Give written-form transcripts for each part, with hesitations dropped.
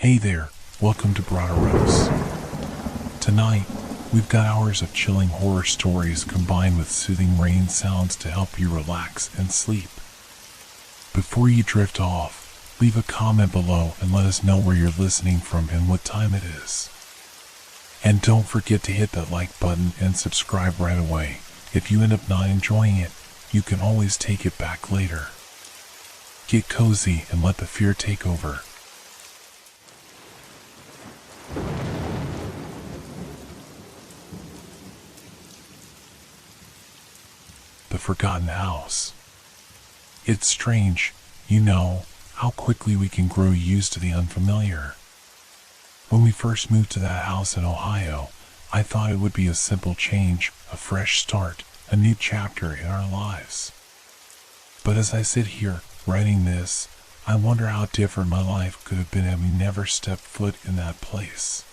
Hey there, welcome to Broderos. Tonight, we've got hours of chilling horror stories combined with soothing rain sounds to help you relax and sleep. Before you drift off, leave a comment below and let us know where you're listening from and what time it is. And don't forget to hit that like button and subscribe right away. If you end up not enjoying it, you can always take it back later. Get cozy and let the fear take over. The Forgotten House. It's strange, how quickly we can grow used to the unfamiliar. When we first moved to that house in Ohio, I thought it would be a simple change, a fresh start, a new chapter in our lives. But as I sit here, writing this, I wonder how different my life could have been had we never stepped foot in that place.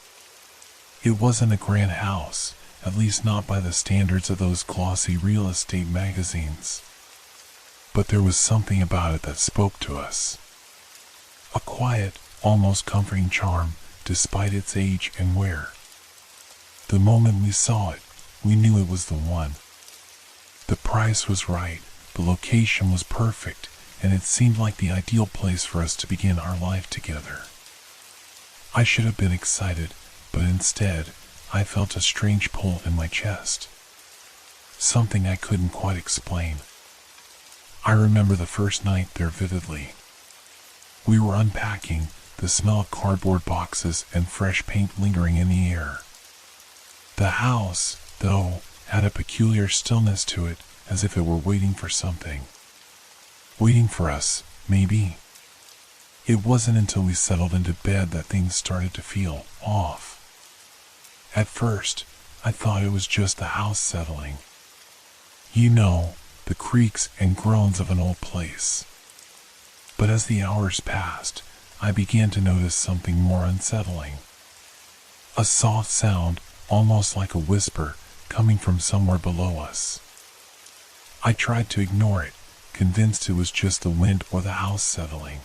It wasn't a grand house, at least not by the standards of those glossy real estate magazines. But there was something about it that spoke to us. A quiet, almost comforting charm, despite its age and wear. The moment we saw it, we knew it was the one. The price was right, the location was perfect, and it seemed like the ideal place for us to begin our life together. I should have been excited, but instead, I felt a strange pull in my chest. Something I couldn't quite explain. I remember the first night there vividly. We were unpacking, the smell of cardboard boxes and fresh paint lingering in the air. The house, though, had a peculiar stillness to it, as if it were waiting for something. Waiting for us, maybe. It wasn't until we settled into bed that things started to feel off. At first, I thought it was just the house settling. The creaks and groans of an old place. But as the hours passed, I began to notice something more unsettling. A soft sound, almost like a whisper, coming from somewhere below us. I tried to ignore it, convinced it was just the wind or the house settling.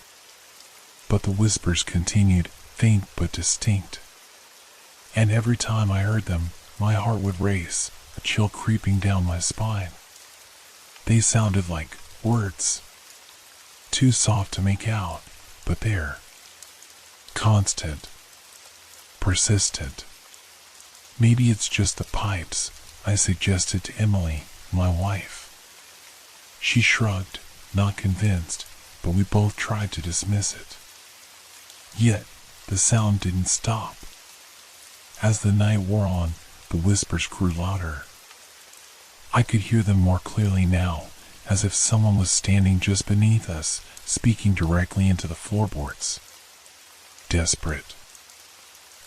But the whispers continued, faint but distinct. And every time I heard them, my heart would race, a chill creeping down my spine. They sounded like words. Too soft to make out, but there. Constant. Persistent. Maybe it's just the pipes, I suggested to Emily, my wife. She shrugged, not convinced, but we both tried to dismiss it. Yet, the sound didn't stop. As the night wore on, the whispers grew louder. I could hear them more clearly now, as if someone was standing just beneath us, speaking directly into the floorboards. Desperate.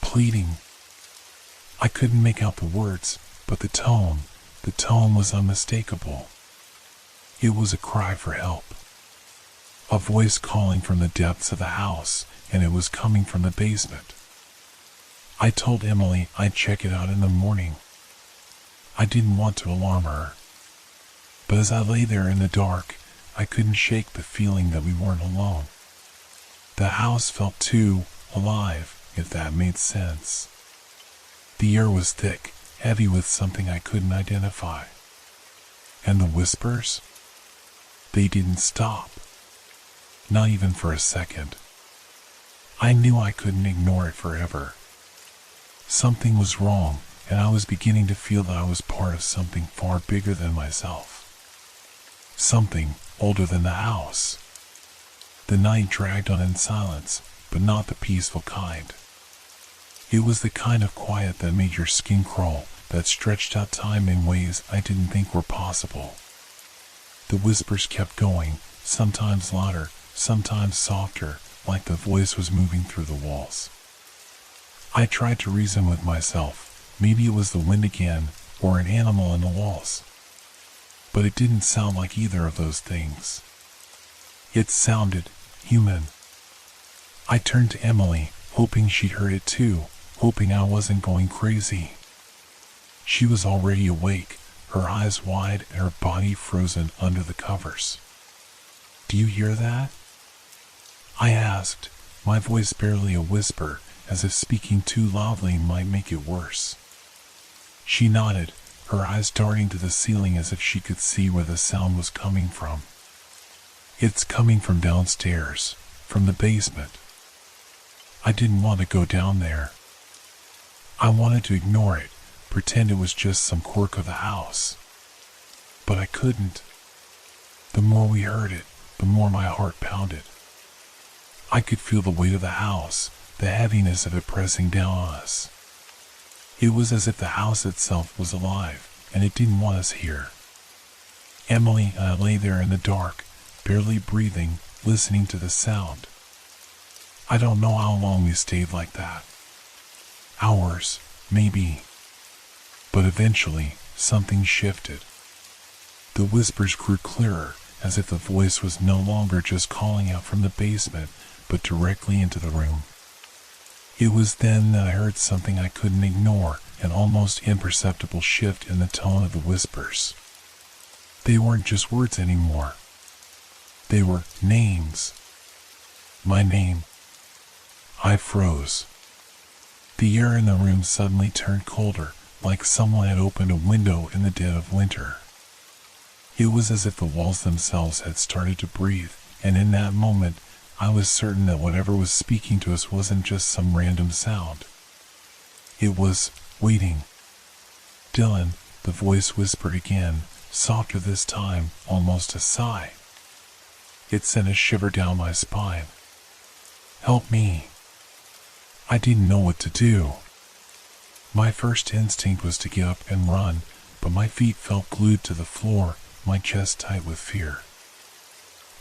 Pleading. I couldn't make out the words, but the tone was unmistakable. It was a cry for help. A voice calling from the depths of the house, and it was coming from the basement. I told Emily I'd check it out in the morning. I didn't want to alarm her. But as I lay there in the dark, I couldn't shake the feeling that we weren't alone. The house felt too alive, if that made sense. The air was thick, heavy with something I couldn't identify. And the whispers? They didn't stop. Not even for a second. I knew I couldn't ignore it forever. Something was wrong, and I was beginning to feel that I was part of something far bigger than myself. Something older than the house. The night dragged on in silence, but not the peaceful kind. It was the kind of quiet that made your skin crawl, that stretched out time in ways I didn't think were possible. The whispers kept going, sometimes louder, sometimes softer, like the voice was moving through the walls. I tried to reason with myself, maybe it was the wind again, or an animal in the walls. But it didn't sound like either of those things. It sounded human. I turned to Emily, hoping she'd heard it too, hoping I wasn't going crazy. She was already awake, her eyes wide and her body frozen under the covers. "Do you hear that?" I asked, my voice barely a whisper, as if speaking too loudly might make it worse. She nodded, her eyes darting to the ceiling as if she could see where the sound was coming from. It's coming from downstairs, from the basement. I didn't want to go down there. I wanted to ignore it, pretend it was just some quirk of the house. But I couldn't. The more we heard it, the more my heart pounded. I could feel the weight of the house, the heaviness of it pressing down on us. It was as if the house itself was alive, and it didn't want us here. Emily and I lay there in the dark, barely breathing, listening to the sound. I don't know how long we stayed like that. Hours, maybe. But eventually, something shifted. The whispers grew clearer, as if the voice was no longer just calling out from the basement, but directly into the room. It was then that I heard something I couldn't ignore, an almost imperceptible shift in the tone of the whispers. They weren't just words anymore. They were names. My name. I froze. The air in the room suddenly turned colder, like someone had opened a window in the dead of winter. It was as if the walls themselves had started to breathe, and in that moment, I was certain that whatever was speaking to us wasn't just some random sound. It was waiting. Dylan, the voice whispered again, softer this time, almost a sigh. It sent a shiver down my spine. Help me. I didn't know what to do. My first instinct was to get up and run, but my feet felt glued to the floor, my chest tight with fear.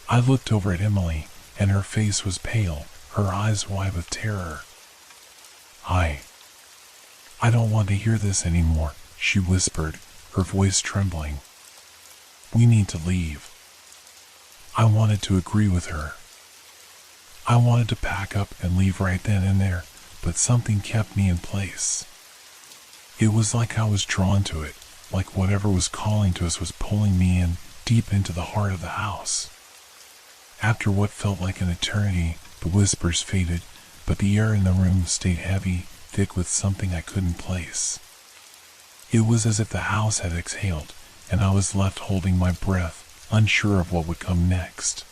I looked over at Emily, and her face was pale, her eyes wide with terror. I don't want to hear this anymore, she whispered, her voice trembling. We need to leave. I wanted to agree with her. I wanted to pack up and leave right then and there, but something kept me in place. It was like I was drawn to it, like whatever was calling to us was pulling me in, deep into the heart of the house. After what felt like an eternity, the whispers faded, but the air in the room stayed heavy, thick with something I couldn't place. It was as if the house had exhaled, and I was left holding my breath, unsure of what would come next.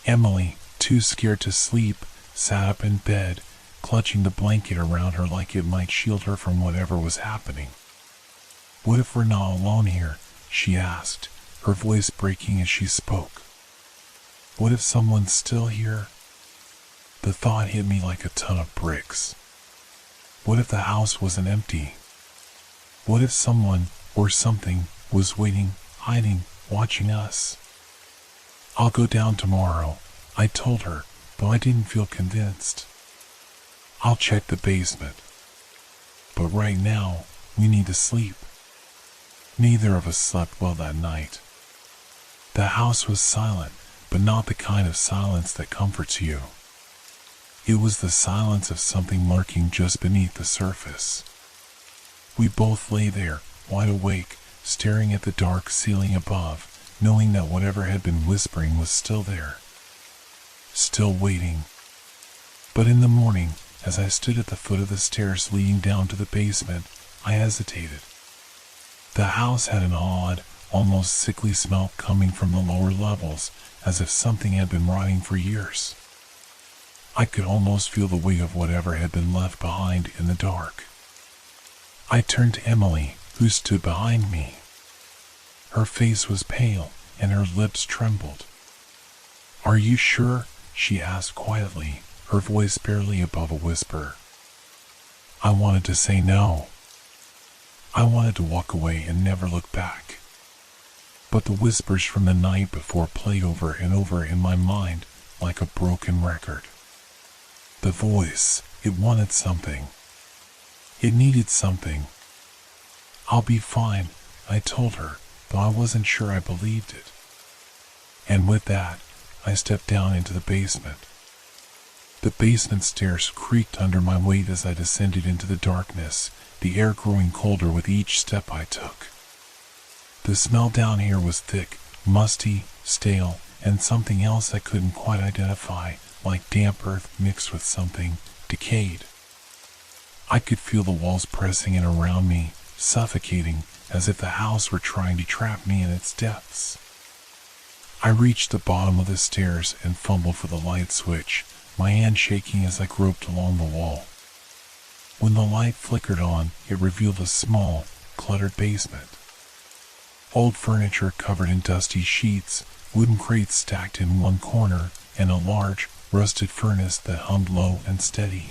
Emily, too scared to sleep, sat up in bed, clutching the blanket around her like it might shield her from whatever was happening. What if we're not alone here? She asked, her voice breaking as she spoke. What if someone's still here? The thought hit me like a ton of bricks. What if the house wasn't empty? What if someone, or something, was waiting, hiding, watching us? I'll go down tomorrow, I told her, though I didn't feel convinced. I'll check the basement. But right now, we need to sleep. Neither of us slept well that night. The house was silent, but not the kind of silence that comforts you. It was the silence of something lurking just beneath the surface. We both lay there, wide awake, staring at the dark ceiling above, knowing that whatever had been whispering was still there. Still waiting. But in the morning, as I stood at the foot of the stairs leading down to the basement, I hesitated. The house had an odd, almost sickly smell coming from the lower levels, as if something had been rotting for years. I could almost feel the weight of whatever had been left behind in the dark. I turned to Emily, who stood behind me. Her face was pale, and her lips trembled. Are you sure? She asked quietly, her voice barely above a whisper. I wanted to say no. I wanted to walk away and never look back. But the whispers from the night before played over and over in my mind like a broken record. The voice, it wanted something. It needed something. I'll be fine, I told her, though I wasn't sure I believed it. And with that, I stepped down into the basement. The basement stairs creaked under my weight as I descended into the darkness, the air growing colder with each step I took. The smell down here was thick, musty, stale, and something else I couldn't quite identify, like damp earth mixed with something decayed. I could feel the walls pressing in around me, suffocating, as if the house were trying to trap me in its depths. I reached the bottom of the stairs and fumbled for the light switch, my hand shaking as I groped along the wall. When the light flickered on, it revealed a small, cluttered basement. Old furniture covered in dusty sheets, wooden crates stacked in one corner, and a large, rusted furnace that hummed low and steady.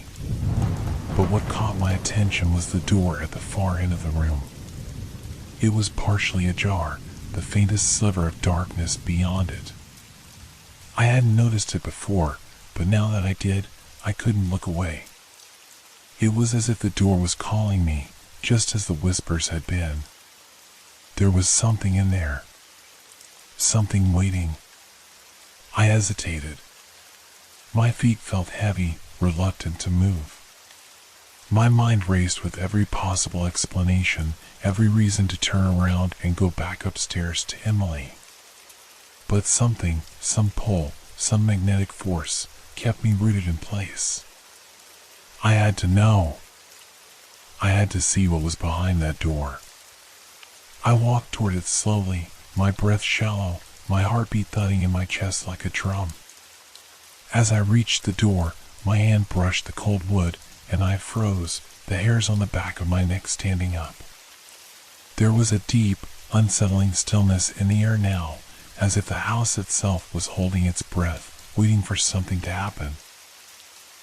But what caught my attention was the door at the far end of the room. It was partially ajar, the faintest sliver of darkness beyond it. I hadn't noticed it before, but now that I did, I couldn't look away. It was as if the door was calling me, just as the whispers had been. There was something in there. Something waiting. I hesitated. My feet felt heavy, reluctant to move. My mind raced with every possible explanation, every reason to turn around and go back upstairs to Emily. But something, some pull, some magnetic force, kept me rooted in place. I had to know. I had to see what was behind that door. I walked toward it slowly, my breath shallow, my heartbeat thudding in my chest like a drum. As I reached the door, my hand brushed the cold wood, and I froze, the hairs on the back of my neck standing up. There was a deep, unsettling stillness in the air now, as if the house itself was holding its breath, waiting for something to happen.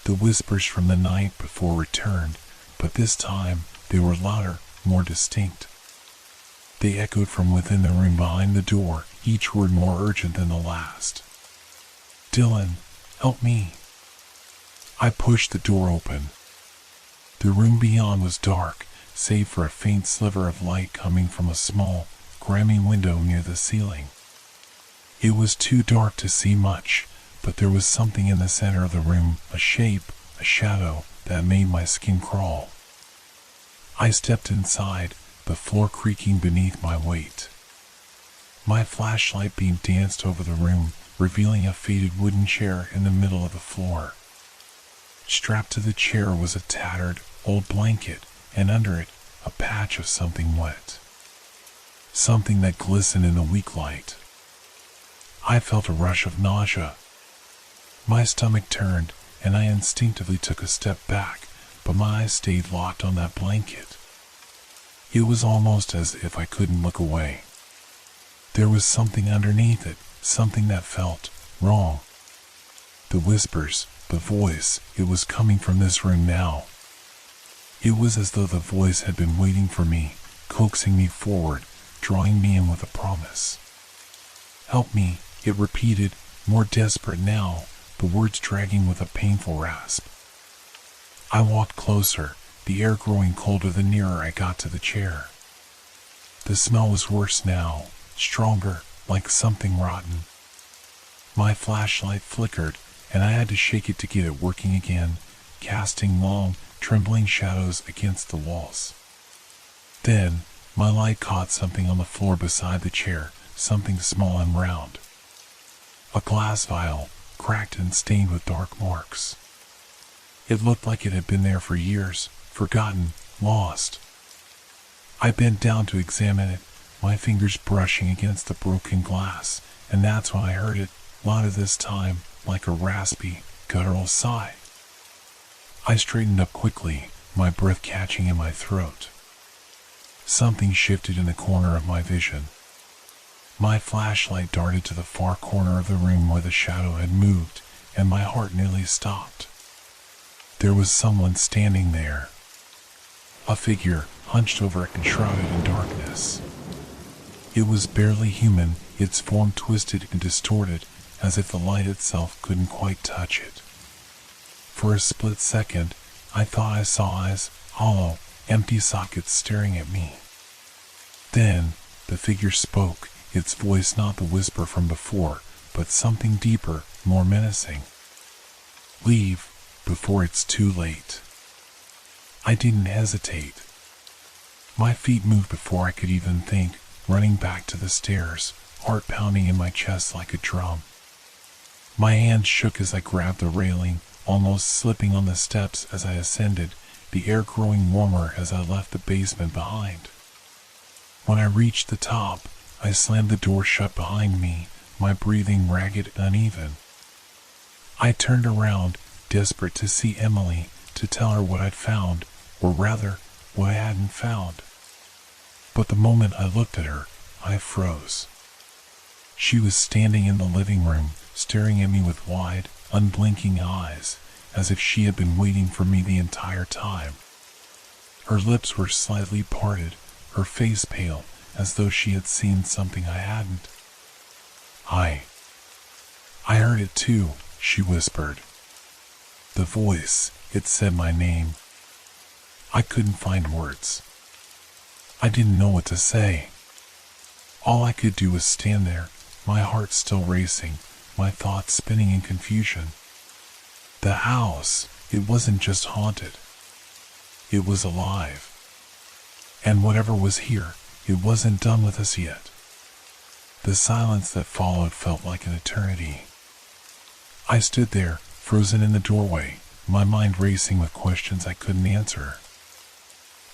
The whispers from the night before returned, but this time they were louder, more distinct. They echoed from within the room behind the door, each word more urgent than the last. "Dylan, help me." I pushed the door open. The room beyond was dark, save for a faint sliver of light coming from a small, grimy window near the ceiling. It was too dark to see much, but there was something in the center of the room, a shape, a shadow, that made my skin crawl. I stepped inside, the floor creaking beneath my weight. My flashlight beam danced over the room, revealing a faded wooden chair in the middle of the floor. Strapped to the chair was a tattered, old blanket, and under it, a patch of something wet. Something that glistened in the weak light. I felt a rush of nausea. My stomach turned, and I instinctively took a step back, but my eyes stayed locked on that blanket. It was almost as if I couldn't look away. There was something underneath it, something that felt wrong. The whispers, the voice, it was coming from this room now. It was as though the voice had been waiting for me, coaxing me forward, drawing me in with a promise. "Help me," it repeated, more desperate now, the words dragging with a painful rasp. I walked closer, the air growing colder the nearer I got to the chair. The smell was worse now, stronger, like something rotten. My flashlight flickered, and I had to shake it to get it working again, casting long, trembling shadows against the walls. Then, my light caught something on the floor beside the chair, something small and round. A glass vial, cracked and stained with dark marks. It looked like it had been there for years, forgotten, lost. I bent down to examine it, my fingers brushing against the broken glass, and that's when I heard it, louder this time, like a raspy, guttural sigh. I straightened up quickly, my breath catching in my throat. Something shifted in the corner of my vision. My flashlight darted to the far corner of the room where the shadow had moved, and my heart nearly stopped. There was someone standing there. A figure, hunched over and shrouded in darkness. It was barely human, its form twisted and distorted, as if the light itself couldn't quite touch it. For a split second, I thought I saw eyes, hollow, empty sockets staring at me. Then, the figure spoke, its voice not the whisper from before, but something deeper, more menacing. "Leave, before it's too late." I didn't hesitate. My feet moved before I could even think, running back to the stairs, heart pounding in my chest like a drum. My hand shook as I grabbed the railing, almost slipping on the steps as I ascended, the air growing warmer as I left the basement behind. When I reached the top, I slammed the door shut behind me, my breathing ragged and uneven. I turned around, desperate to see Emily, to tell her what I'd found, or rather, what I hadn't found. But the moment I looked at her, I froze. She was standing in the living room, staring at me with wide, unblinking eyes, as if she had been waiting for me the entire time. Her lips were slightly parted, her face pale, as though she had seen something I hadn't. I heard it too, she whispered. The voice, it said my name. I couldn't find words. I didn't know what to say. All I could do was stand there, my heart still racing, my thoughts spinning in confusion. The house, it wasn't just haunted. It was alive. And whatever was here, it wasn't done with us yet. The silence that followed felt like an eternity. I stood there, frozen in the doorway, my mind racing with questions I couldn't answer.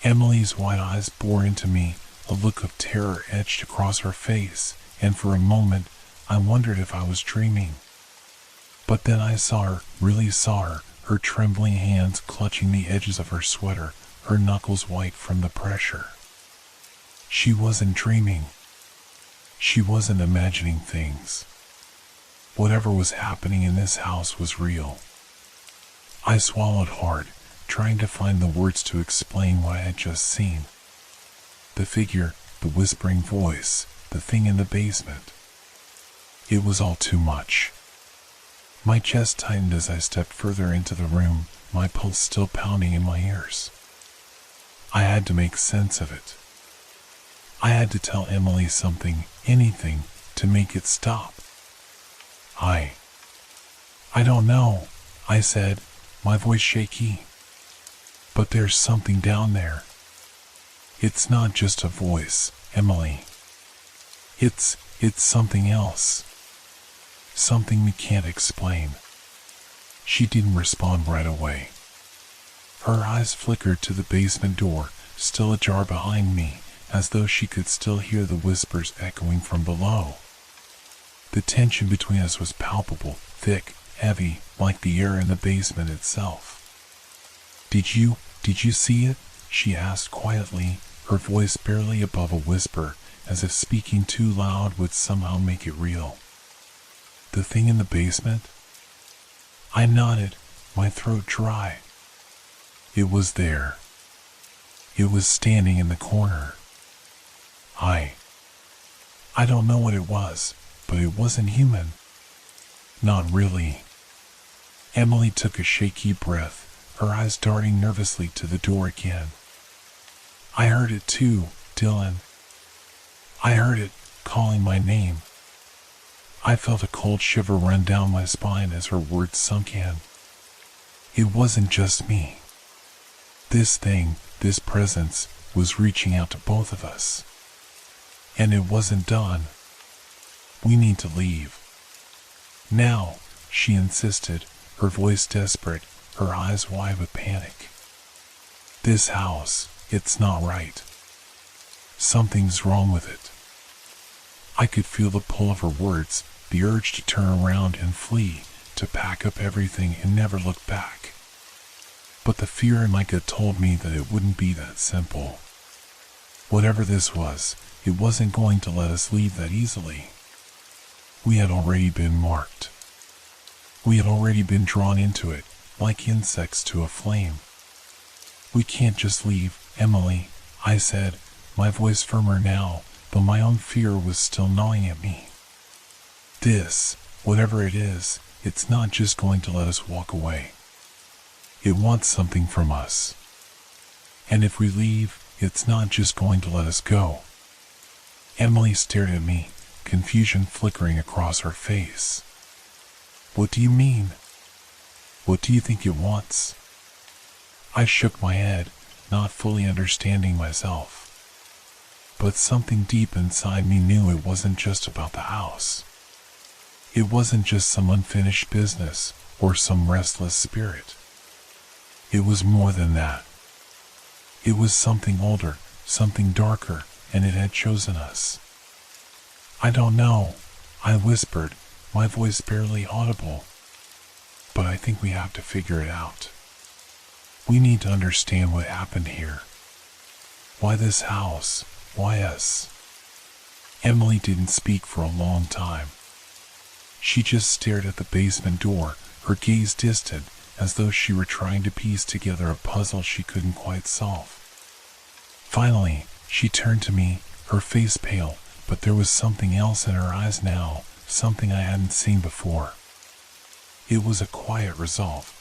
Emily's wide eyes bore into me, a look of terror etched across her face, and for a moment, I wondered if I was dreaming. But then I saw her, really saw her, her trembling hands clutching the edges of her sweater, her knuckles white from the pressure. She wasn't dreaming. She wasn't imagining things. Whatever was happening in this house was real. I swallowed hard, trying to find the words to explain what I had just seen. The figure, the whispering voice, the thing in the basement. It was all too much. My chest tightened as I stepped further into the room, my pulse still pounding in my ears. I had to make sense of it. I had to tell Emily something, anything, to make it stop. I don't know, I said, my voice shaky. But there's something down there. It's not just a voice, Emily. It's something else. Something we can't explain. She didn't respond right away. Her eyes flickered to the basement door, still ajar behind me, as though she could still hear the whispers echoing from below. The tension between us was palpable, thick, heavy, like the air in the basement itself. Did you see it? She asked quietly, her voice barely above a whisper, as if speaking too loud would somehow make it real. The thing in the basement? I nodded, my throat dry. It was there. It was standing in the corner. I don't know what it was, but it wasn't human. Not really. Emily took a shaky breath, her eyes darting nervously to the door again. I heard it too, Dylan. I heard it calling my name. I felt a cold shiver run down my spine as her words sunk in. It wasn't just me. This thing, this presence, was reaching out to both of us. And it wasn't done. We need to leave. Now, she insisted, her voice desperate, her eyes wide with panic. This house, it's not right. Something's wrong with it. I could feel the pull of her words, the urge to turn around and flee, to pack up everything and never look back. But the fear in my gut told me that it wouldn't be that simple. Whatever this was, it wasn't going to let us leave that easily. We had already been marked. We had already been drawn into it, like insects to a flame. We can't just leave, Emily, I said, my voice firmer now, but my own fear was still gnawing at me. This, whatever it is, it's not just going to let us walk away. It wants something from us. And if we leave, it's not just going to let us go. Emily stared at me, confusion flickering across her face. What do you mean? What do you think it wants? I shook my head, not fully understanding myself. But something deep inside me knew it wasn't just about the house. It wasn't just some unfinished business or some restless spirit. It was more than that. It was something older, something darker, and it had chosen us. I don't know, I whispered, my voice barely audible. But I think we have to figure it out. We need to understand what happened here. Why this house? Why us? Emily didn't speak for a long time. She just stared at the basement door, her gaze distant, as though she were trying to piece together a puzzle she couldn't quite solve. Finally, she turned to me, her face pale, but there was something else in her eyes now, something I hadn't seen before. It was a quiet resolve.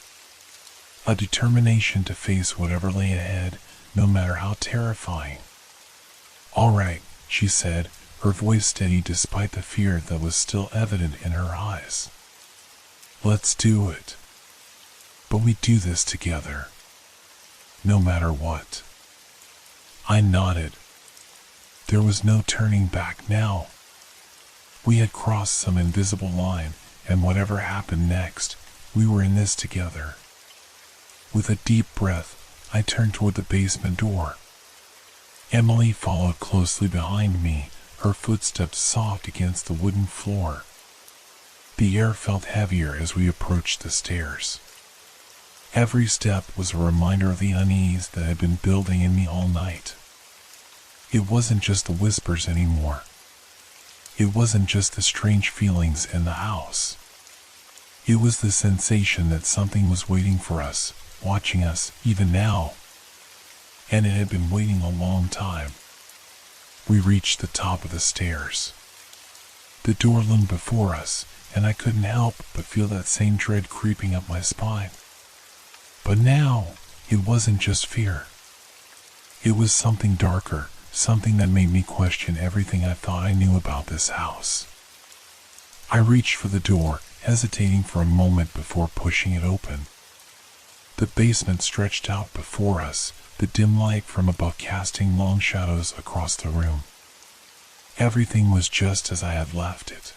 A determination to face whatever lay ahead, no matter how terrifying. "All right," she said, her voice steady despite the fear that was still evident in her eyes. "Let's do it. But we do this together. No matter what." I nodded. There was no turning back now. We had crossed some invisible line, and whatever happened next, we were in this together. With a deep breath, I turned toward the basement door. Emily followed closely behind me, her footsteps soft against the wooden floor. The air felt heavier as we approached the stairs. Every step was a reminder of the unease that had been building in me all night. It wasn't just the whispers anymore. It wasn't just the strange feelings in the house. It was the sensation that something was waiting for us, watching us, even now. And it had been waiting a long time. We reached the top of the stairs. The door loomed before us, and I couldn't help but feel that same dread creeping up my spine. But now, it wasn't just fear. It was something darker, something that made me question everything I thought I knew about this house. I reached for the door, hesitating for a moment before pushing it open. The basement stretched out before us, the dim light from above casting long shadows across the room. Everything was just as I had left it.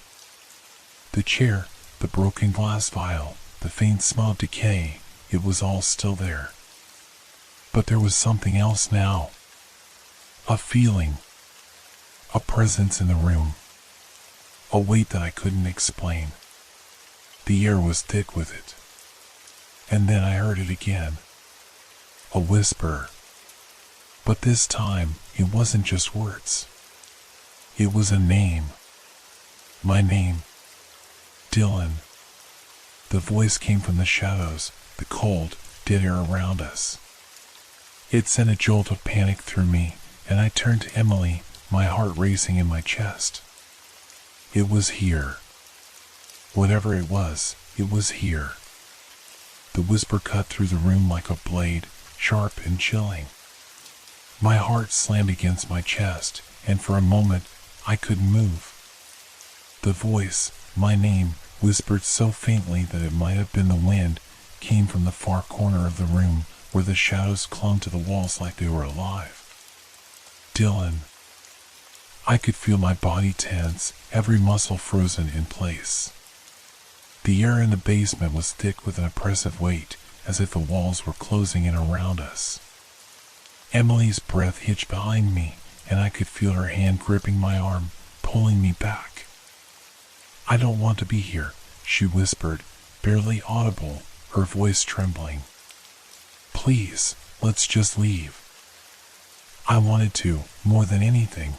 The chair, the broken glass vial, the faint smell of decay, it was all still there. But there was something else now. A feeling. A presence in the room. A weight that I couldn't explain. The air was thick with it. And then I heard it again. A whisper. But this time, it wasn't just words. It was a name. My name. Dylan. The voice came from the shadows, the cold, dead air around us. It sent a jolt of panic through me, and I turned to Emily, my heart racing in my chest. It was here. Whatever it was here. The whisper cut through the room like a blade, sharp and chilling. My heart slammed against my chest, and for a moment, I couldn't move. The voice, my name, whispered so faintly that it might have been the wind, came from the far corner of the room, where the shadows clung to the walls like they were alive. Dylan. I could feel my body tense, every muscle frozen in place. The air in the basement was thick with an oppressive weight, as if the walls were closing in around us. Emily's breath hitched behind me, and I could feel her hand gripping my arm, pulling me back. "I don't want to be here," she whispered, barely audible, her voice trembling. "Please, let's just leave." I wanted to, more than anything.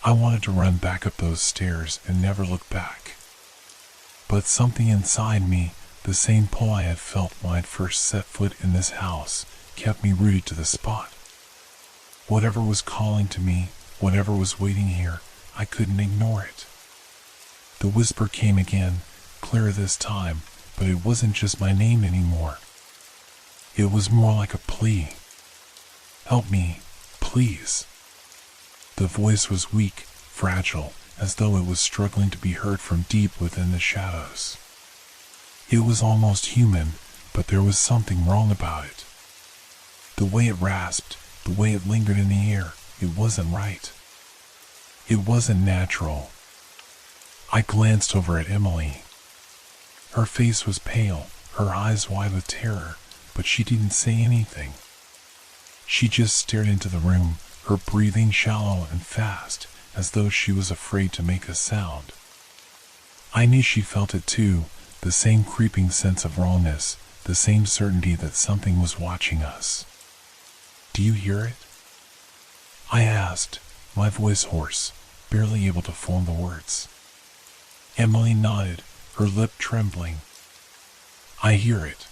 I wanted to run back up those stairs and never look back. But something inside me, the same pull I had felt when I'd first set foot in this house, kept me rooted to the spot. Whatever was calling to me, whatever was waiting here, I couldn't ignore it. The whisper came again, clearer this time, but it wasn't just my name anymore. It was more like a plea. "Help me, please." The voice was weak, fragile, as though it was struggling to be heard from deep within the shadows. It was almost human, but there was something wrong about it. The way it rasped, the way it lingered in the air, it wasn't right. It wasn't natural. I glanced over at Emily. Her face was pale, her eyes wide with terror, but she didn't say anything. She just stared into the room, her breathing shallow and fast, as though she was afraid to make a sound. I knew she felt it too, the same creeping sense of wrongness, the same certainty that something was watching us. "Do you hear it?" I asked, my voice hoarse, barely able to form the words. Emily nodded, her lip trembling. "I hear it.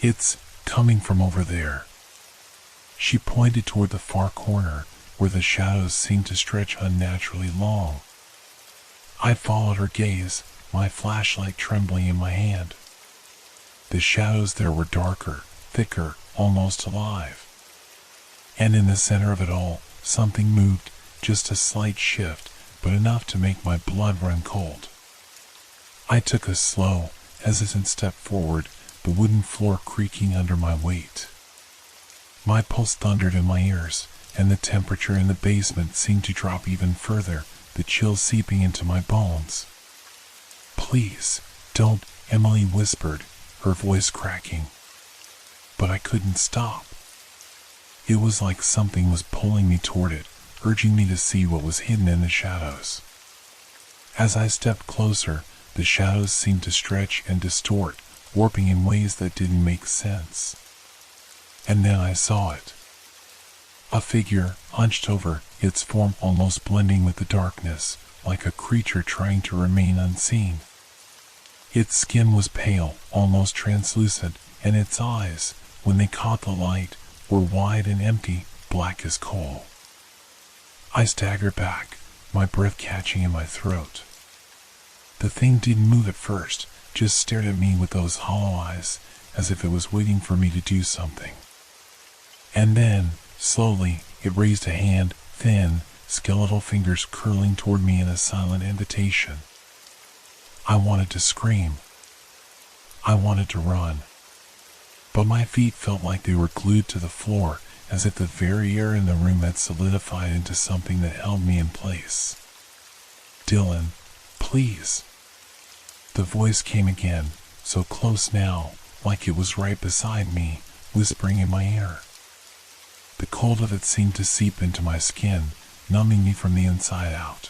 It's coming from over there." She pointed toward the far corner, where the shadows seemed to stretch unnaturally long. I followed her gaze, my flashlight trembling in my hand. The shadows there were darker, thicker, almost alive. And in the center of it all, something moved, just a slight shift, but enough to make my blood run cold. I took a slow, hesitant step forward, the wooden floor creaking under my weight. My pulse thundered in my ears, and the temperature in the basement seemed to drop even further, the chill seeping into my bones. "Please, don't," Emily whispered, her voice cracking. But I couldn't stop. It was like something was pulling me toward it, urging me to see what was hidden in the shadows. As I stepped closer, the shadows seemed to stretch and distort, warping in ways that didn't make sense. And then I saw it. A figure, hunched over, its form almost blending with the darkness, like a creature trying to remain unseen. Its skin was pale, almost translucent, and its eyes, when they caught the light, were wide and empty, black as coal. I staggered back, my breath catching in my throat. The thing didn't move at first, just stared at me with those hollow eyes, as if it was waiting for me to do something. And then, slowly, it raised a hand, thin, skeletal fingers curling toward me in a silent invitation. I wanted to scream. I wanted to run. But my feet felt like they were glued to the floor, as if the very air in the room had solidified into something that held me in place. "Dylan, please." The voice came again, so close now, like it was right beside me, whispering in my ear. The cold of it seemed to seep into my skin, numbing me from the inside out.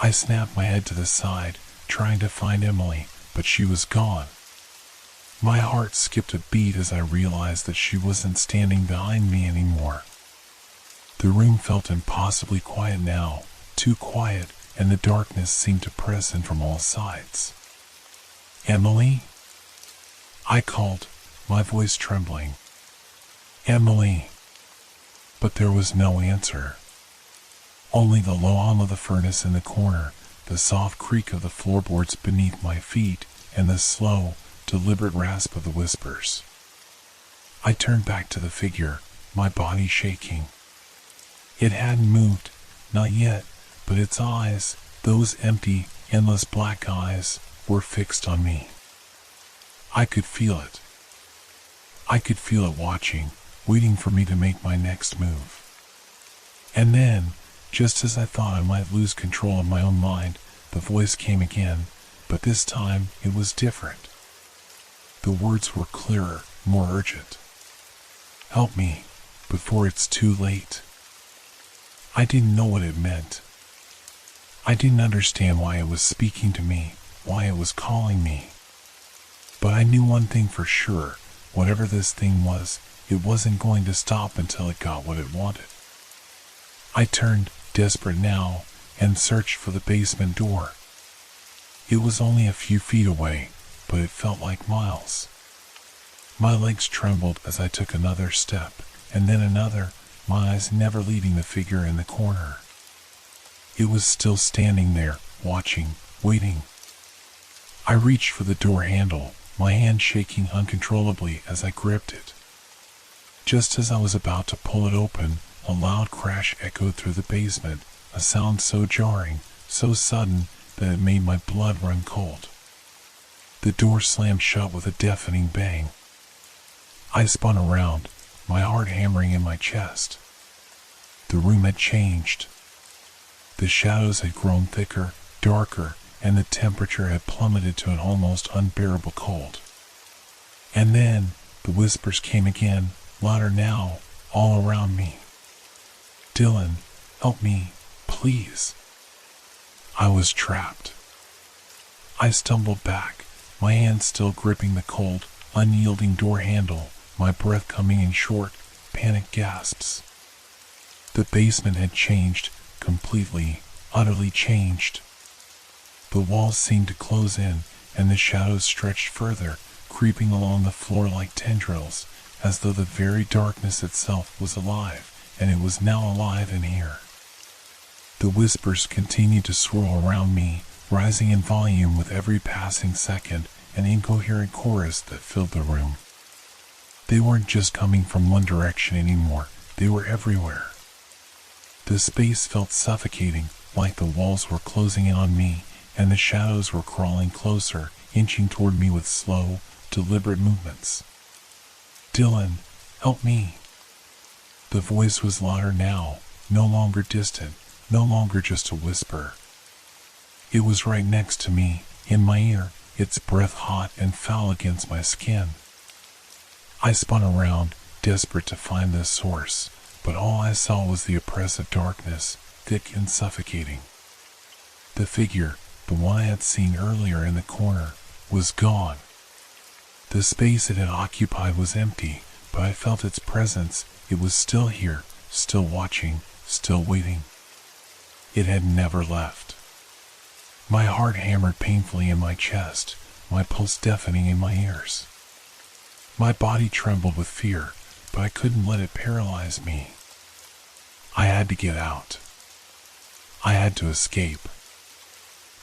I snapped my head to the side, trying to find Emily, but she was gone. My heart skipped a beat as I realized that she wasn't standing behind me anymore. The room felt impossibly quiet now, too quiet, and the darkness seemed to press in from all sides. "Emily?" I called, my voice trembling. "Emily." But there was no answer. Only the low hum of the furnace in the corner, the soft creak of the floorboards beneath my feet, and the slow, deliberate rasp of the whispers. I turned back to the figure, my body shaking. It hadn't moved, not yet, but its eyes, those empty, endless black eyes, were fixed on me. I could feel it. I could feel it watching, waiting for me to make my next move. And then, just as I thought I might lose control of my own mind, the voice came again, but this time it was different. The words were clearer, more urgent. "Help me, before it's too late." I didn't know what it meant. I didn't understand why it was speaking to me, why it was calling me. But I knew one thing for sure, whatever this thing was, it wasn't going to stop until it got what it wanted. I turned, desperate now, and searched for the basement door. It was only a few feet away, but it felt like miles. My legs trembled as I took another step, and then another, my eyes never leaving the figure in the corner. It was still standing there, watching, waiting. I reached for the door handle, my hand shaking uncontrollably as I gripped it. Just as I was about to pull it open, a loud crash echoed through the basement, a sound so jarring, so sudden, that it made my blood run cold. The door slammed shut with a deafening bang. I spun around, my heart hammering in my chest. The room had changed. The shadows had grown thicker, darker, and the temperature had plummeted to an almost unbearable cold. And then, the whispers came again, louder now, all around me. "Dylan, help me, please." I was trapped. I stumbled back, my hands still gripping the cold, unyielding door handle, my breath coming in short, panicked gasps. The basement had changed, completely, utterly changed. The walls seemed to close in, and the shadows stretched further, creeping along the floor like tendrils, as though the very darkness itself was alive, and it was now alive in here. The whispers continued to swirl around me, rising in volume with every passing second, an incoherent chorus that filled the room. They weren't just coming from one direction anymore, they were everywhere. The space felt suffocating, like the walls were closing in on me, and the shadows were crawling closer, inching toward me with slow, deliberate movements. "Dylan, help me." The voice was louder now, no longer distant, no longer just a whisper. It was right next to me, in my ear, its breath hot and foul against my skin. I spun around, desperate to find the source, but all I saw was the oppressive darkness, thick and suffocating. The figure, the one I had seen earlier in the corner, was gone. The space it had occupied was empty, but I felt its presence. It was still here, still watching, still waiting. It had never left. My heart hammered painfully in my chest, my pulse deafening in my ears. My body trembled with fear, but I couldn't let it paralyze me. I had to get out. I had to escape.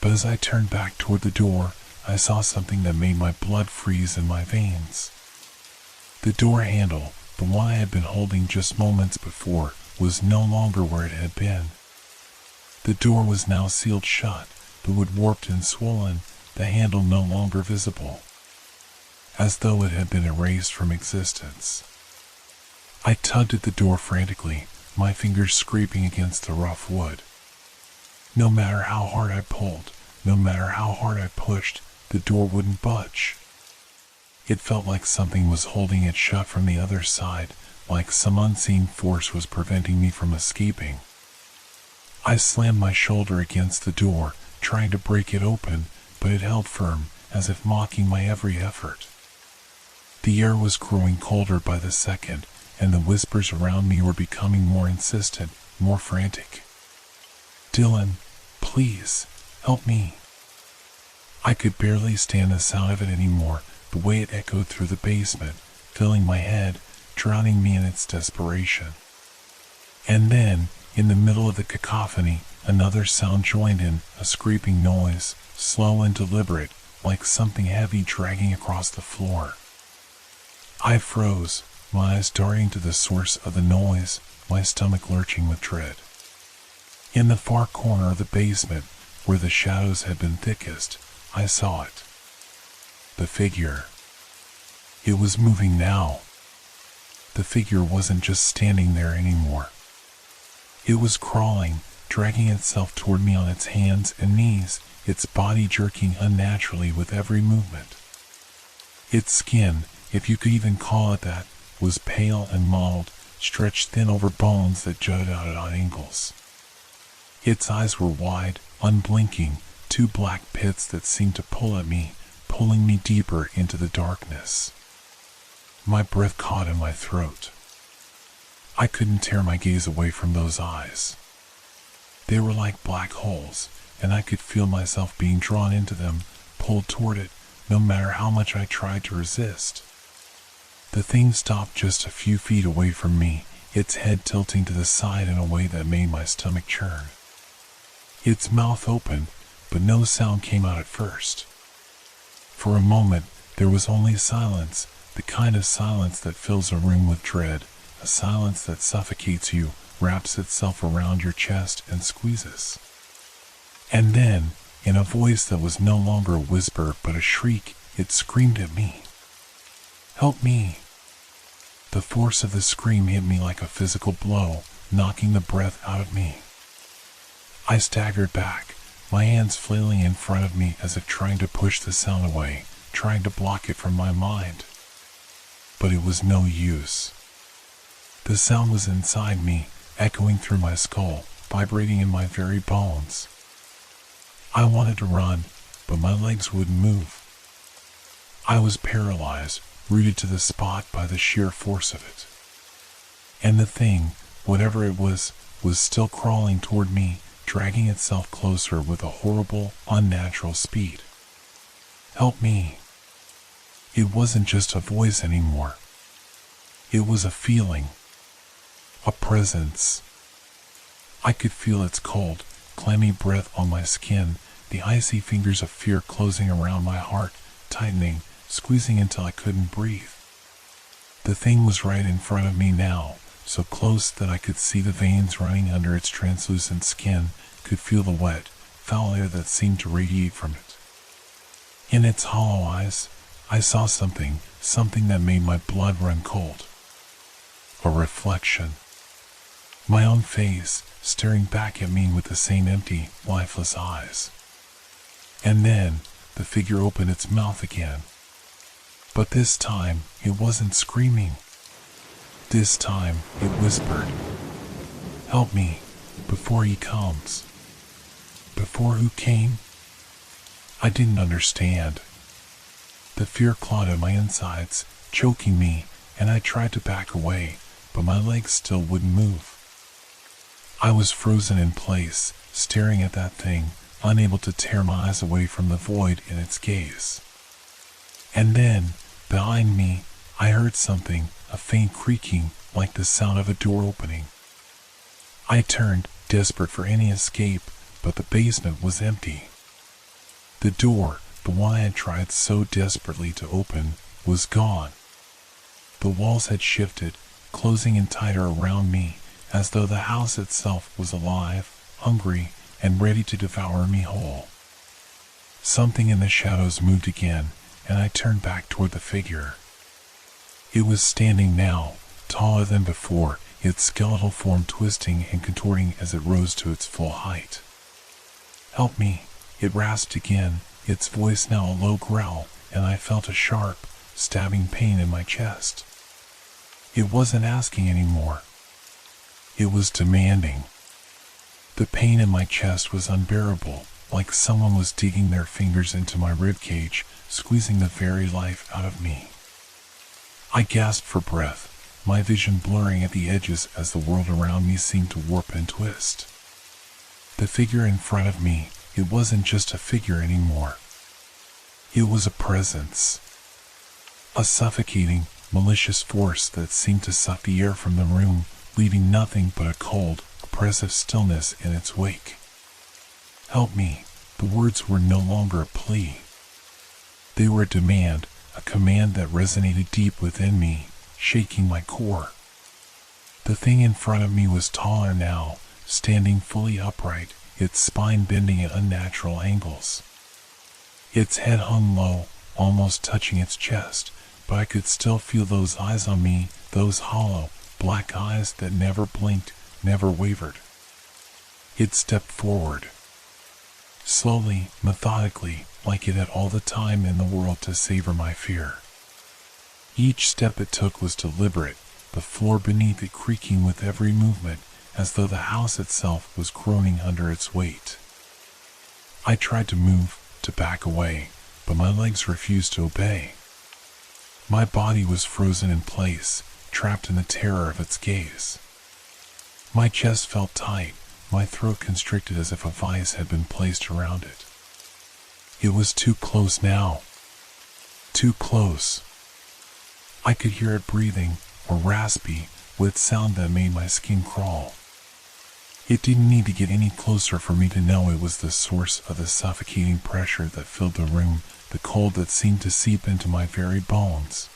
But as I turned back toward the door, I saw something that made my blood freeze in my veins. The door handle, the one I had been holding just moments before, was no longer where it had been. The door was now sealed shut, the wood warped and swollen, the handle no longer visible, as though it had been erased from existence. I tugged at the door frantically, my fingers scraping against the rough wood. No matter how hard I pulled, no matter how hard I pushed, the door wouldn't budge. It felt like something was holding it shut from the other side, like some unseen force was preventing me from escaping. I slammed my shoulder against the door, trying to break it open, but it held firm, as if mocking my every effort. The air was growing colder by the second, and the whispers around me were becoming more insistent, more frantic. "Dylan, please, help me." I could barely stand the sound of it anymore, the way it echoed through the basement, filling my head, drowning me in its desperation. And then, in the middle of the cacophony, another sound joined in, a scraping noise, slow and deliberate, like something heavy dragging across the floor. I froze, my eyes darting to the source of the noise, my stomach lurching with dread. In the far corner of the basement, where the shadows had been thickest, I saw it. The figure. It was moving now. The figure wasn't just standing there anymore. It was crawling, dragging itself toward me on its hands and knees, its body jerking unnaturally with every movement. Its skin, if you could even call it that, was pale and mottled, stretched thin over bones that jutted out at angles. Its eyes were wide, unblinking, two black pits that seemed to pull at me, pulling me deeper into the darkness. My breath caught in my throat. I couldn't tear my gaze away from those eyes. They were like black holes, and I could feel myself being drawn into them, pulled toward it, no matter how much I tried to resist. The thing stopped just a few feet away from me, its head tilting to the side in a way that made my stomach churn. Its mouth opened, but no sound came out at first. For a moment, there was only silence, the kind of silence that fills a room with dread, a silence that suffocates you, wraps itself around your chest and squeezes. And then, in a voice that was no longer a whisper but a shriek, it screamed at me. "Help me!" The force of the scream hit me like a physical blow, knocking the breath out of me. I staggered back, my hands flailing in front of me as if trying to push the sound away, trying to block it from my mind. But it was no use. The sound was inside me, echoing through my skull, vibrating in my very bones. I wanted to run, but my legs wouldn't move. I was paralyzed, rooted to the spot by the sheer force of it. And the thing, whatever it was still crawling toward me, dragging itself closer with a horrible, unnatural speed. Help me. It wasn't just a voice anymore. It was a feeling. A presence. I could feel its cold, clammy breath on my skin, the icy fingers of fear closing around my heart, tightening, squeezing until I couldn't breathe. The thing was right in front of me now, so close that I could see the veins running under its translucent skin, could feel the wet, foul air that seemed to radiate from it. In its hollow eyes, I saw something that made my blood run cold. A reflection. My own face, staring back at me with the same empty, lifeless eyes. And then, the figure opened its mouth again. But this time, it wasn't screaming. This time, it whispered, "Help me, before he comes." Before who came? I didn't understand. The fear clawed at my insides, choking me, and I tried to back away, but my legs still wouldn't move. I was frozen in place, staring at that thing, unable to tear my eyes away from the void in its gaze. And then, behind me, I heard something, a faint creaking, like the sound of a door opening. I turned, desperate for any escape, but the basement was empty. The door, the one I had tried so desperately to open, was gone. The walls had shifted, closing in tighter around me, as though the house itself was alive, hungry, and ready to devour me whole. Something in the shadows moved again, and I turned back toward the figure. It was standing now, taller than before, its skeletal form twisting and contorting as it rose to its full height. "Help me," it rasped again, its voice now a low growl, and I felt a sharp, stabbing pain in my chest. It wasn't asking anymore. It was demanding. The pain in my chest was unbearable, like someone was digging their fingers into my ribcage, squeezing the very life out of me. I gasped for breath, my vision blurring at the edges as the world around me seemed to warp and twist. The figure in front of me, it wasn't just a figure anymore. It was a presence. A suffocating, malicious force that seemed to suck the air from the room, leaving nothing but a cold, oppressive stillness in its wake. "Help me." The words were no longer a plea. They were a demand, a command that resonated deep within me, shaking my core. The thing in front of me was taller now, standing fully upright, its spine bending at unnatural angles. Its head hung low, almost touching its chest, but I could still feel those eyes on me, those hollow, black eyes that never blinked, never wavered. It stepped forward. Slowly, methodically, like it had all the time in the world to savor my fear. Each step it took was deliberate, the floor beneath it creaking with every movement, as though the house itself was groaning under its weight. I tried to move, to back away, but my legs refused to obey. My body was frozen in place, trapped in the terror of its gaze. My chest felt tight, my throat constricted as if a vice had been placed around it. It was too close now. Too close. I could hear it breathing, a raspy, with sound that made my skin crawl. It didn't need to get any closer for me to know it was the source of the suffocating pressure that filled the room, the cold that seemed to seep into my very bones.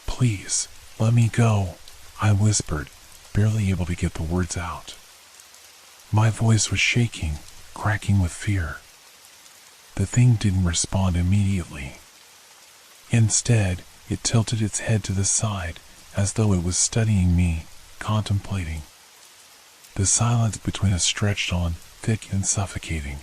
"Please, let me go," I whispered, barely able to get the words out. My voice was shaking, cracking with fear. The thing didn't respond immediately. Instead, it tilted its head to the side, as though it was studying me, contemplating. The silence between us stretched on, thick and suffocating.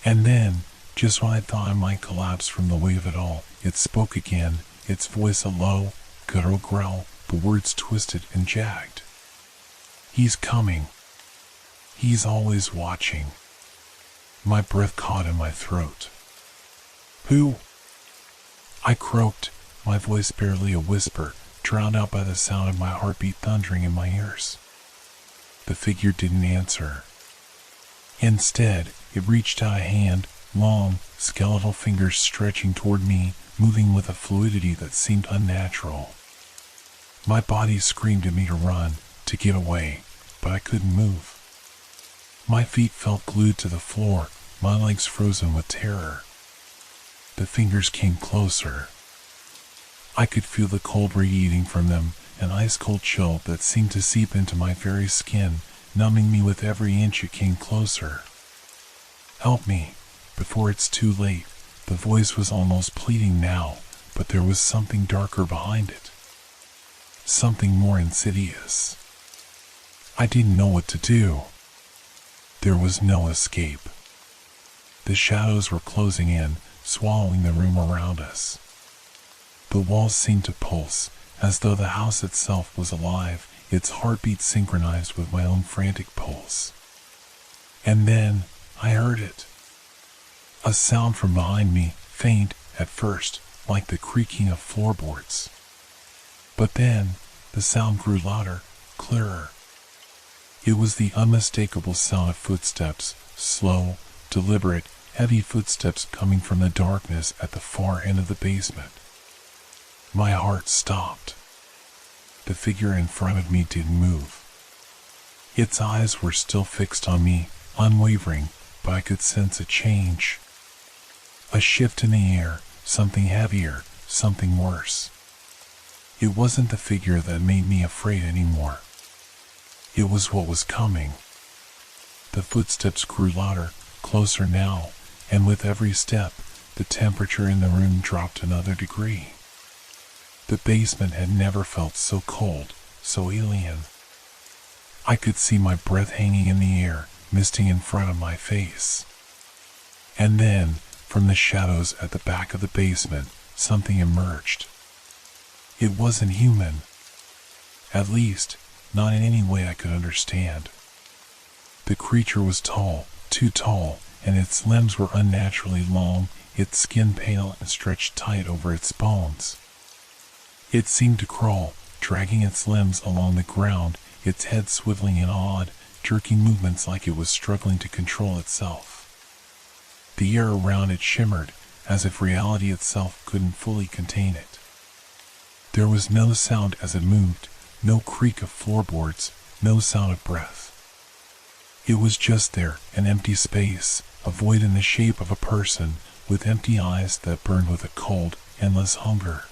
And then, just when I thought I might collapse from the weight of it all, it spoke again, its voice a low, guttural growl, the words twisted and jagged. He's coming. He's always watching. My breath caught in my throat. Who? I croaked, my voice barely a whisper, drowned out by the sound of my heartbeat thundering in my ears. The figure didn't answer. Instead, it reached out a hand, long, skeletal fingers stretching toward me, moving with a fluidity that seemed unnatural. My body screamed at me to run, to get away, but I couldn't move. My feet felt glued to the floor, my legs frozen with terror. The fingers came closer. I could feel the cold radiating from them, an ice-cold chill that seemed to seep into my very skin, numbing me with every inch it came closer. Help me, before it's too late. The voice was almost pleading now, but there was something darker behind it. Something more insidious. I didn't know what to do. There was no escape. The shadows were closing in, swallowing the room around us. The walls seemed to pulse, as though the house itself was alive, its heartbeat synchronized with my own frantic pulse. And then, I heard it. A sound from behind me, faint, at first, like the creaking of floorboards. But then, the sound grew louder, clearer. It was the unmistakable sound of footsteps, slow, deliberate, heavy footsteps coming from the darkness at the far end of the basement. My heart stopped. The figure in front of me didn't move. Its eyes were still fixed on me, unwavering, but I could sense a change. A shift in the air, something heavier, something worse. It wasn't the figure that made me afraid anymore. It was what was coming. The footsteps grew louder, closer now, and with every step, the temperature in the room dropped another degree. The basement had never felt so cold, so alien. I could see my breath hanging in the air, misting in front of my face. And then, from the shadows at the back of the basement, something emerged. It wasn't human. At least, not in any way I could understand. The creature was tall, too tall, and its limbs were unnaturally long, its skin pale and stretched tight over its bones. It seemed to crawl, dragging its limbs along the ground, its head swiveling in odd, jerking movements like it was struggling to control itself. The air around it shimmered, as if reality itself couldn't fully contain it. There was no sound as it moved, no creak of floorboards, no sound of breath. It was just there, an empty space, a void in the shape of a person, with empty eyes that burned with a cold, endless hunger.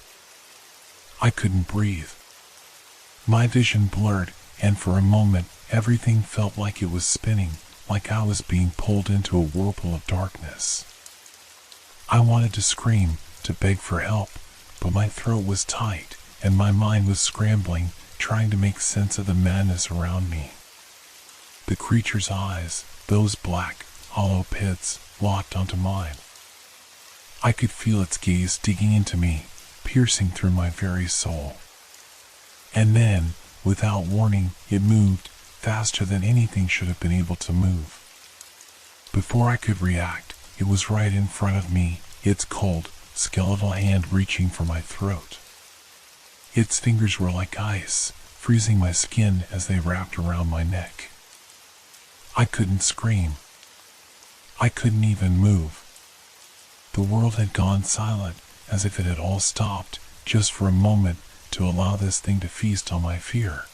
I couldn't breathe. My vision blurred, and for a moment, everything felt like it was spinning, like I was being pulled into a whirlpool of darkness. I wanted to scream, to beg for help, but my throat was tight, and my mind was scrambling, trying to make sense of the madness around me. The creature's eyes, those black, hollow pits, locked onto mine. I could feel its gaze digging into me, piercing through my very soul. And then, without warning, it moved, faster than anything should have been able to move. Before I could react, it was right in front of me, its cold, skeletal hand reaching for my throat. Its fingers were like ice, freezing my skin as they wrapped around my neck. I couldn't scream. I couldn't even move. The world had gone silent, as if it had all stopped, just for a moment, to allow this thing to feast on my fear.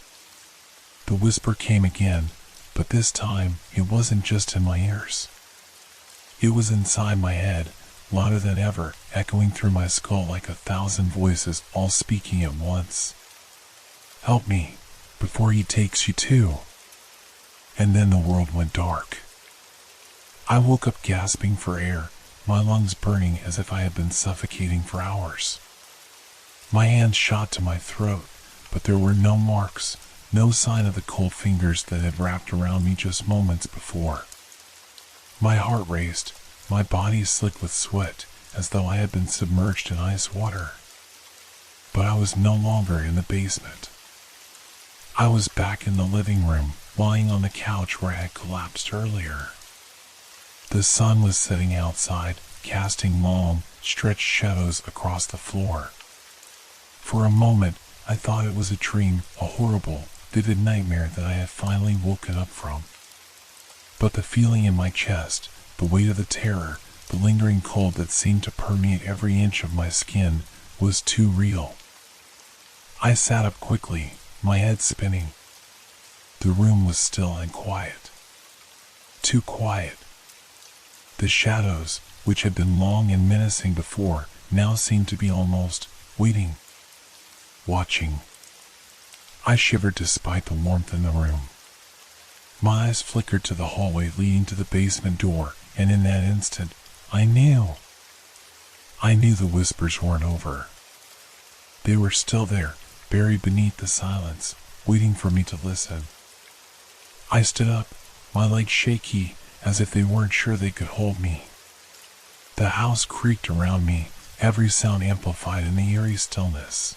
The whisper came again, but this time it wasn't just in my ears. It was inside my head, louder than ever, echoing through my skull like 1,000 voices all speaking at once. Help me, before he takes you too. And then the world went dark. I woke up gasping for air, my lungs burning as if I had been suffocating for hours. My hands shot to my throat, but there were no marks, no sign of the cold fingers that had wrapped around me just moments before. My heart raced, my body slick with sweat, as though I had been submerged in ice water. But I was no longer in the basement. I was back in the living room, lying on the couch where I had collapsed earlier. The sun was setting outside, casting long, stretched shadows across the floor. For a moment, I thought it was a dream, a horrible, vivid nightmare that I had finally woken up from. But the feeling in my chest, the weight of the terror, the lingering cold that seemed to permeate every inch of my skin, was too real. I sat up quickly, my head spinning. The room was still and quiet. Too quiet. The shadows, which had been long and menacing before, now seemed to be almost waiting, watching. I shivered despite the warmth in the room. My eyes flickered to the hallway leading to the basement door, and in that instant, I knew. I knew the whispers weren't over. They were still there, buried beneath the silence, waiting for me to listen. I stood up, my legs shaky, as if they weren't sure they could hold me. The house creaked around me, every sound amplified in the eerie stillness.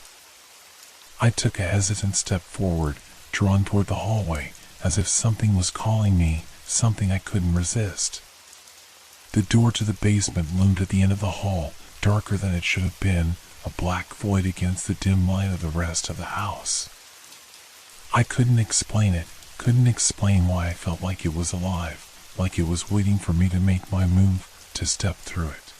I took a hesitant step forward, drawn toward the hallway, as if something was calling me, something I couldn't resist. The door to the basement loomed at the end of the hall, darker than it should have been, a black void against the dim light of the rest of the house. I couldn't explain it, couldn't explain why I felt like it was alive, like it was waiting for me to make my move, to step through it.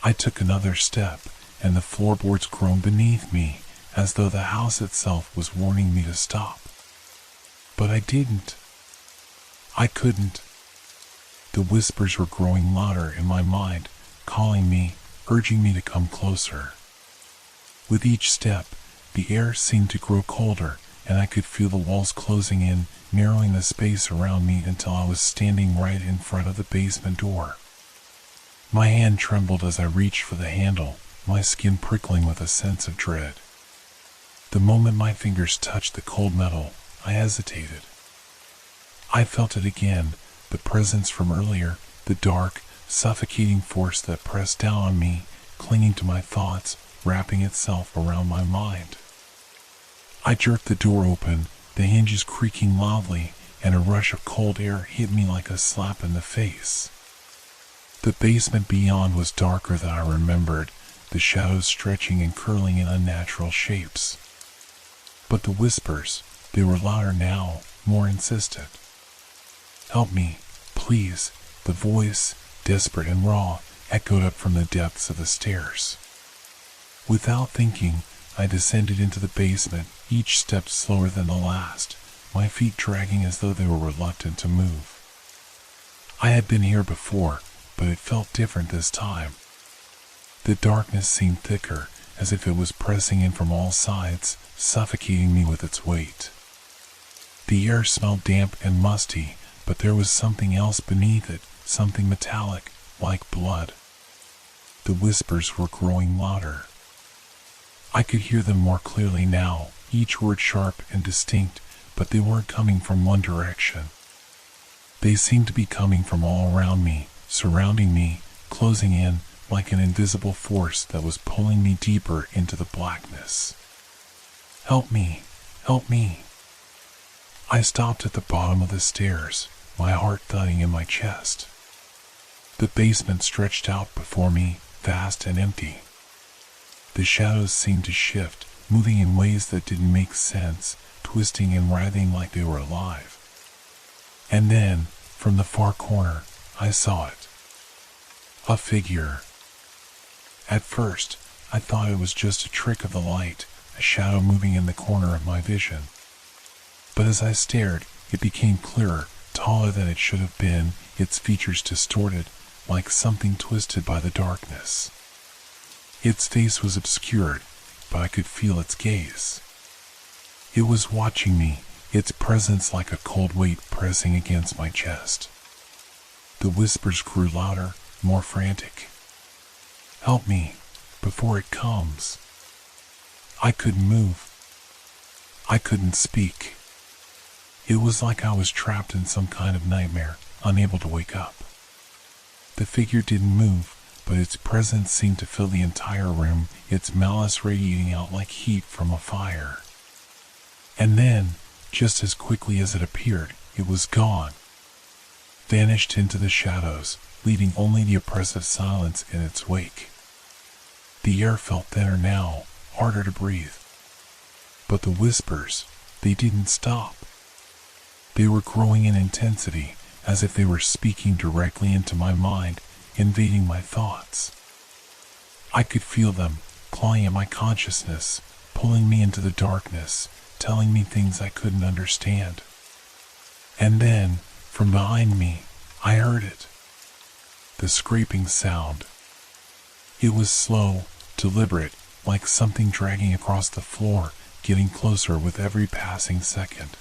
I took another step, and the floorboards groaned beneath me, as though the house itself was warning me to stop. But I didn't. I couldn't. The whispers were growing louder in my mind, calling me, urging me to come closer. With each step, the air seemed to grow colder, and I could feel the walls closing in, narrowing the space around me until I was standing right in front of the basement door. My hand trembled as I reached for the handle, my skin prickling with a sense of dread. The moment my fingers touched the cold metal, I hesitated. I felt it again, the presence from earlier, the dark, suffocating force that pressed down on me, clinging to my thoughts, wrapping itself around my mind. I jerked the door open, the hinges creaking loudly, and a rush of cold air hit me like a slap in the face. The basement beyond was darker than I remembered, the shadows stretching and curling in unnatural shapes. But the whispers, they were louder now, more insistent. "Help me, please," the voice, desperate and raw, echoed up from the depths of the stairs. Without thinking, I descended into the basement, each step slower than the last, my feet dragging as though they were reluctant to move. I had been here before, but it felt different this time. The darkness seemed thicker, as if it was pressing in from all sides, suffocating me with its weight. The air smelled damp and musty, but there was something else beneath it, something metallic, like blood. The whispers were growing louder. I could hear them more clearly now, each word sharp and distinct, but they weren't coming from one direction. They seemed to be coming from all around me, surrounding me, closing in, like an invisible force that was pulling me deeper into the blackness. "Help me! Help me!" I stopped at the bottom of the stairs, my heart thudding in my chest. The basement stretched out before me, vast and empty. The shadows seemed to shift, moving in ways that didn't make sense, twisting and writhing like they were alive. And then, from the far corner, I saw it. A figure. At first, I thought it was just a trick of the light, a shadow moving in the corner of my vision. But as I stared, it became clearer, taller than it should have been, its features distorted, like something twisted by the darkness. Its face was obscured, but I could feel its gaze. It was watching me, its presence like a cold weight pressing against my chest. The whispers grew louder, more frantic. "Help me, before it comes." I couldn't move. I couldn't speak. It was like I was trapped in some kind of nightmare, unable to wake up. The figure didn't move, but its presence seemed to fill the entire room, its malice radiating out like heat from a fire. And then, just as quickly as it appeared, it was gone. Vanished into the shadows, leaving only the oppressive silence in its wake. The air felt thinner now, harder to breathe. But the whispers, they didn't stop. They were growing in intensity, as if they were speaking directly into my mind, invading my thoughts. I could feel them, clawing at my consciousness, pulling me into the darkness, telling me things I couldn't understand. And then, from behind me, I heard it. The scraping sound. It was slow, deliberate, like something dragging across the floor, getting closer with every passing second.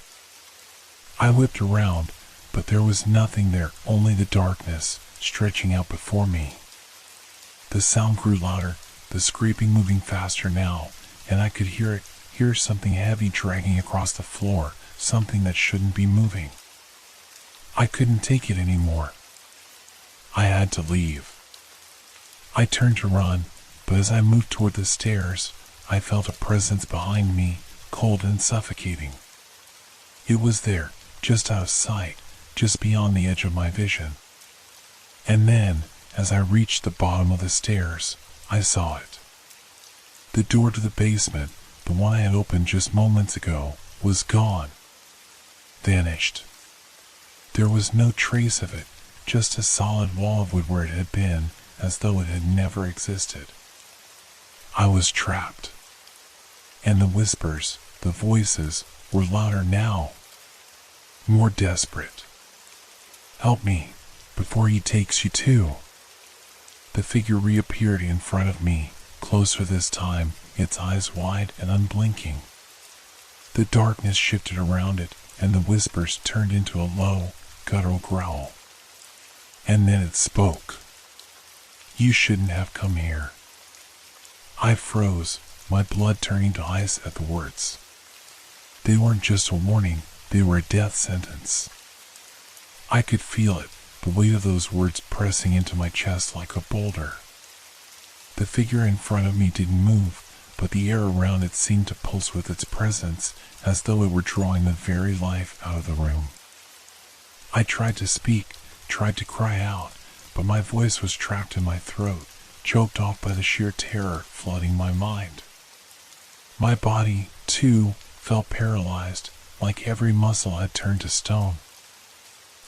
I whipped around, but there was nothing there, only the darkness, stretching out before me. The sound grew louder, the scraping moving faster now, and I could hear something heavy dragging across the floor, something that shouldn't be moving. I couldn't take it anymore. I had to leave. I turned to run, but as I moved toward the stairs, I felt a presence behind me, cold and suffocating. It was there, just out of sight, just beyond the edge of my vision. And then, as I reached the bottom of the stairs, I saw it. The door to the basement, the one I had opened just moments ago, was gone. Vanished. There was no trace of it, just a solid wall of wood where it had been, as though it had never existed. I was trapped. And the whispers, the voices, were louder now. More desperate. Help me, before he takes you too. The figure reappeared in front of me, closer this time, its eyes wide and unblinking. The darkness shifted around it, and the whispers turned into a low, guttural growl. And then it spoke. You shouldn't have come here. I froze, my blood turning to ice at the words. They weren't just a warning, they were a death sentence. I could feel it, the weight of those words pressing into my chest like a boulder. The figure in front of me didn't move, but the air around it seemed to pulse with its presence, as though it were drawing the very life out of the room. I tried to speak, tried to cry out, but my voice was trapped in my throat, choked off by the sheer terror flooding my mind. My body, too, felt paralyzed, like every muscle had turned to stone.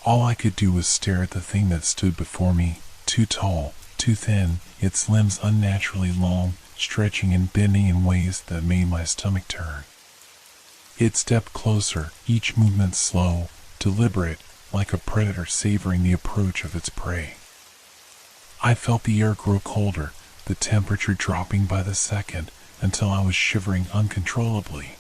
All I could do was stare at the thing that stood before me, too tall, too thin, its limbs unnaturally long, stretching and bending in ways that made my stomach turn. It stepped closer, each movement slow, deliberate, like a predator savoring the approach of its prey. I felt the air grow colder, the temperature dropping by the second, until I was shivering uncontrollably.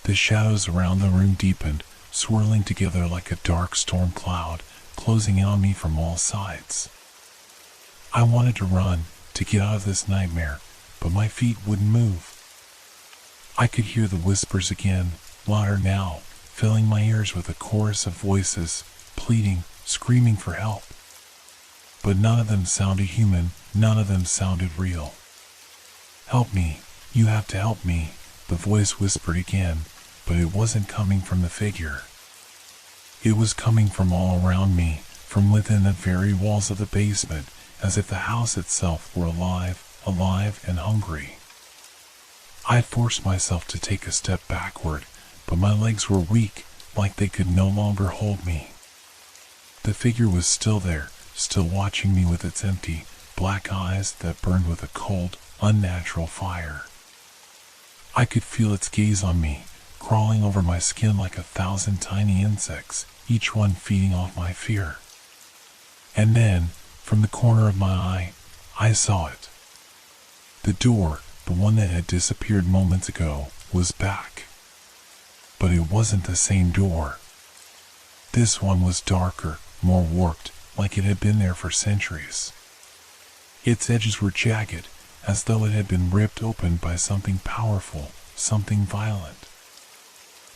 The shadows around the room deepened, swirling together like a dark storm cloud, closing in on me from all sides. I wanted to run, to get out of this nightmare, but my feet wouldn't move. I could hear the whispers again, louder now, filling my ears with a chorus of voices, pleading, screaming for help. But none of them sounded human, none of them sounded real. Help me, you have to help me, the voice whispered again, but it wasn't coming from the figure. It was coming from all around me, from within the very walls of the basement, as if the house itself were alive and hungry. I forced myself to take a step backward, but my legs were weak, like they could no longer hold me. The figure was still there, still watching me with its empty, black eyes that burned with a cold, unnatural fire. I could feel its gaze on me, crawling over my skin like 1,000 tiny insects, each one feeding off my fear. And then, from the corner of my eye, I saw it. The door, the one that had disappeared moments ago, was back. But it wasn't the same door. This one was darker, more warped, like it had been there for centuries. Its edges were jagged, as though it had been ripped open by something powerful, something violent.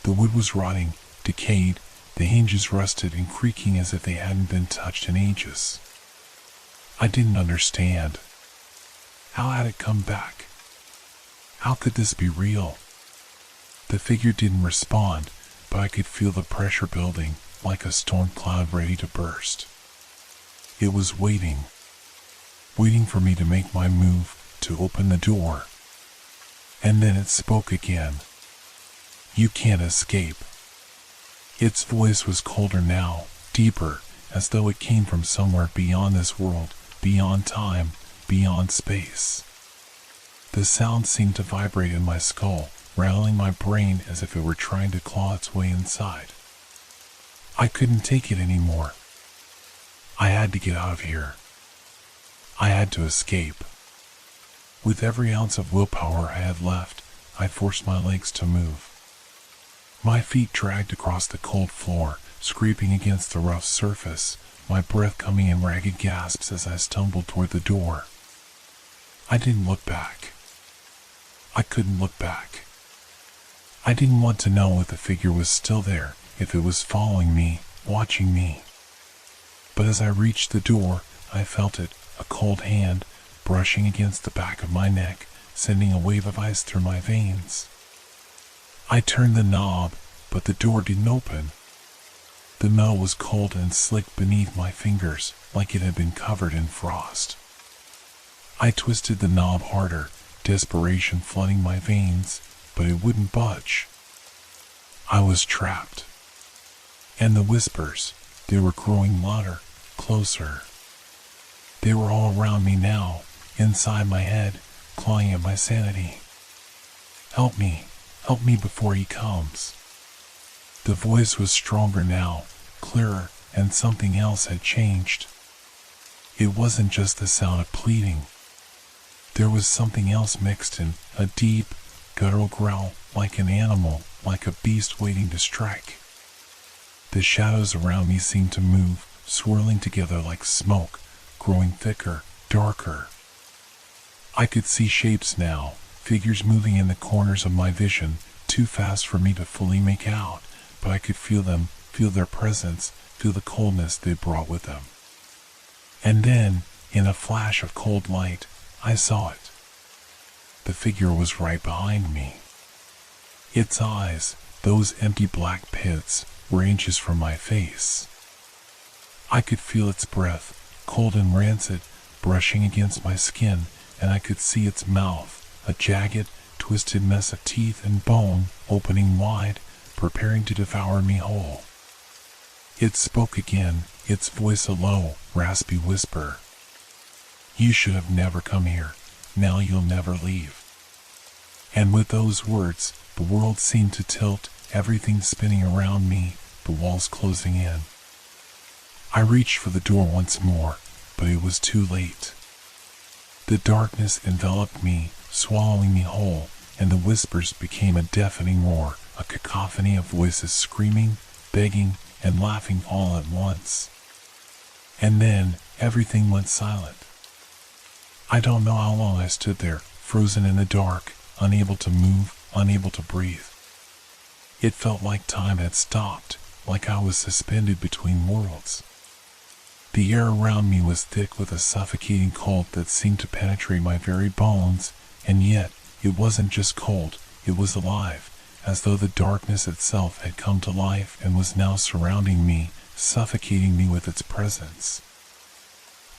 The wood was rotting, decayed, the hinges rusted and creaking as if they hadn't been touched in ages. I didn't understand. How had it come back? How could this be real? The figure didn't respond, but I could feel the pressure building, like a storm cloud ready to burst. It was waiting for me to make my move, to open the door. And then it spoke again. You can't escape. Its voice was colder now, deeper, as though it came from somewhere beyond this world, beyond time, beyond space. The sound seemed to vibrate in my skull, rattling my brain as if it were trying to claw its way inside. I couldn't take it anymore. I had to get out of here. I had to escape. With every ounce of willpower I had left, I forced my legs to move. My feet dragged across the cold floor, scraping against the rough surface, my breath coming in ragged gasps as I stumbled toward the door. I didn't look back. I couldn't look back. I didn't want to know if the figure was still there, if it was following me, watching me. But as I reached the door, I felt it, a cold hand, brushing against the back of my neck, sending a wave of ice through my veins. I turned the knob, but the door didn't open. The metal was cold and slick beneath my fingers, like it had been covered in frost. I twisted the knob harder, desperation flooding my veins, but it wouldn't budge. I was trapped. And the whispers, they were growing louder, closer. They were all around me now, inside my head, clawing at my sanity. Help me before he comes. The voice was stronger now, clearer, and something else had changed. It wasn't just the sound of pleading. There was something else mixed in, a deep, guttural growl, like an animal, like a beast waiting to strike. The shadows around me seemed to move, swirling together like smoke, growing thicker, darker. I could see shapes now, figures moving in the corners of my vision, too fast for me to fully make out, but I could feel them, feel their presence, feel the coldness they brought with them. And then, in a flash of cold light, I saw it. The figure was right behind me. Its eyes, those empty black pits, were inches from my face. I could feel its breath, cold and rancid, brushing against my skin, and I could see its mouth, a jagged, twisted mess of teeth and bone, opening wide, preparing to devour me whole. It spoke again, its voice a low, raspy whisper. You should have never come here. Now you'll never leave. And with those words, the world seemed to tilt, everything spinning around me, the walls closing in. I reached for the door once more, but it was too late. The darkness enveloped me, swallowing me whole, and the whispers became a deafening roar, a cacophony of voices screaming, begging, and laughing all at once. And then, everything went silent. I don't know how long I stood there, frozen in the dark, unable to move, unable to breathe. It felt like time had stopped, like I was suspended between worlds. The air around me was thick with a suffocating cold that seemed to penetrate my very bones, and yet, it wasn't just cold, it was alive, as though the darkness itself had come to life and was now surrounding me, suffocating me with its presence.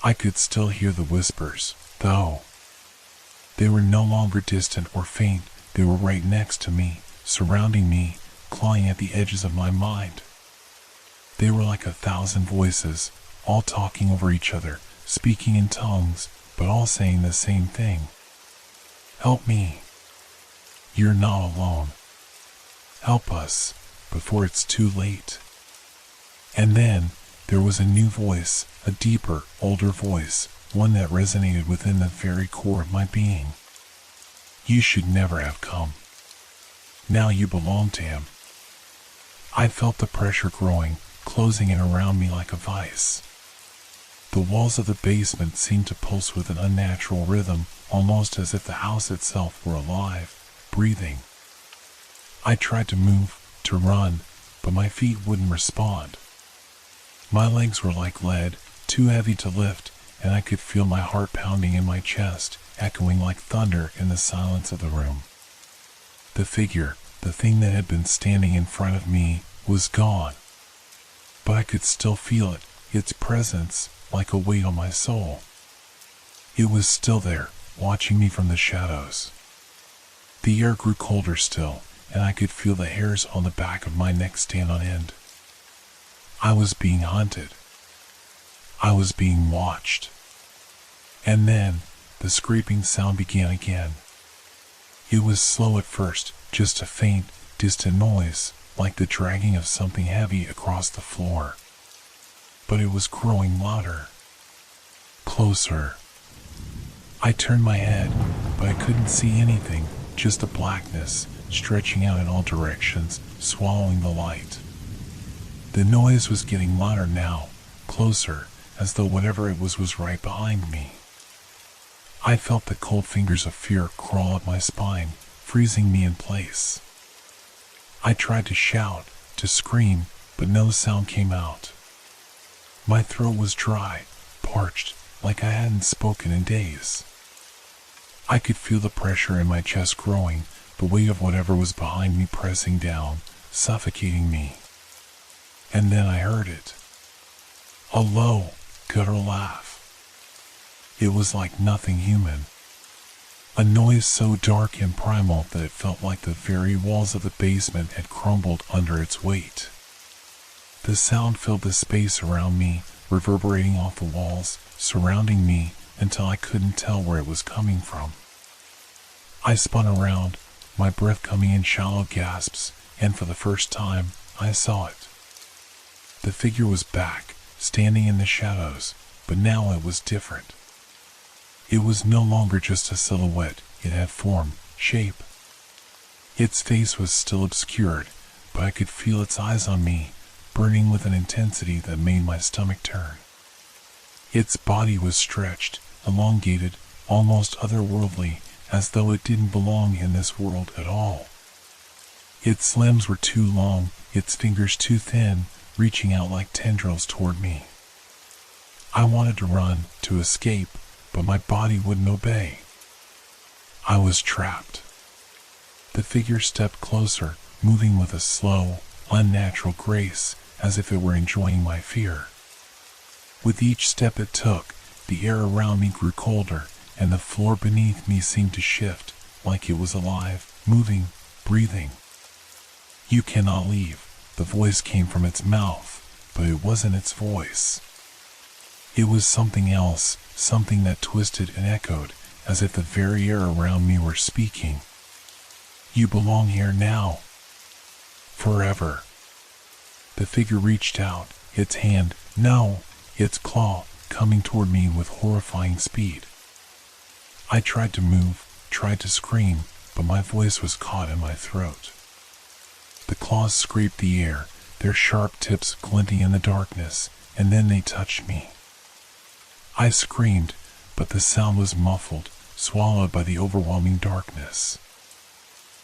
I could still hear the whispers, though. They were no longer distant or faint, they were right next to me, surrounding me, clawing at the edges of my mind. They were like 1,000 voices, all talking over each other, speaking in tongues, but all saying the same thing. Help me. You're not alone. Help us, before it's too late. And then, there was a new voice, a deeper, older voice, one that resonated within the very core of my being. You should never have come. Now you belong to him. I felt the pressure growing, closing in around me like a vice. The walls of the basement seemed to pulse with an unnatural rhythm, almost as if the house itself were alive, breathing. I tried to move, to run, but my feet wouldn't respond. My legs were like lead, too heavy to lift, and I could feel my heart pounding in my chest, echoing like thunder in the silence of the room. The figure, the thing that had been standing in front of me, was gone. But I could still feel it, its presence, like a weight on my soul. It was still there, watching me from the shadows. The air grew colder still, and I could feel the hairs on the back of my neck stand on end. I was being hunted. I was being watched. And then, the scraping sound began again. It was slow at first, just a faint, distant noise, like the dragging of something heavy across the floor. But it was growing louder. Closer. I turned my head, but I couldn't see anything, just a blackness, stretching out in all directions, swallowing the light. The noise was getting louder now, closer, as though whatever it was right behind me. I felt the cold fingers of fear crawl up my spine, freezing me in place. I tried to shout, to scream, but no sound came out. My throat was dry, parched, like I hadn't spoken in days. I could feel the pressure in my chest growing, the weight of whatever was behind me pressing down, suffocating me. And then I heard it. A low, guttural laugh. It was like nothing human. A noise so dark and primal that it felt like the very walls of the basement had crumbled under its weight. The sound filled the space around me, reverberating off the walls, surrounding me until I couldn't tell where it was coming from. I spun around, my breath coming in shallow gasps, and for the first time, I saw it. The figure was back, standing in the shadows, but now it was different. It was no longer just a silhouette, it had form, shape. Its face was still obscured, but I could feel its eyes on me, burning with an intensity that made my stomach turn. Its body was stretched, elongated, almost otherworldly, as though it didn't belong in this world at all. Its limbs were too long, its fingers too thin, reaching out like tendrils toward me. I wanted to run, to escape, but my body wouldn't obey. I was trapped. The figure stepped closer, moving with a slow, unnatural grace, as if it were enjoying my fear. With each step it took, the air around me grew colder, and the floor beneath me seemed to shift, like it was alive, moving, breathing. "You cannot leave," the voice came from its mouth, but it wasn't its voice. It was something else, something that twisted and echoed, as if the very air around me were speaking. "You belong here now. Forever." The figure reached out, its hand, no, its claw, coming toward me with horrifying speed. I tried to move, tried to scream, but my voice was caught in my throat. The claws scraped the air, their sharp tips glinting in the darkness, and then they touched me. I screamed, but the sound was muffled, swallowed by the overwhelming darkness.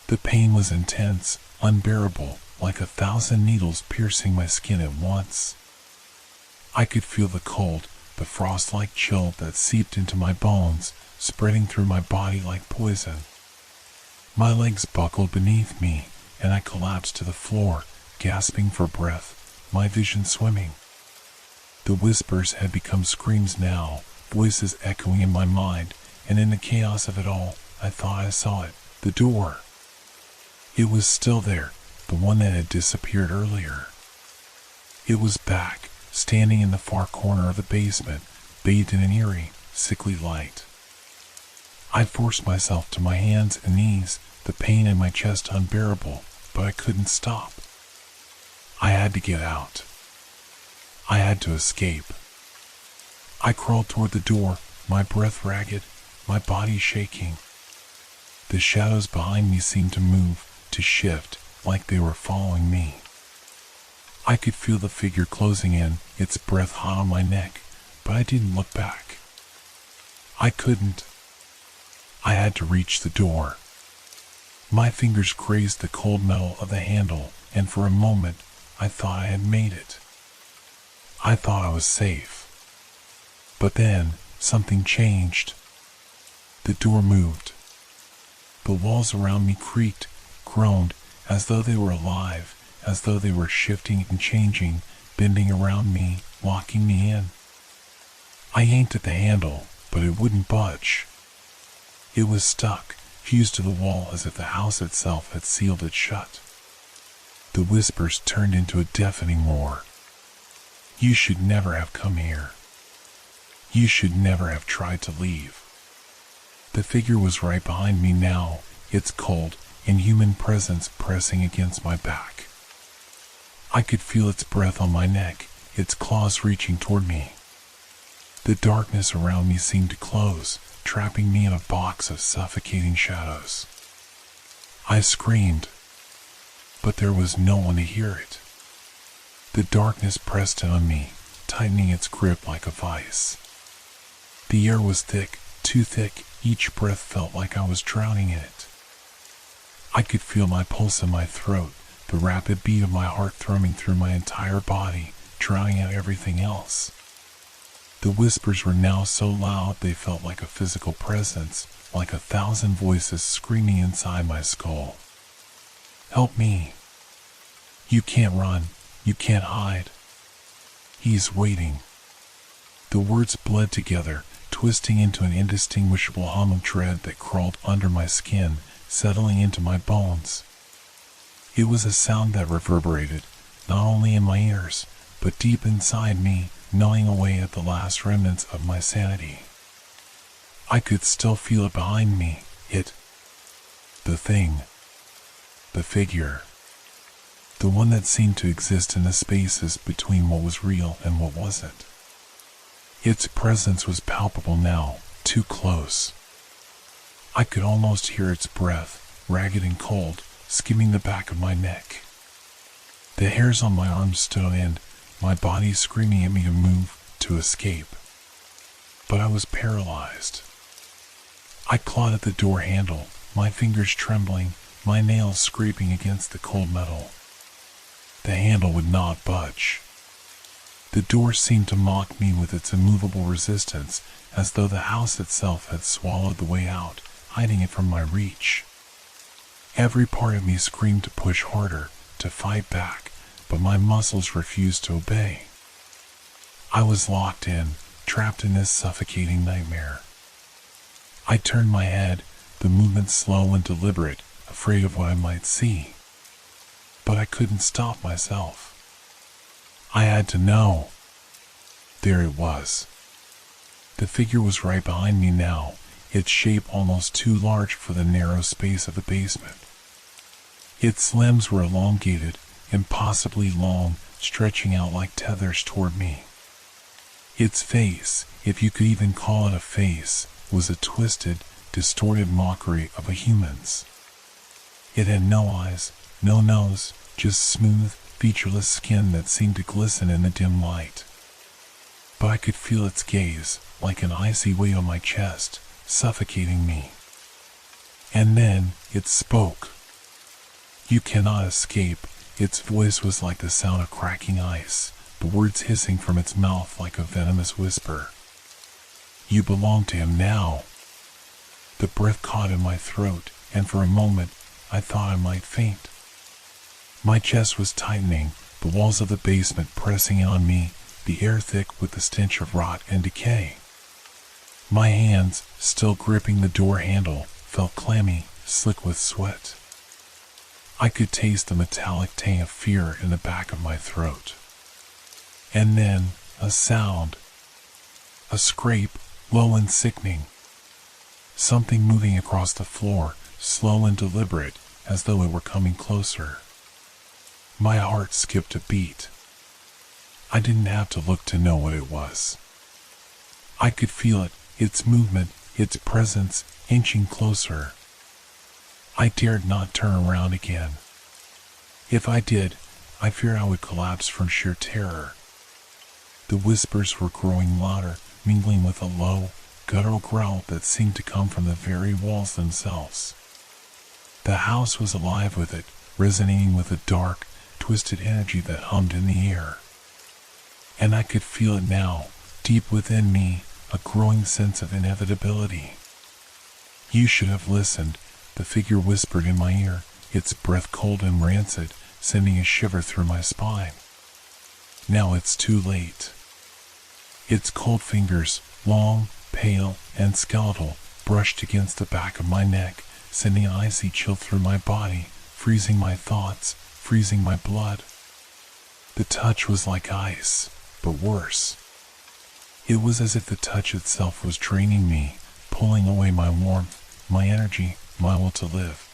The pain was intense, unbearable, like 1,000 needles piercing my skin at once. I could feel the cold, the frost-like chill that seeped into my bones, spreading through my body like poison. My legs buckled beneath me, and I collapsed to the floor, gasping for breath, my vision swimming. The whispers had become screams now, voices echoing in my mind, and in the chaos of it all, I thought I saw it, the door. It was still there, the one that had disappeared earlier. It was back, standing in the far corner of the basement, bathed in an eerie, sickly light. I forced myself to my hands and knees, the pain in my chest unbearable, but I couldn't stop. I had to get out. I had to escape. I crawled toward the door, my breath ragged, my body shaking. The shadows behind me seemed to move, to shift, like they were following me. I could feel the figure closing in, its breath hot on my neck, but I didn't look back. I couldn't. I had to reach the door. My fingers grazed the cold metal of the handle, and for a moment, I thought I had made it. I thought I was safe. But then, something changed. The door moved. The walls around me creaked, groaned, as though they were alive, as though they were shifting and changing, bending around me, locking me in. I yanked at the handle, but it wouldn't budge. It was stuck, fused to the wall as if the house itself had sealed it shut. The whispers turned into a deafening roar. You should never have come here. You should never have tried to leave. The figure was right behind me now, its cold, inhuman presence pressing against my back. I could feel its breath on my neck, its claws reaching toward me. The darkness around me seemed to close, trapping me in a box of suffocating shadows. I screamed, but there was no one to hear it. The darkness pressed in on me, tightening its grip like a vice. The air was thick, too thick, each breath felt like I was drowning in it. I could feel my pulse in my throat, the rapid beat of my heart thrumming through my entire body, drowning out everything else. The whispers were now so loud they felt like a physical presence, like 1,000 voices screaming inside my skull. Help me. You can't run. You can't hide. He's waiting. The words bled together, twisting into an indistinguishable hum of dread that crawled under my skin, settling into my bones. It was a sound that reverberated, not only in my ears, but deep inside me, gnawing away at the last remnants of my sanity. I could still feel it behind me, the thing, the figure, the one that seemed to exist in the spaces between what was real and what wasn't. Its presence was palpable now, too close. I could almost hear its breath, ragged and cold, skimming the back of my neck. The hairs on my arms stood on end, my body screaming at me to move, to escape. But I was paralyzed. I clawed at the door handle, my fingers trembling, my nails scraping against the cold metal. The handle would not budge. The door seemed to mock me with its immovable resistance, as though the house itself had swallowed the way out, hiding it from my reach. Every part of me screamed to push harder, to fight back, but my muscles refused to obey. I was locked in, trapped in this suffocating nightmare. I turned my head, the movement slow and deliberate, afraid of what I might see. But I couldn't stop myself. I had to know. There it was. The figure was right behind me now, its shape almost too large for the narrow space of the basement. Its limbs were elongated, impossibly long, stretching out like tethers toward me. Its face, if you could even call it a face, was a twisted, distorted mockery of a human's. It had no eyes, no nose, just smooth, featureless skin that seemed to glisten in the dim light. But I could feel its gaze, like an icy weight on my chest, suffocating me. And then it spoke. You cannot escape. Its voice was like the sound of cracking ice, the words hissing from its mouth like a venomous whisper. You belong to him now. The breath caught in my throat, and for a moment, I thought I might faint. My chest was tightening, the walls of the basement pressing in on me, the air thick with the stench of rot and decay. My hands, still gripping the door handle, felt clammy, slick with sweat. I could taste the metallic tang of fear in the back of my throat. And then, a sound. A scrape, low and sickening. Something moving across the floor, slow and deliberate, as though it were coming closer. My heart skipped a beat. I didn't have to look to know what it was. I could feel it, its movement, its presence, inching closer. I dared not turn around again. If I did, I feared I would collapse from sheer terror. The whispers were growing louder, mingling with a low, guttural growl that seemed to come from the very walls themselves. The house was alive with it, resonating with a dark, twisted energy that hummed in the air. And I could feel it now, deep within me, a growing sense of inevitability. "You should have listened," the figure whispered in my ear, its breath cold and rancid, sending a shiver through my spine. "Now it's too late." Its cold fingers, long, pale, and skeletal, brushed against the back of my neck, sending an icy chill through my body, freezing my thoughts, freezing my blood. The touch was like ice, but worse. It was as if the touch itself was draining me, pulling away my warmth, my energy, my will to live.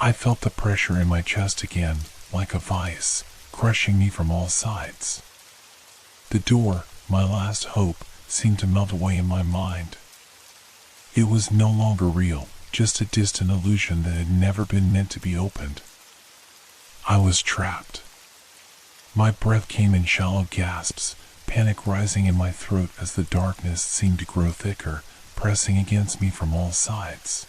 I felt the pressure in my chest again, like a vice, crushing me from all sides. The door, my last hope, seemed to melt away in my mind. It was no longer real, just a distant illusion that had never been meant to be opened. I was trapped. My breath came in shallow gasps, panic rising in my throat as the darkness seemed to grow thicker, pressing against me from all sides.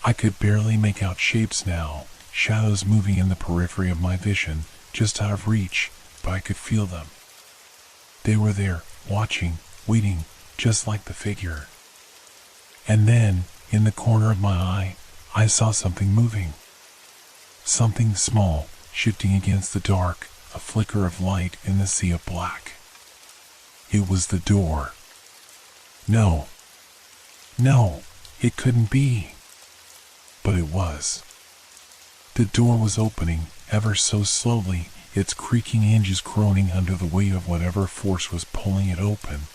I could barely make out shapes now, shadows moving in the periphery of my vision, just out of reach, but I could feel them. They were there, watching, waiting, just like the figure. And then, in the corner of my eye, I saw something moving. Something small, shifting against the dark, a flicker of light in the sea of black. It was the door. No, it couldn't be. But it was. The door was opening, ever so slowly, its creaking hinges groaning under the weight of whatever force was pulling it open.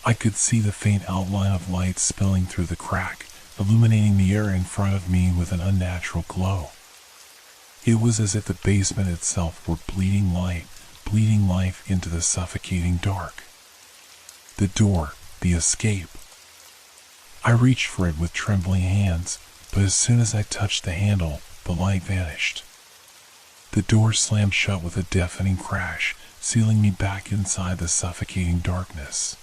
I could see the faint outline of light spilling through the crack, illuminating the air in front of me with an unnatural glow. It was as if the basement itself were bleeding life into the suffocating dark. The door, the escape. I reached for it with trembling hands, but as soon as I touched the handle, the light vanished. The door slammed shut with a deafening crash, sealing me back inside the suffocating darkness.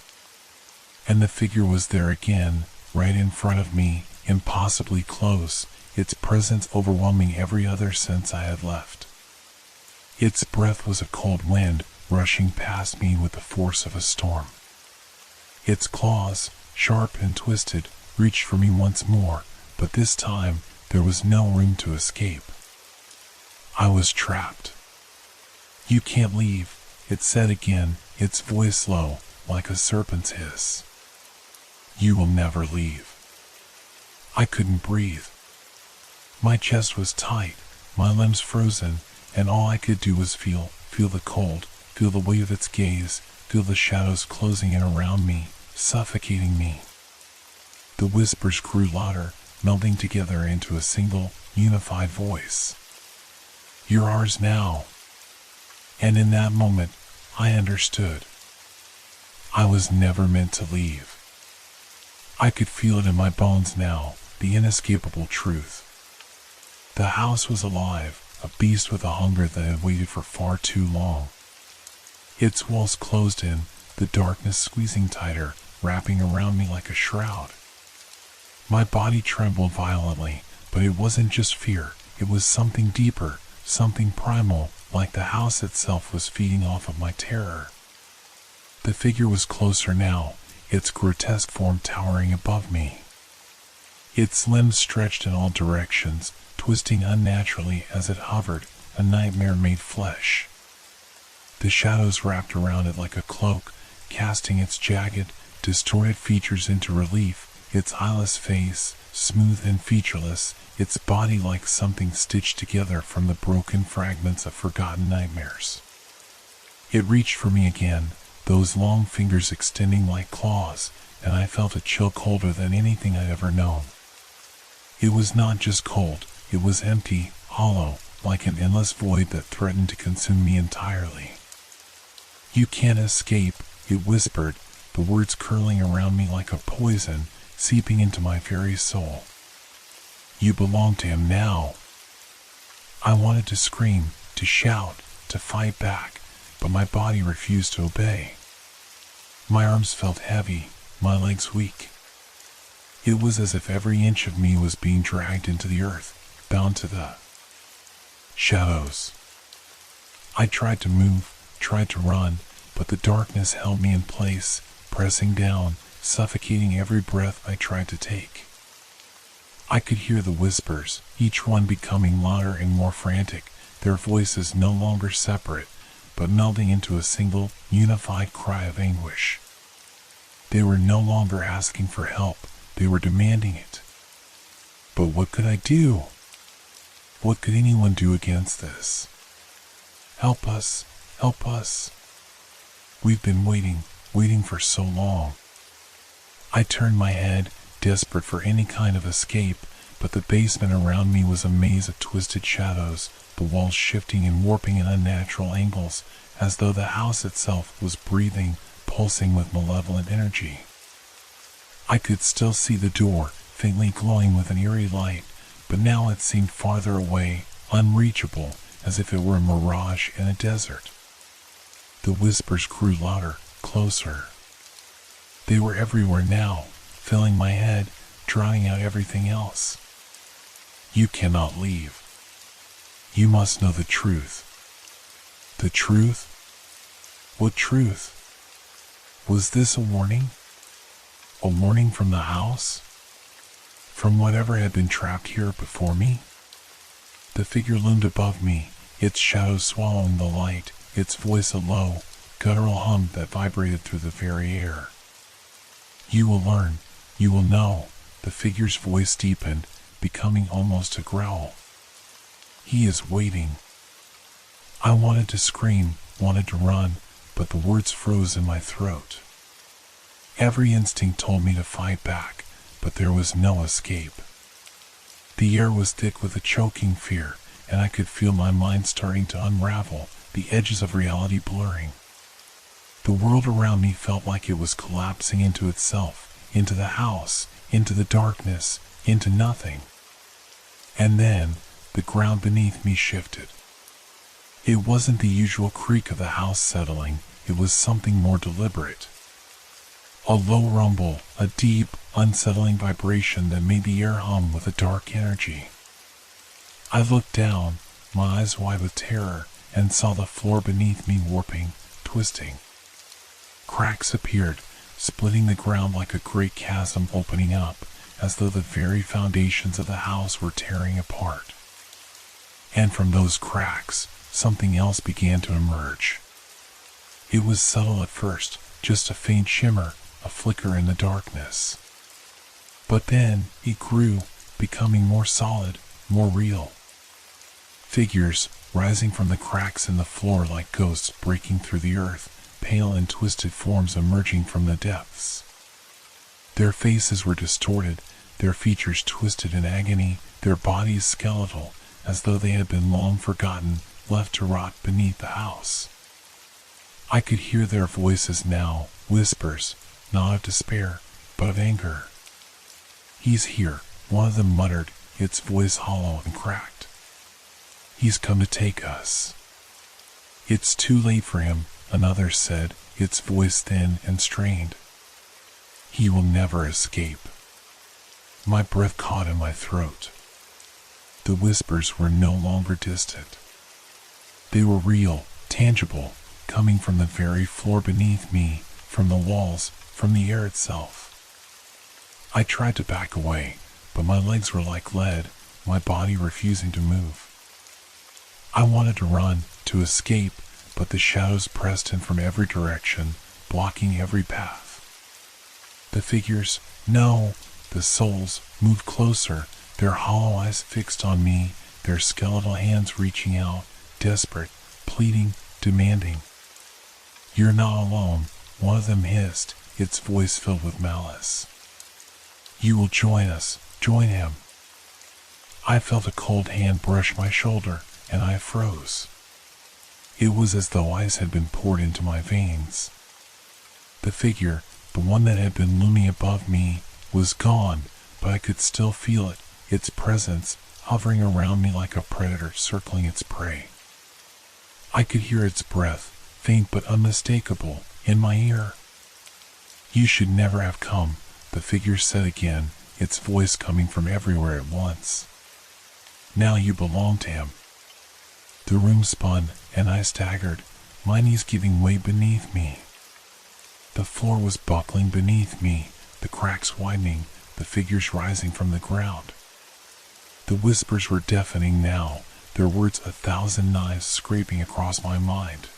And the figure was there again, right in front of me, impossibly close, its presence overwhelming every other sense I had left. Its breath was a cold wind, rushing past me with the force of a storm. Its claws, sharp and twisted, reached for me once more, but this time there was no room to escape. I was trapped. "You can't leave," it said again, its voice low, like a serpent's hiss. "You will never leave." I couldn't breathe. My chest was tight, my limbs frozen, and all I could do was feel the cold, feel the weight of its gaze, feel the shadows closing in around me, suffocating me. The whispers grew louder, melding together into a single, unified voice. "You're ours now." And in that moment, I understood. I was never meant to leave. I could feel it in my bones now, the inescapable truth. The house was alive, a beast with a hunger that had waited for far too long. Its walls closed in, the darkness squeezing tighter, wrapping around me like a shroud. My body trembled violently, but it wasn't just fear, it was something deeper, something primal, like the house itself was feeding off of my terror. The figure was closer now, its grotesque form towering above me. Its limbs stretched in all directions, twisting unnaturally as it hovered, a nightmare made flesh. The shadows wrapped around it like a cloak, casting its jagged, distorted features into relief, its eyeless face, smooth and featureless, its body like something stitched together from the broken fragments of forgotten nightmares. It reached for me again, those long fingers extending like claws, and I felt a chill colder than anything I'd ever known. It was not just cold, it was empty, hollow, like an endless void that threatened to consume me entirely. "You can't escape," it whispered, the words curling around me like a poison, seeping into my very soul. "You belong to him now." I wanted to scream, to shout, to fight back, but my body refused to obey. My arms felt heavy, my legs weak. It was as if every inch of me was being dragged into the earth, bound to the shadows. I tried to move, tried to run, but the darkness held me in place, pressing down, suffocating every breath I tried to take. I could hear the whispers, each one becoming louder and more frantic, their voices no longer separate, but melding into a single, unified cry of anguish. They were no longer asking for help, they were demanding it. But what could I do? What could anyone do against this? Help us, help us. We've been waiting for so long. I turned my head, desperate for any kind of escape, but the basement around me was a maze of twisted shadows, the walls shifting and warping at unnatural angles, as though the house itself was breathing, pulsing with malevolent energy. I could still see the door, faintly glowing with an eerie light, but now it seemed farther away, unreachable, as if it were a mirage in a desert. The whispers grew louder, closer. They were everywhere now, filling my head, drowning out everything else. You cannot leave. You must know the truth. The truth? What truth? Was this a warning? A warning from the house? From whatever had been trapped here before me? The figure loomed above me, its shadow swallowing the light, its voice a low, guttural hum that vibrated through the very air. You will learn, you will know. The figure's voice deepened, becoming almost a growl. He is waiting. I wanted to scream, wanted to run, but the words froze in my throat. Every instinct told me to fight back, but there was no escape. The air was thick with a choking fear, and I could feel my mind starting to unravel, the edges of reality blurring. The world around me felt like it was collapsing into itself, into the house, into the darkness, into nothing. And then, the ground beneath me shifted. It wasn't the usual creak of the house settling, it was something more deliberate. A low rumble, a deep, unsettling vibration that made the air hum with a dark energy. I looked down, my eyes wide with terror, and saw the floor beneath me warping, twisting. Cracks appeared, splitting the ground like a great chasm opening up, as though the very foundations of the house were tearing apart. And from those cracks, something else began to emerge. It was subtle at first, just a faint shimmer, a flicker in the darkness. But then, it grew, becoming more solid, more real. Figures, rising from the cracks in the floor like ghosts breaking through the earth, pale and twisted forms emerging from the depths. Their faces were distorted, their features twisted in agony, their bodies skeletal, as though they had been long forgotten, left to rot beneath the house. I could hear their voices now, whispers, not of despair, but of anger. He's here, one of them muttered, its voice hollow and cracked. He's come to take us. It's too late for him, another said, its voice thin and strained. He will never escape. My breath caught in my throat. The whispers were no longer distant. They were real, tangible, coming from the very floor beneath me, from the walls, from the air itself. I tried to back away, but my legs were like lead, my body refusing to move. I wanted to run, to escape, but the shadows pressed in from every direction, blocking every path. The figures, no, the souls, moved closer, their hollow eyes fixed on me, their skeletal hands reaching out, desperate, pleading, demanding. You're not alone, one of them hissed, its voice filled with malice. You will join us, join him. I felt a cold hand brush my shoulder, and I froze. It was as though ice had been poured into my veins. The figure, the one that had been looming above me, was gone, but I could still feel it, its presence, hovering around me like a predator circling its prey. I could hear its breath, faint but unmistakable, in my ear. You should never have come, the figure said again, its voice coming from everywhere at once. Now you belong to him. The room spun, and I staggered, my knees giving way beneath me. The floor was buckling beneath me, the cracks widening, the figures rising from the ground. The whispers were deafening now, their words 1,000 knives scraping across my mind.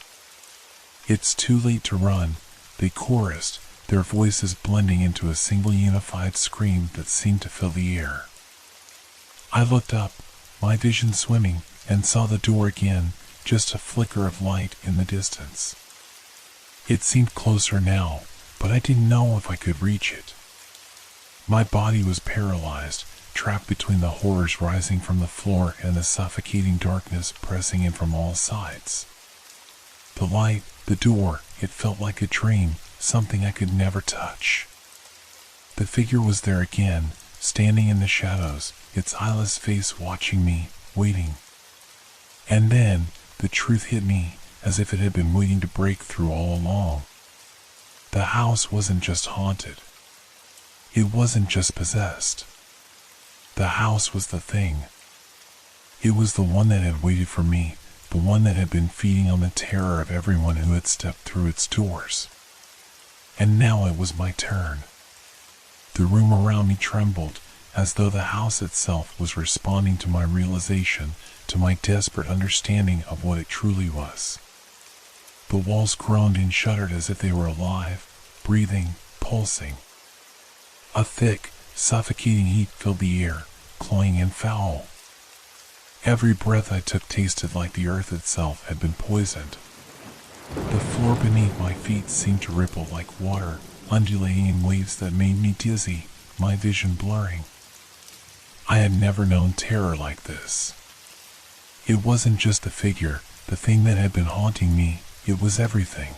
"It's too late to run," they chorused, their voices blending into a single unified scream that seemed to fill the air. I looked up, my vision swimming, and saw the door again, just a flicker of light in the distance. It seemed closer now, but I didn't know if I could reach it. My body was paralyzed, trapped between the horrors rising from the floor and the suffocating darkness pressing in from all sides. The light, the door, it felt like a dream, something I could never touch. The figure was there again, standing in the shadows, its eyeless face watching me, waiting. And then, the truth hit me, as if it had been waiting to break through all along. The house wasn't just haunted. It wasn't just possessed. The house was the thing. It was the one that had waited for me, the one that had been feeding on the terror of everyone who had stepped through its doors. And now it was my turn. The room around me trembled, as though the house itself was responding to my realization, to my desperate understanding of what it truly was. The walls groaned and shuddered as if they were alive, breathing, pulsing. A thick, suffocating heat filled the air, cloying and foul. Every breath I took tasted like the earth itself had been poisoned. The floor beneath my feet seemed to ripple like water, undulating in waves that made me dizzy, my vision blurring. I had never known terror like this. It wasn't just the figure, the thing that had been haunting me, it was everything.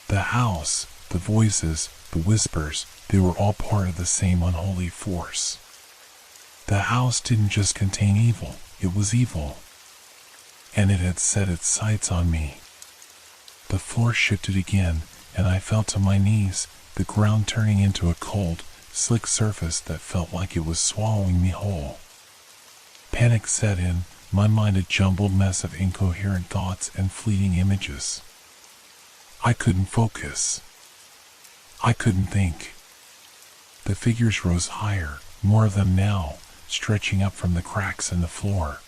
The house, the voices, the whispers, they were all part of the same unholy force. The house didn't just contain evil, it was evil. And it had set its sights on me. The floor shifted again, and I fell to my knees, the ground turning into a cold, slick surface that felt like it was swallowing me whole. Panic set in, my mind a jumbled mess of incoherent thoughts and fleeting images. I couldn't focus. I couldn't think. The figures rose higher, more of them now, stretching up from the cracks in the floor.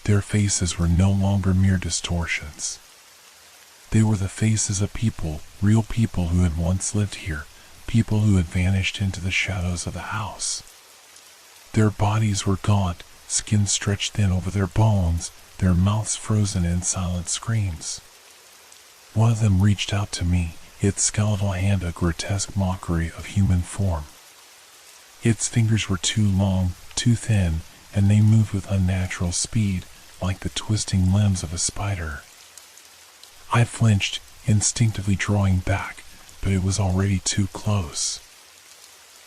Their faces were no longer mere distortions. They were the faces of people, real people who had once lived here, people who had vanished into the shadows of the house. Their bodies were gaunt, skin stretched thin over their bones, their mouths frozen in silent screams. One of them reached out to me, its skeletal hand a grotesque mockery of human form. Its fingers were too long, too thin, and they moved with unnatural speed, like the twisting limbs of a spider. I flinched, instinctively drawing back, but it was already too close.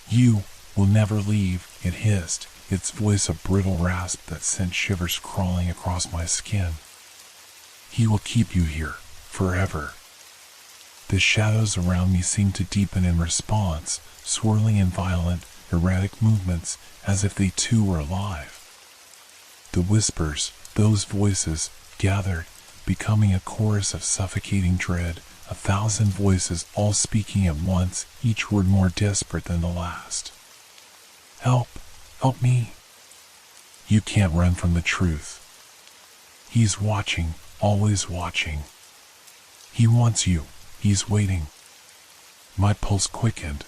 "You will never leave," it hissed, its voice a brittle rasp that sent shivers crawling across my skin. "He will keep you here, forever." The shadows around me seemed to deepen in response, swirling in violent, erratic movements, as if they too were alive. The whispers, those voices, gathered, becoming a chorus of suffocating dread, 1,000 voices all speaking at once, each word more desperate than the last. "Help! Help me! You can't run from the truth. He's watching, always watching. He wants you. He's waiting." My pulse quickened.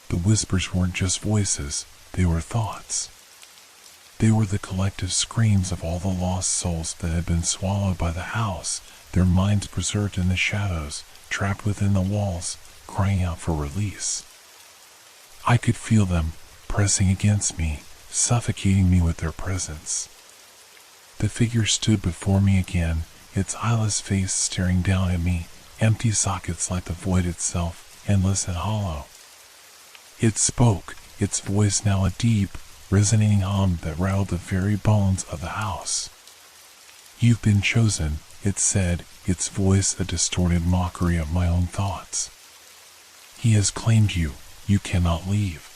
The whispers weren't just voices, they were thoughts. They were the collective screams of all the lost souls that had been swallowed by the house, their minds preserved in the shadows, trapped within the walls, crying out for release. I could feel them, pressing against me, suffocating me with their presence. The figure stood before me again, its eyeless face staring down at me, empty sockets like the void itself, endless and hollow. It spoke, its voice now a deep, resonating hum that rattled the very bones of the house. "You've been chosen," it said, its voice a distorted mockery of my own thoughts. "He has claimed you, you cannot leave."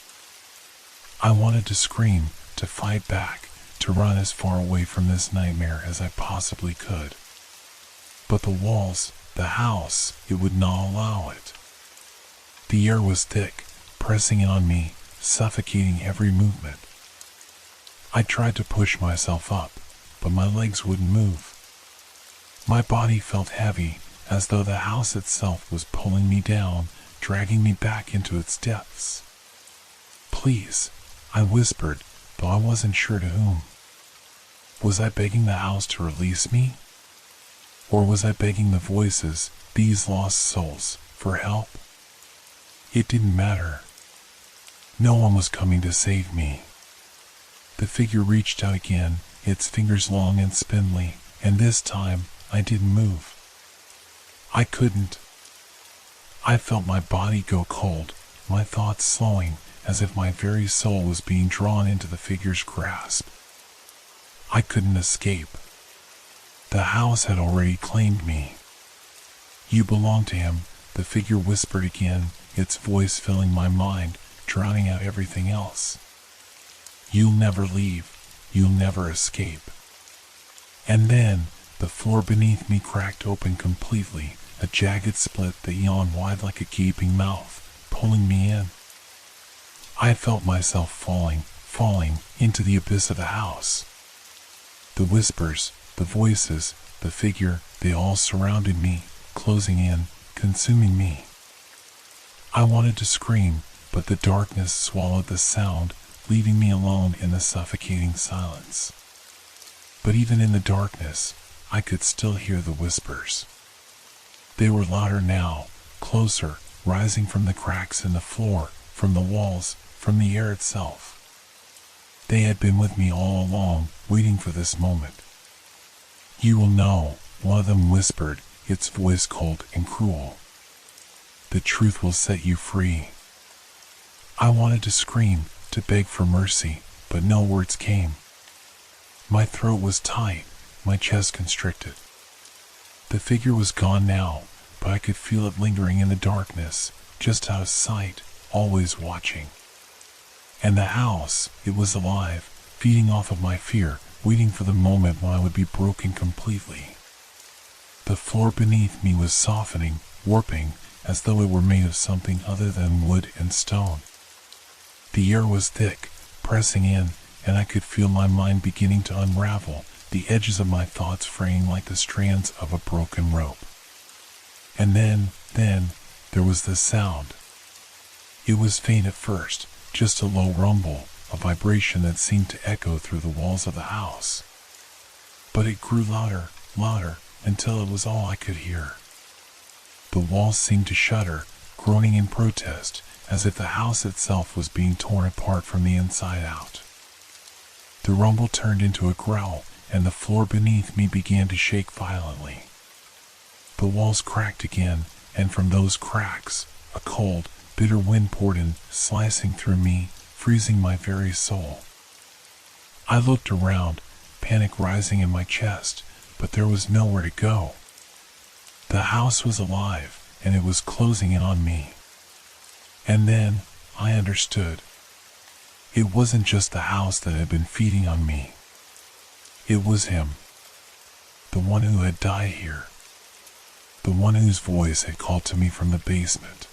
I wanted to scream, to fight back, to run as far away from this nightmare as I possibly could. But the walls, the house, it would not allow it. The air was thick, pressing in on me, suffocating every movement. I tried to push myself up, but my legs wouldn't move. My body felt heavy, as though the house itself was pulling me down, dragging me back into its depths. "Please," I whispered, though I wasn't sure to whom. Was I begging the house to release me? Or was I begging the voices, these lost souls, for help? It didn't matter. No one was coming to save me. The figure reached out again, its fingers long and spindly, and this time I didn't move. I couldn't. I felt my body go cold, my thoughts slowing, as if my very soul was being drawn into the figure's grasp. I couldn't escape. The house had already claimed me. "You belong to him," the figure whispered again, its voice filling my mind, drowning out everything else. "You'll never leave. You'll never escape." And then, the floor beneath me cracked open completely, a jagged split that yawned wide like a gaping mouth, pulling me in. I felt myself falling into the abyss of the house. The whispers, the voices, the figure, they all surrounded me, closing in, consuming me. I wanted to scream, but the darkness swallowed the sound, leaving me alone in the suffocating silence. But even in the darkness, I could still hear the whispers. They were louder now, closer, rising from the cracks in the floor, from the walls, from the air itself. They had been with me all along, waiting for this moment. "You will know," one of them whispered, its voice cold and cruel. "The truth will set you free." I wanted to scream, to beg for mercy, but no words came. My throat was tight, my chest constricted. The figure was gone now, but I could feel it lingering in the darkness, just out of sight, always watching. And the house, it was alive, feeding off of my fear, waiting for the moment when I would be broken completely. The floor beneath me was softening, warping, as though it were made of something other than wood and stone. The air was thick, pressing in, and I could feel my mind beginning to unravel, the edges of my thoughts fraying like the strands of a broken rope. And then, there was the sound. It was faint at first, just a low rumble, a vibration that seemed to echo through the walls of the house. But it grew louder, until it was all I could hear. The walls seemed to shudder, groaning in protest, as if the house itself was being torn apart from the inside out. The rumble turned into a growl, and the floor beneath me began to shake violently. The walls cracked again, and from those cracks, a cold, bitter wind poured in, slicing through me, freezing my very soul. I looked around, panic rising in my chest, but there was nowhere to go. The house was alive, and it was closing in on me. And then, I understood. It wasn't just the house that had been feeding on me. It was him. The one who had died here. The one whose voice had called to me from the basement.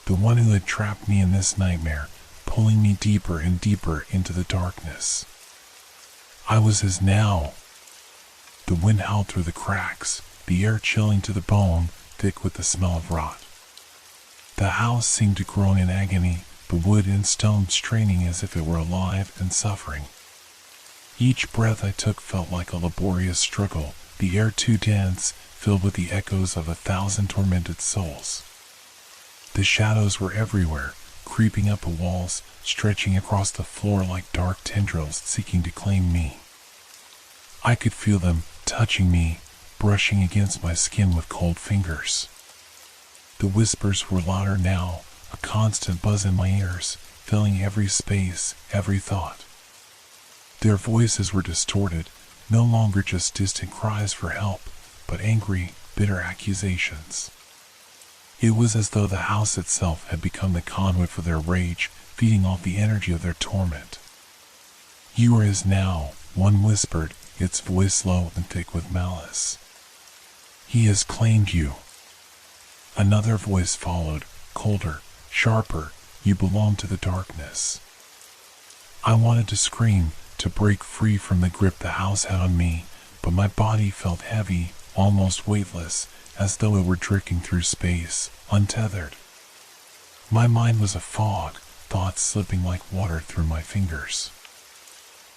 The one who had trapped me in this nightmare, pulling me deeper and deeper into the darkness. I was his now. The wind howled through the cracks, the air chilling to the bone, thick with the smell of rot. The house seemed to groan in agony, the wood and stone straining as if it were alive and suffering. Each breath I took felt like a laborious struggle, the air too dense, filled with the echoes of 1,000 tormented souls. The shadows were everywhere, creeping up the walls, stretching across the floor like dark tendrils seeking to claim me. I could feel them, touching me, brushing against my skin with cold fingers. The whispers were louder now, a constant buzz in my ears, filling every space, every thought. Their voices were distorted, no longer just distant cries for help, but angry, bitter accusations. It was as though the house itself had become the conduit for their rage, feeding off the energy of their torment. "You are his now," one whispered, its voice low and thick with malice. He has claimed you. Another voice followed, colder, sharper. You belong to the darkness. I wanted to scream, to break free from the grip the house had on me, but my body felt heavy, almost weightless, as though it were drifting through space, untethered. My mind was a fog, thoughts slipping like water through my fingers.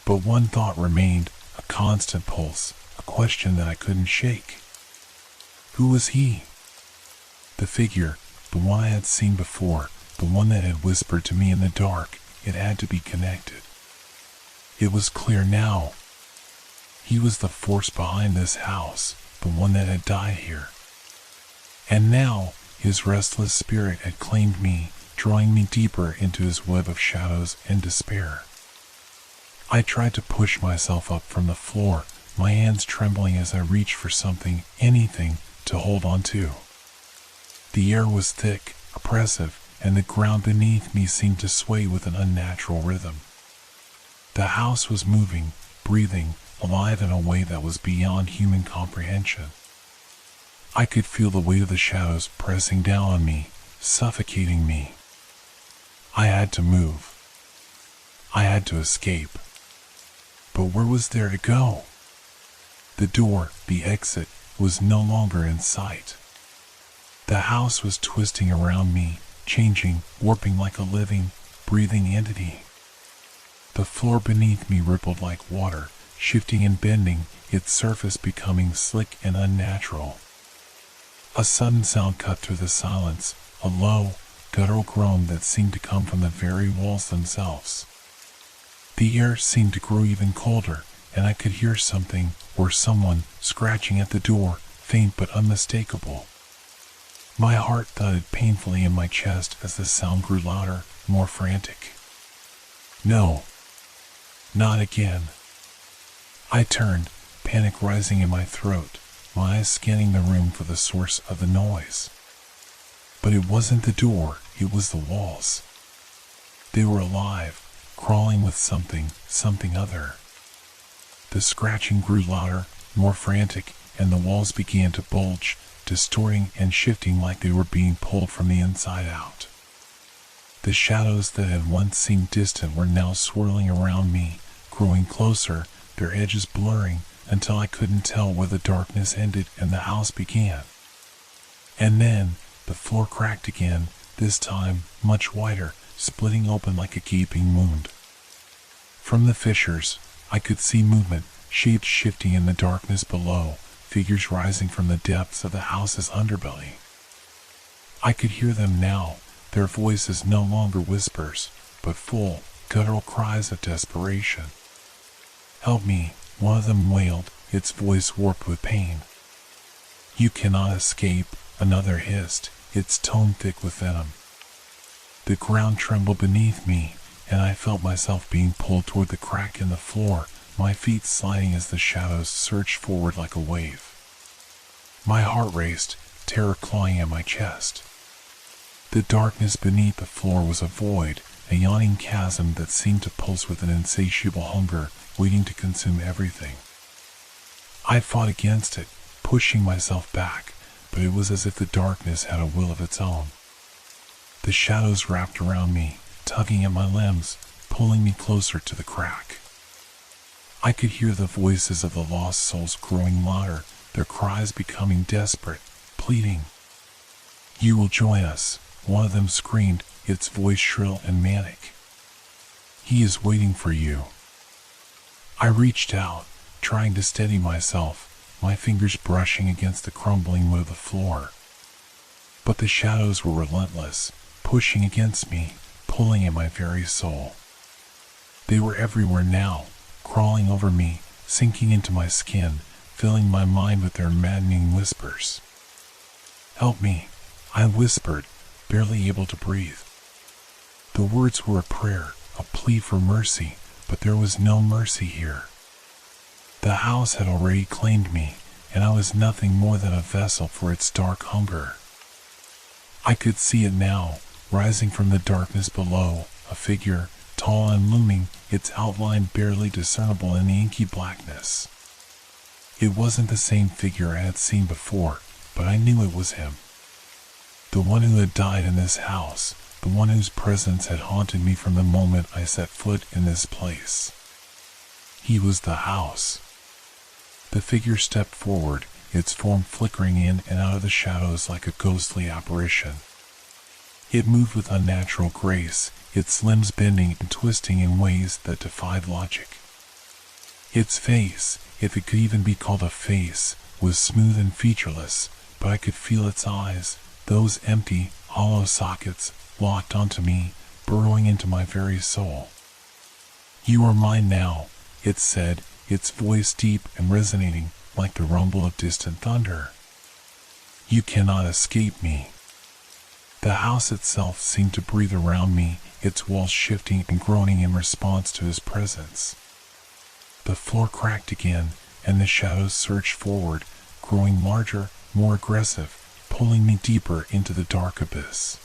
But one thought remained, a constant pulse, a question that I couldn't shake. Who was he? The figure, the one I had seen before, the one that had whispered to me in the dark. It had to be connected. It was clear now. He was the force behind this house, the one that had died here. And now, his restless spirit had claimed me, drawing me deeper into his web of shadows and despair. I tried to push myself up from the floor, my hands trembling as I reached for something, anything, to hold on to. The air was thick, oppressive, and the ground beneath me seemed to sway with an unnatural rhythm. The house was moving, breathing, alive in a way that was beyond human comprehension. I could feel the weight of the shadows pressing down on me, suffocating me. I had to move. I had to escape. But where was there to go? The door, the exit, was no longer in sight. The house was twisting around me, changing, warping like a living, breathing entity. The floor beneath me rippled like water, shifting and bending, its surface becoming slick and unnatural. A sudden sound cut through the silence, a low, guttural groan that seemed to come from the very walls themselves. The air seemed to grow even colder, and I could hear something, or someone, scratching at the door, faint but unmistakable. My heart thudded painfully in my chest as the sound grew louder, more frantic. No. Not again. I turned, panic rising in my throat, my eyes scanning the room for the source of the noise. But it wasn't the door, it was the walls. They were alive, crawling with something other. The scratching grew louder, more frantic, and the walls began to bulge, distorting and shifting like they were being pulled from the inside out. The shadows that had once seemed distant were now swirling around me, growing closer, their edges blurring, until I couldn't tell where the darkness ended and the house began. And then, the floor cracked again, this time much wider, splitting open like a gaping wound. From the fissures, I could see movement, shapes shifting in the darkness below, figures rising from the depths of the house's underbelly. I could hear them now, their voices no longer whispers, but full, guttural cries of desperation. "Help me," one of them wailed, its voice warped with pain. "You cannot escape," another hissed, its tone thick with venom. The ground trembled beneath me, and I felt myself being pulled toward the crack in the floor, my feet sliding as the shadows surged forward like a wave. My heart raced, terror clawing at my chest. The darkness beneath the floor was a void, a yawning chasm that seemed to pulse with an insatiable hunger, waiting to consume everything. I fought against it, pushing myself back, but it was as if the darkness had a will of its own. The shadows wrapped around me, tugging at my limbs, pulling me closer to the crack. I could hear the voices of the lost souls growing louder, their cries becoming desperate, pleading. "You will join us," one of them screamed, its voice shrill and manic. "He is waiting for you." I reached out, trying to steady myself, my fingers brushing against the crumbling wood of the floor. But the shadows were relentless, pushing against me, pulling at my very soul. They were everywhere now, crawling over me, sinking into my skin, filling my mind with their maddening whispers. "Help me," I whispered, barely able to breathe. The words were a prayer, a plea for mercy, but there was no mercy here. The house had already claimed me, and I was nothing more than a vessel for its dark hunger. I could see it now, rising from the darkness below, a figure, tall and looming, its outline barely discernible in the inky blackness. It wasn't the same figure I had seen before, but I knew it was him. The one who had died in this house, the one whose presence had haunted me from the moment I set foot in this place. He was the house. The figure stepped forward, its form flickering in and out of the shadows like a ghostly apparition. It moved with unnatural grace, its limbs bending and twisting in ways that defied logic. Its face, if it could even be called a face, was smooth and featureless, but I could feel its eyes, those empty, hollow sockets, locked onto me, burrowing into my very soul. "You are mine now," it said, its voice deep and resonating like the rumble of distant thunder. "You cannot escape me." The house itself seemed to breathe around me, its walls shifting and groaning in response to his presence. The floor cracked again, and the shadows surged forward, growing larger, more aggressive, pulling me deeper into the dark abyss.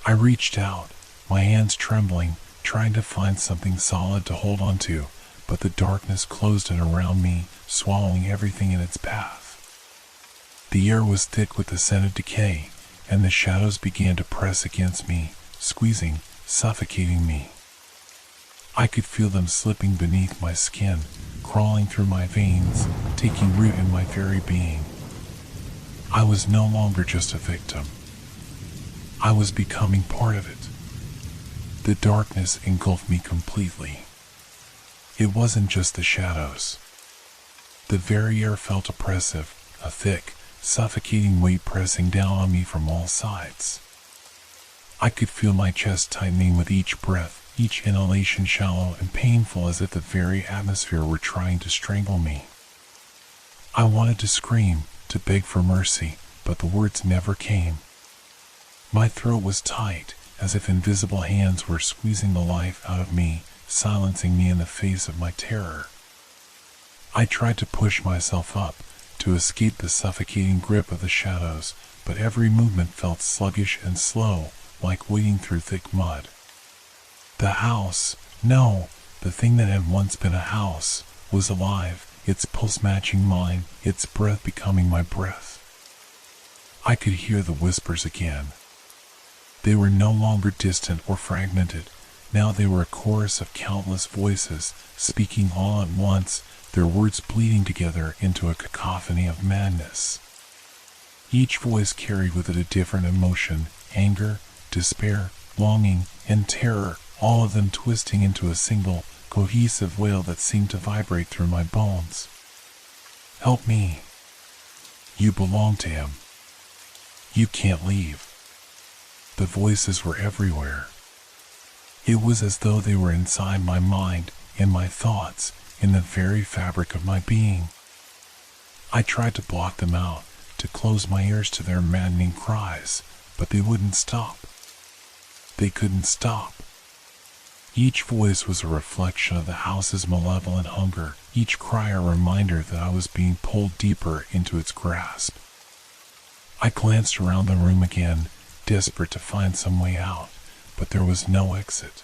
I reached out, my hands trembling, trying to find something solid to hold onto, but the darkness closed in around me, swallowing everything in its path. The air was thick with the scent of decay, and the shadows began to press against me, squeezing, suffocating me. I could feel them slipping beneath my skin, crawling through my veins, taking root in my very being. I was no longer just a victim. I was becoming part of it. The darkness engulfed me completely. It wasn't just the shadows. The very air felt oppressive, a thick, suffocating weight pressing down on me from all sides. I could feel my chest tightening with each breath, each inhalation shallow and painful as if the very atmosphere were trying to strangle me. I wanted to scream, to beg for mercy, but the words never came. My throat was tight, as if invisible hands were squeezing the life out of me, silencing me in the face of my terror. I tried to push myself up, to escape the suffocating grip of the shadows, but every movement felt sluggish and slow, like wading through thick mud. The house, no, the thing that had once been a house, was alive, its pulse matching mine, its breath becoming my breath. I could hear the whispers again. They were no longer distant or fragmented. Now they were a chorus of countless voices, speaking all at once, their words bleeding together into a cacophony of madness. Each voice carried with it a different emotion, anger, despair, longing, and terror, all of them twisting into a single, cohesive wail that seemed to vibrate through my bones. "Help me. You belong to him. You can't leave." The voices were everywhere. It was as though they were inside my mind, in my thoughts, in the very fabric of my being. I tried to block them out, to close my ears to their maddening cries, but they wouldn't stop. They couldn't stop. Each voice was a reflection of the house's malevolent hunger, each cry a reminder that I was being pulled deeper into its grasp. I glanced around the room again, desperate to find some way out, but there was no exit.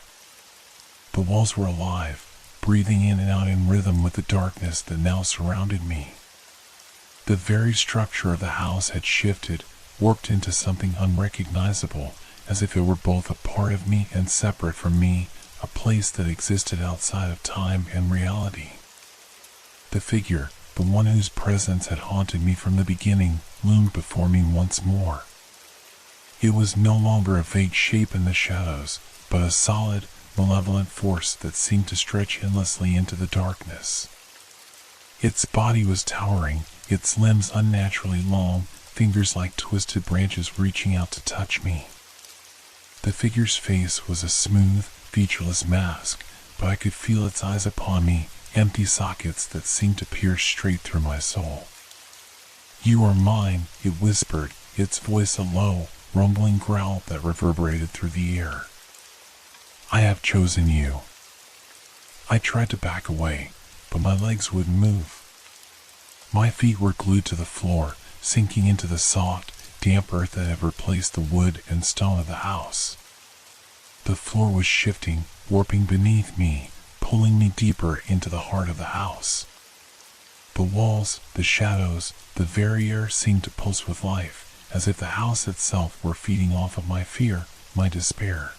The walls were alive, breathing in and out in rhythm with the darkness that now surrounded me. The very structure of the house had shifted, warped into something unrecognizable, as if it were both a part of me and separate from me, a place that existed outside of time and reality. The figure, the one whose presence had haunted me from the beginning, loomed before me once more. It was no longer a vague shape in the shadows, but a solid, malevolent force that seemed to stretch endlessly into the darkness. Its body was towering, its limbs unnaturally long, fingers like twisted branches reaching out to touch me. The figure's face was a smooth, featureless mask, but I could feel its eyes upon me, empty sockets that seemed to pierce straight through my soul. "You are mine," it whispered, its voice a low, rumbling growl that reverberated through the air. "I have chosen you." I tried to back away, but my legs wouldn't move. My feet were glued to the floor, sinking into the soft, damp earth that had replaced the wood and stone of the house. The floor was shifting, warping beneath me, pulling me deeper into the heart of the house. The walls, the shadows, the very air seemed to pulse with life, as if the house itself were feeding off of my fear, my despair.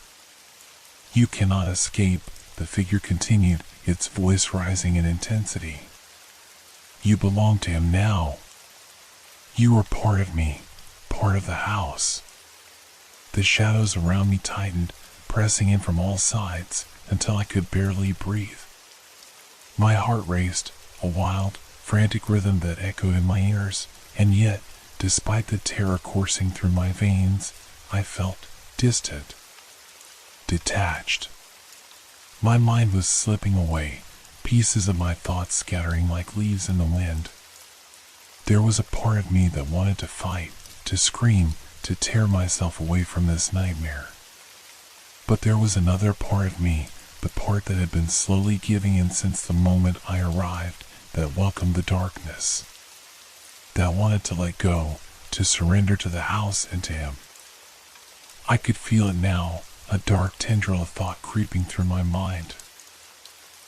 "You cannot escape," the figure continued, its voice rising in intensity. "You belong to him now. You are part of me, part of the house." The shadows around me tightened, pressing in from all sides, until I could barely breathe. My heart raced, a wild, frantic rhythm that echoed in my ears, and yet, despite the terror coursing through my veins, I felt distant, detached. My mind was slipping away, pieces of my thoughts scattering like leaves in the wind. There was a part of me that wanted to fight, to scream, to tear myself away from this nightmare. But there was another part of me, the part that had been slowly giving in since the moment I arrived, that welcomed the darkness, that wanted to let go, to surrender to the house and to him. I could feel it now, a dark tendril of thought creeping through my mind.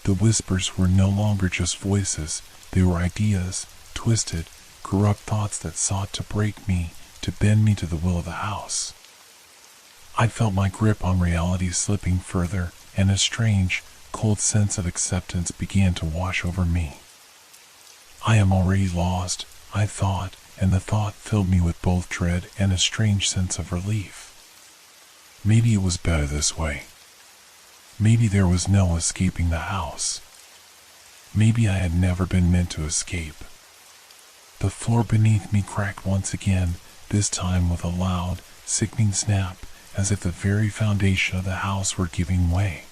The whispers were no longer just voices, they were ideas, twisted, corrupt thoughts that sought to break me, to bend me to the will of the house. I felt my grip on reality slipping further, and a strange, cold sense of acceptance began to wash over me. I am already lost, I thought, and the thought filled me with both dread and a strange sense of relief. Maybe it was better this way. Maybe there was no escaping the house. Maybe I had never been meant to escape. The floor beneath me cracked once again, this time with a loud, sickening snap, as if the very foundation of the house were giving way.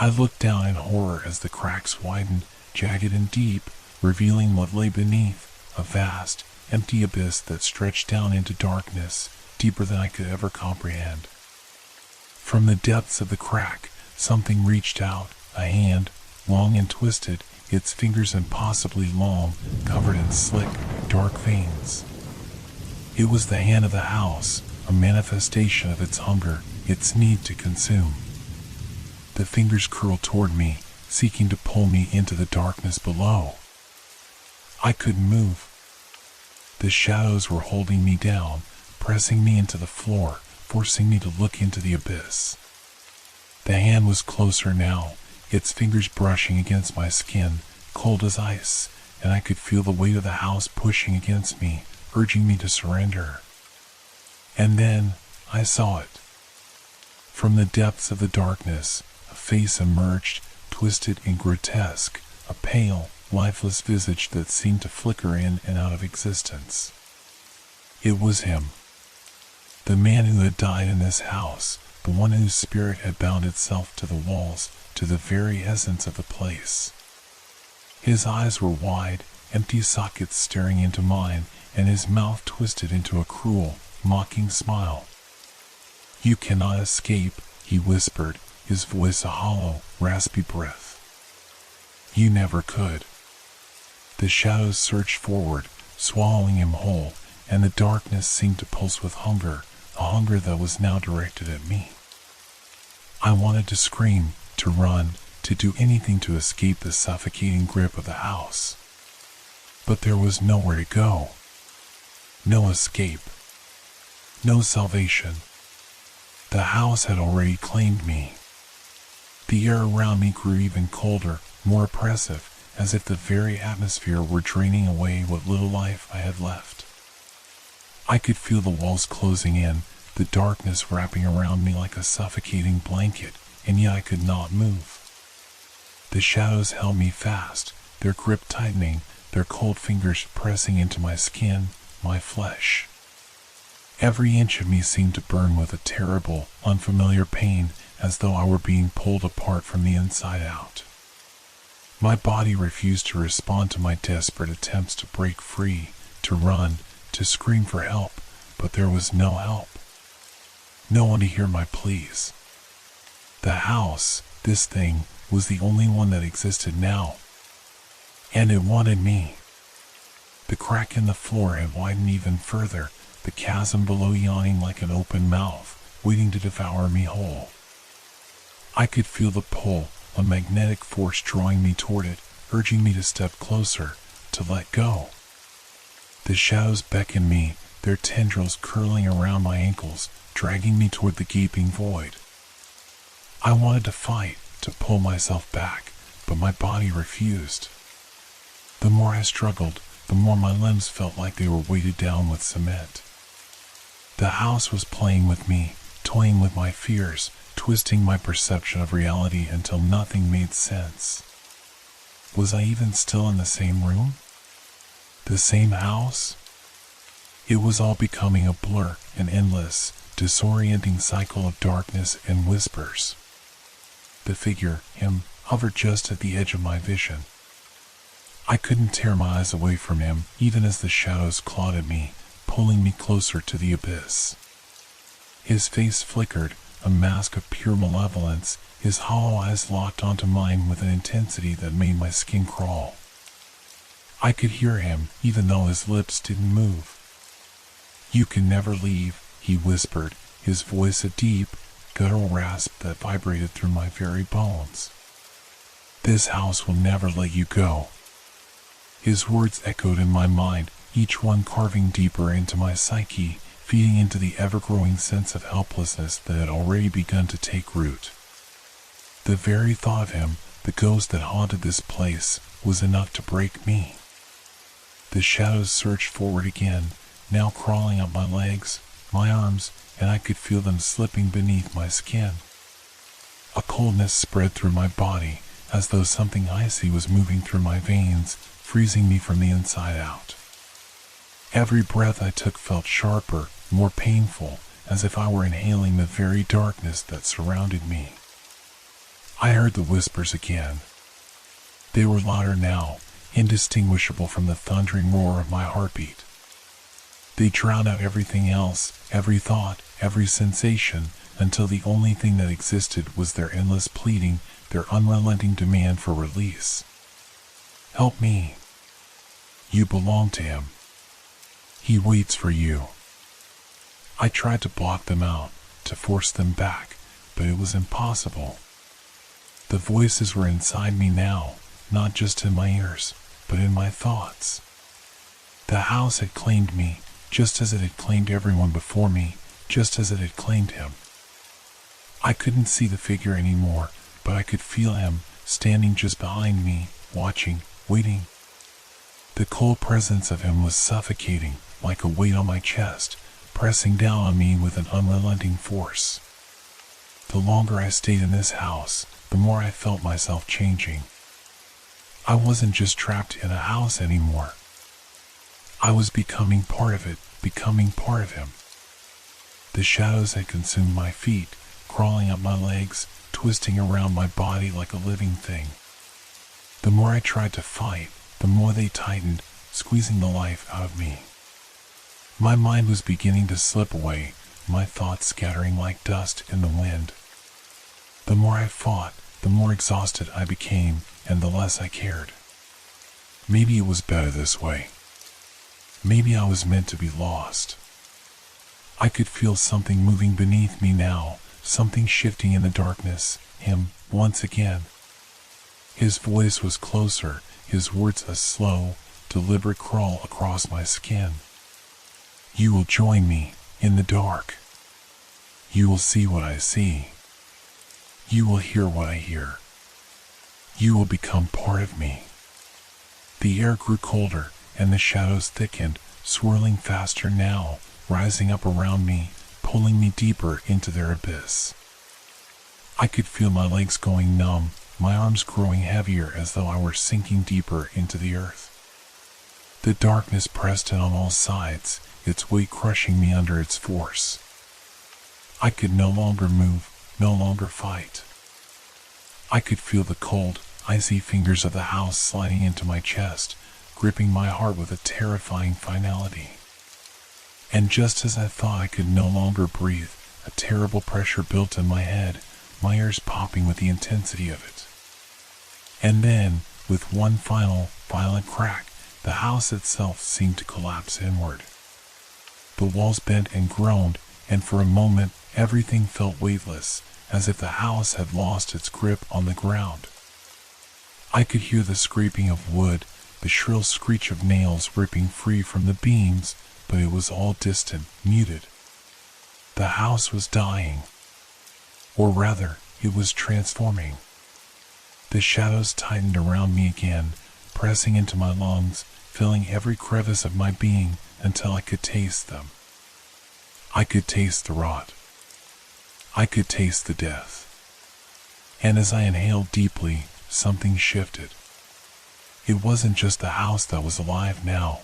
I looked down in horror as the cracks widened, jagged and deep, revealing what lay beneath, a vast, empty abyss that stretched down into darkness, deeper than I could ever comprehend. From the depths of the crack, something reached out, a hand, long and twisted, its fingers impossibly long, covered in slick, dark veins. It was the hand of the house, a manifestation of its hunger, its need to consume. The fingers curled toward me, seeking to pull me into the darkness below. I couldn't move. The shadows were holding me down, pressing me into the floor, forcing me to look into the abyss. The hand was closer now, its fingers brushing against my skin, cold as ice, and I could feel the weight of the house pushing against me, urging me to surrender. And then I saw it. From the depths of the darkness, a face emerged, twisted and grotesque, a pale, lifeless visage that seemed to flicker in and out of existence. It was him. The man who had died in this house, the one whose spirit had bound itself to the walls, to the very essence of the place. His eyes were wide, empty sockets staring into mine, and his mouth twisted into a cruel, mocking smile. "You cannot escape," he whispered, his voice a hollow, raspy breath. "You never could." The shadows surged forward, swallowing him whole, and the darkness seemed to pulse with hunger, a hunger that was now directed at me. I wanted to scream, to run, to do anything to escape the suffocating grip of the house. But there was nowhere to go. No escape. No salvation. The house had already claimed me. The air around me grew even colder, more oppressive, as if the very atmosphere were draining away what little life I had left. I could feel the walls closing in, the darkness wrapping around me like a suffocating blanket, and yet I could not move. The shadows held me fast, their grip tightening, their cold fingers pressing into my skin, my flesh. Every inch of me seemed to burn with a terrible, unfamiliar pain, as though I were being pulled apart from the inside out. My body refused to respond to my desperate attempts to break free, to run, to scream for help, but there was no help. No one to hear my pleas. The house, this thing, was the only one that existed now. And it wanted me. The crack in the floor had widened even further, the chasm below yawning like an open mouth, waiting to devour me whole. I could feel the pull, a magnetic force drawing me toward it, urging me to step closer, to let go. The shadows beckoned me, their tendrils curling around my ankles, dragging me toward the gaping void. I wanted to fight, to pull myself back, but my body refused. The more I struggled, the more my limbs felt like they were weighted down with cement. The house was playing with me, toying with my fears, twisting my perception of reality until nothing made sense. Was I even still in the same room? The same house? It was all becoming a blur, an endless, disorienting cycle of darkness and whispers. The figure, him, hovered just at the edge of my vision. I couldn't tear my eyes away from him, even as the shadows clawed at me, pulling me closer to the abyss. His face flickered, a mask of pure malevolence, his hollow eyes locked onto mine with an intensity that made my skin crawl. I could hear him, even though his lips didn't move. "You can never leave," he whispered, his voice a deep, guttural rasp that vibrated through my very bones. "This house will never let you go." His words echoed in my mind, each one carving deeper into my psyche, feeding into the ever-growing sense of helplessness that had already begun to take root. The very thought of him, the ghost that haunted this place, was enough to break me. The shadows surged forward again, now crawling up my legs, my arms, and I could feel them slipping beneath my skin. A coldness spread through my body, as though something icy was moving through my veins, freezing me from the inside out. Every breath I took felt sharper, more painful, as if I were inhaling the very darkness that surrounded me. I heard the whispers again. They were louder now, indistinguishable from the thundering roar of my heartbeat. They drowned out everything else, every thought, every sensation, until the only thing that existed was their endless pleading, their unrelenting demand for release. "Help me. You belong to him. He waits for you." I tried to block them out, to force them back, but it was impossible. The voices were inside me now, not just in my ears, but in my thoughts. The house had claimed me, just as it had claimed everyone before me, just as it had claimed him. I couldn't see the figure anymore, but I could feel him, standing just behind me, watching, waiting. The cold presence of him was suffocating, like a weight on my chest, pressing down on me with an unrelenting force. The longer I stayed in this house, the more I felt myself changing. I wasn't just trapped in a house anymore. I was becoming part of it, becoming part of him. The shadows had consumed my feet, crawling up my legs, twisting around my body like a living thing. The more I tried to fight, the more they tightened, squeezing the life out of me. My mind was beginning to slip away, my thoughts scattering like dust in the wind. The more I fought, the more exhausted I became, and the less I cared. Maybe it was better this way. Maybe I was meant to be lost. I could feel something moving beneath me now, something shifting in the darkness, him, once again. His voice was closer, his words a slow, deliberate crawl across my skin. "You will join me, in the dark. You will see what I see. You will hear what I hear. You will become part of me." The air grew colder, and the shadows thickened, swirling faster now, rising up around me, pulling me deeper into their abyss. I could feel my legs going numb, my arms growing heavier as though I were sinking deeper into the earth. The darkness pressed in on all sides, its weight crushing me under its force. I could no longer move, no longer fight. I could feel the cold, icy fingers of the house sliding into my chest, gripping my heart with a terrifying finality. And just as I thought I could no longer breathe, a terrible pressure built in my head, my ears popping with the intensity of it. And then, with one final, violent crack, the house itself seemed to collapse inward. The walls bent and groaned, and for a moment everything felt weightless, as if the house had lost its grip on the ground. I could hear the scraping of wood, the shrill screech of nails ripping free from the beams, but it was all distant, muted. The house was dying. Or rather, it was transforming. The shadows tightened around me again, pressing into my lungs, filling every crevice of my being until I could taste them. I could taste the rot. I could taste the death. And as I inhaled deeply, something shifted. It wasn't just the house that was alive now.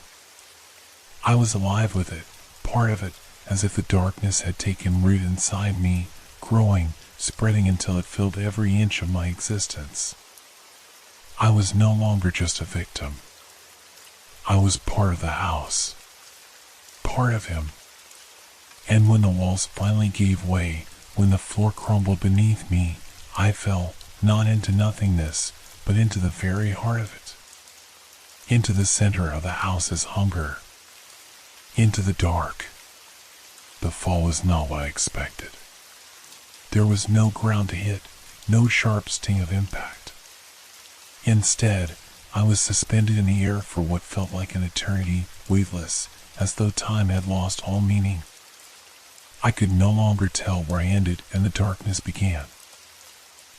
I was alive with it, part of it, as if the darkness had taken root inside me, growing, spreading until it filled every inch of my existence. I was no longer just a victim. I was part of the house. Part of him. And when the walls finally gave way, when the floor crumbled beneath me, I fell, not into nothingness, but into the very heart of it. Into the center of the house's hunger. Into the dark. The fall was not what I expected. There was no ground to hit, no sharp sting of impact. Instead, I was suspended in the air for what felt like an eternity, weightless, as though time had lost all meaning. I could no longer tell where I ended and the darkness began.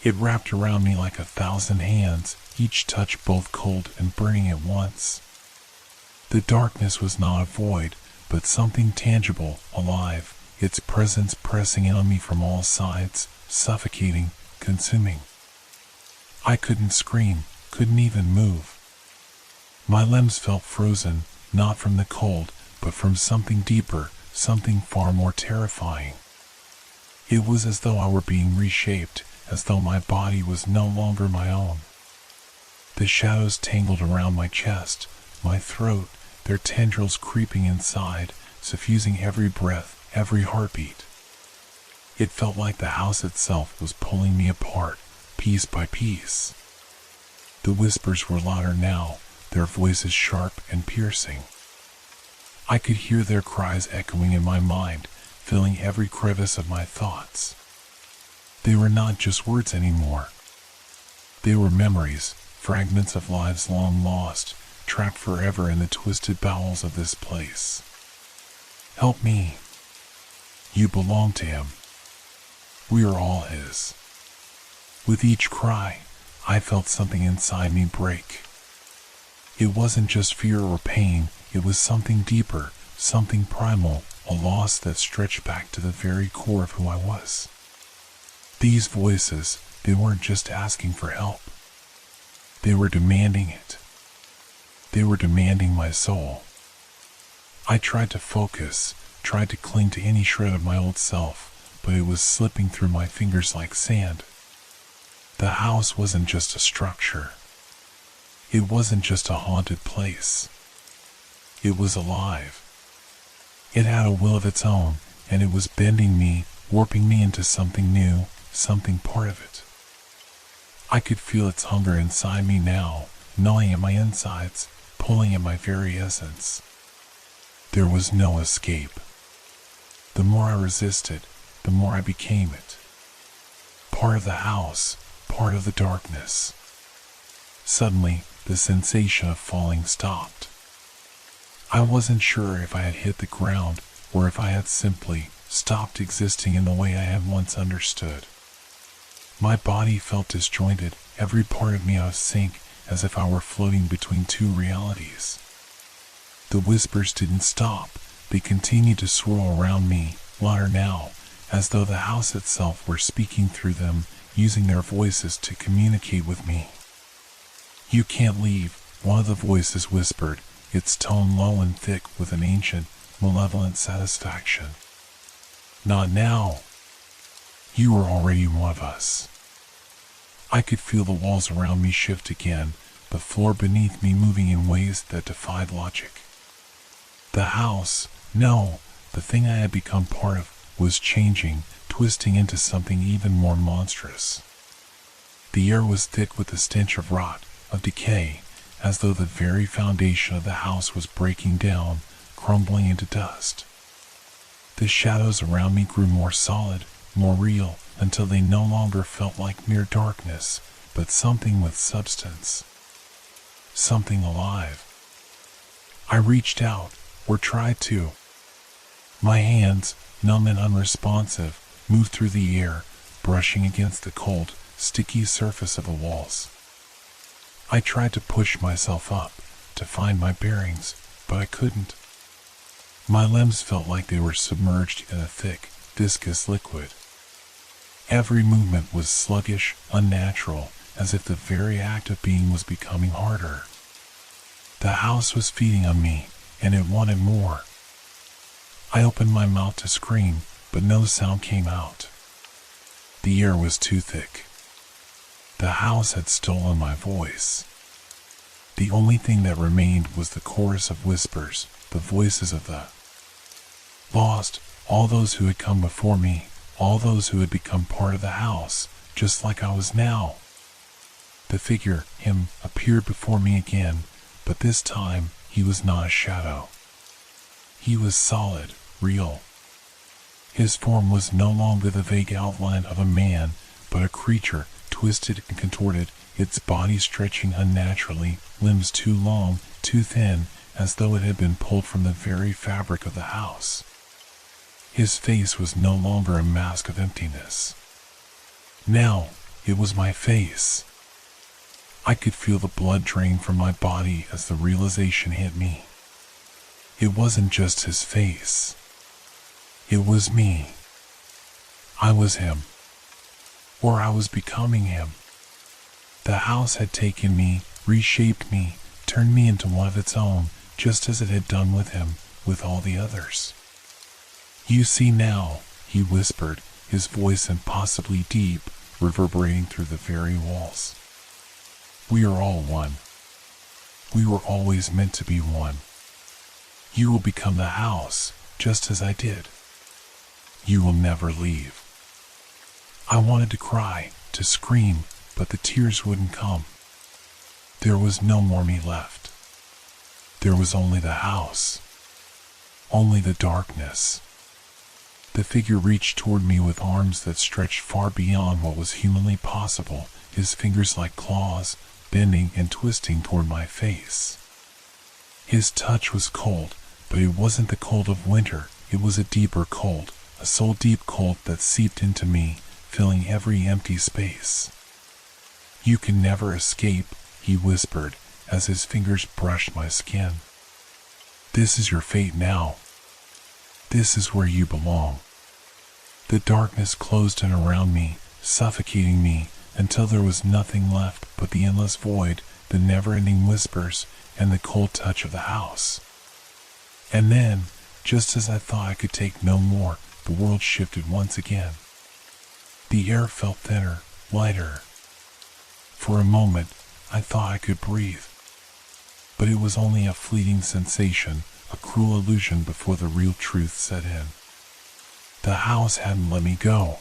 It wrapped around me like 1,000 hands, each touch both cold and burning at once. The darkness was not a void, but something tangible, alive, its presence pressing in on me from all sides, suffocating, consuming. I couldn't scream, couldn't even move. My limbs felt frozen, not from the cold, but from something deeper, something far more terrifying. It was as though I were being reshaped, as though my body was no longer my own. The shadows tangled around my chest, my throat, their tendrils creeping inside, suffusing every breath, every heartbeat. It felt like the house itself was pulling me apart, piece by piece. The whispers were louder now, their voices sharp and piercing. I could hear their cries echoing in my mind, filling every crevice of my thoughts. They were not just words anymore. They were memories, fragments of lives long lost, trapped forever in the twisted bowels of this place. Help me. You belong to him. We are all his. With each cry, I felt something inside me break. It wasn't just fear or pain, it was something deeper, something primal, a loss that stretched back to the very core of who I was. These voices, they weren't just asking for help. They were demanding it. They were demanding my soul. I tried to focus, tried to cling to any shred of my old self, but it was slipping through my fingers like sand. The house wasn't just a structure. It wasn't just a haunted place. It was alive. It had a will of its own, and it was bending me, warping me into something new, something part of it. I could feel its hunger inside me now, gnawing at my insides, pulling at my very essence. There was no escape. The more I resisted, the more I became it. Part of the house, part of the darkness. Suddenly, the sensation of falling stopped. I wasn't sure if I had hit the ground or if I had simply stopped existing in the way I had once understood. My body felt disjointed, every part of me out of sync, as if I were floating between two realities. The whispers didn't stop, they continued to swirl around me, louder now, as though the house itself were speaking through them, using their voices to communicate with me. You can't leave, one of the voices whispered, its tone low and thick with an ancient, malevolent satisfaction. Not now. You are already one of us. I could feel the walls around me shift again, the floor beneath me moving in ways that defied logic. The house, no, the thing I had become part of, was changing, twisting into something even more monstrous. The air was thick with the stench of rot, of decay, as though the very foundation of the house was breaking down, crumbling into dust. The shadows around me grew more solid, more real, until they no longer felt like mere darkness, but something with substance. something alive. I reached out, or tried to. My hands, numb and unresponsive, moved through the air, brushing against the cold, sticky surface of the walls. I tried to push myself up, to find my bearings, but I couldn't. My limbs felt like they were submerged in a thick, viscous liquid. Every movement was sluggish, unnatural, as if the very act of being was becoming harder. The house was feeding on me, and it wanted more. I opened my mouth to scream, but no sound came out. The air was too thick. The house had stolen my voice. The only thing that remained was the chorus of whispers, the voices of the lost, all those who had come before me, all those who had become part of the house, just like I was now. The figure, him, appeared before me again, but this time he was not a shadow. He was solid, real. His form was no longer the vague outline of a man, but a creature, twisted and contorted, its body stretching unnaturally, limbs too long, too thin, as though it had been pulled from the very fabric of the house. His face was no longer a mask of emptiness. Now, it was my face. I could feel the blood drain from my body as the realization hit me. It wasn't just his face. It was me. I was him. Or I was becoming him. The house had taken me, reshaped me, turned me into one of its own, just as it had done with him, with all the others. You see now, he whispered, his voice impossibly deep, reverberating through the very walls. We are all one. We were always meant to be one. You will become the house, just as I did. You will never leave. I wanted to cry, to scream, but the tears wouldn't come. There was no more me left. There was only the house. Only the darkness. The figure reached toward me with arms that stretched far beyond what was humanly possible, his fingers like claws, bending and twisting toward my face. His touch was cold, but it wasn't the cold of winter, it was a deeper cold, a soul-deep cold that seeped into me, filling every empty space. You can never escape, he whispered, as his fingers brushed my skin. This is your fate now. This is where you belong. The darkness closed in around me, suffocating me, until there was nothing left but the endless void, the never-ending whispers, and the cold touch of the house. And then, just as I thought I could take no more, the world shifted once again. The air felt thinner, lighter. For a moment, I thought I could breathe. But it was only a fleeting sensation, a cruel illusion before the real truth set in. The house hadn't let me go.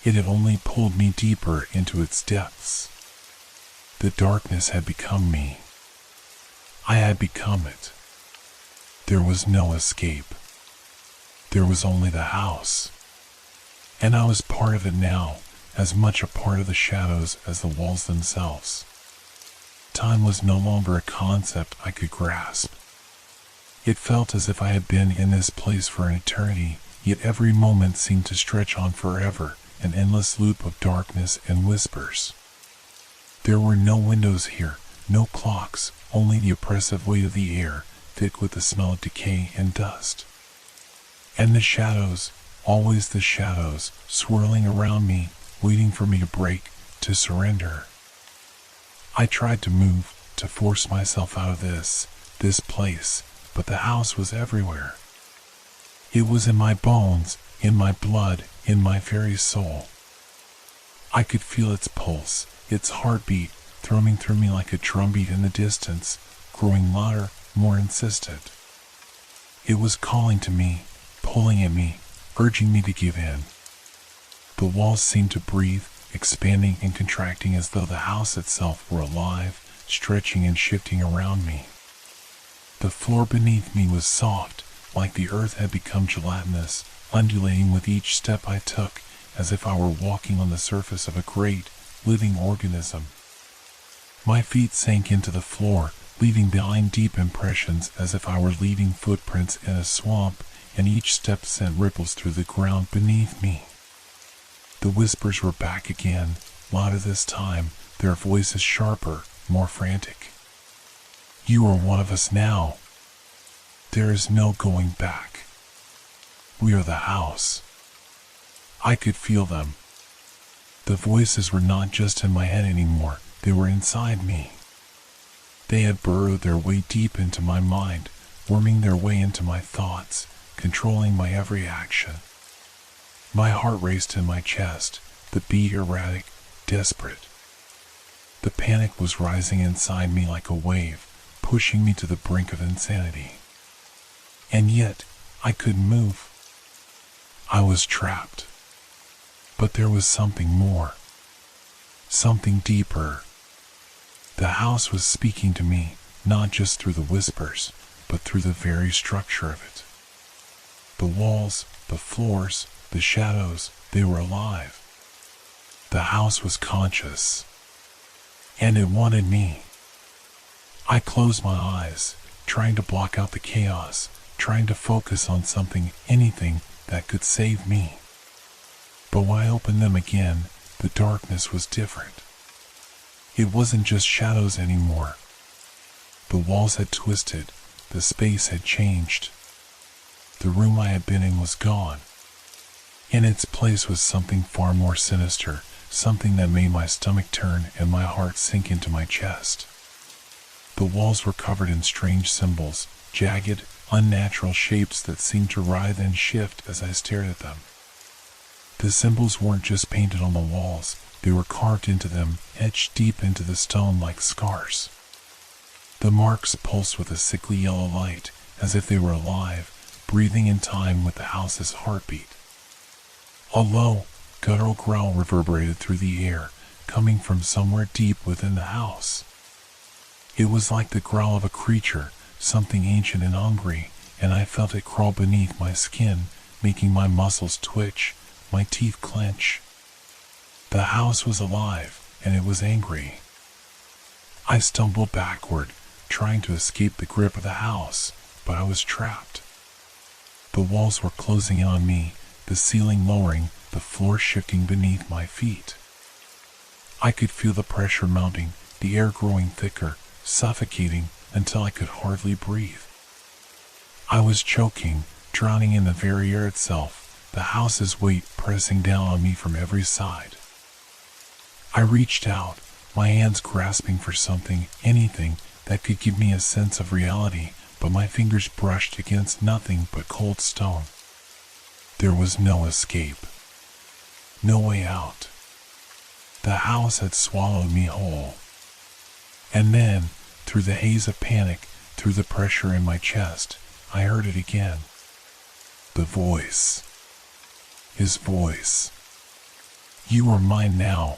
It had only pulled me deeper into its depths. The darkness had become me. I had become it. There was no escape. There was only the house. And I was part of it now, as much a part of the shadows as the walls themselves. Time was no longer a concept I could grasp. It felt as if I had been in this place for an eternity, yet every moment seemed to stretch on forever, an endless loop of darkness and whispers. There were no windows here, no clocks, only the oppressive weight of the air, thick with the smell of decay and dust. And the shadows, always the shadows, swirling around me, waiting for me to break, to surrender. I tried to move, to force myself out of this place, but the house was everywhere. It was in my bones, in my blood, in my very soul. I could feel its pulse, its heartbeat, thrumming through me like a drumbeat in the distance, growing louder, more insistent. It was calling to me, pulling at me, urging me to give in. The walls seemed to breathe, expanding and contracting as though the house itself were alive, stretching and shifting around me. The floor beneath me was soft, like the earth had become gelatinous, undulating with each step I took, as if I were walking on the surface of a great, living organism. My feet sank into the floor, leaving behind deep impressions as if I were leaving footprints in a swamp, and each step sent ripples through the ground beneath me. The whispers were back again, louder this time, their voices sharper, more frantic. You are one of us now. There is no going back. We are the house. I could feel them. The voices were not just in my head anymore, they were inside me. They had burrowed their way deep into my mind, worming their way into my thoughts, controlling my every action. My heart raced in my chest, the beat erratic, desperate. The panic was rising inside me like a wave, pushing me to the brink of insanity. And yet, I couldn't move. I was trapped. But there was something more. Something deeper. The house was speaking to me, not just through the whispers, but through the very structure of it. The walls, the floors, the shadows, they were alive. The house was conscious. And it wanted me. I closed my eyes, trying to block out the chaos, trying to focus on something, anything that could save me. But when I opened them again, the darkness was different. It wasn't just shadows anymore. The walls had twisted, the space had changed. The room I had been in was gone. In its place was something far more sinister, something that made my stomach turn and my heart sink into my chest. The walls were covered in strange symbols, jagged, unnatural shapes that seemed to writhe and shift as I stared at them. The symbols weren't just painted on the walls, they were carved into them, etched deep into the stone like scars. The marks pulsed with a sickly yellow light, as if they were alive, breathing in time with the house's heartbeat. A low, guttural growl reverberated through the air, coming from somewhere deep within the house. It was like the growl of a creature, something ancient and hungry, and I felt it crawl beneath my skin, making my muscles twitch, my teeth clench. The house was alive, and it was angry. I stumbled backward, trying to escape the grip of the house, but I was trapped. The walls were closing in on me, the ceiling lowering, the floor shifting beneath my feet. I could feel the pressure mounting, the air growing thicker, suffocating until I could hardly breathe. I was choking, drowning in the very air itself, the house's weight pressing down on me from every side. I reached out, my hands grasping for something, anything that could give me a sense of reality, but my fingers brushed against nothing but cold stone. There was no escape. No way out. The house had swallowed me whole. And then, through the haze of panic, through the pressure in my chest, I heard it again. The voice. His voice. You are mine now.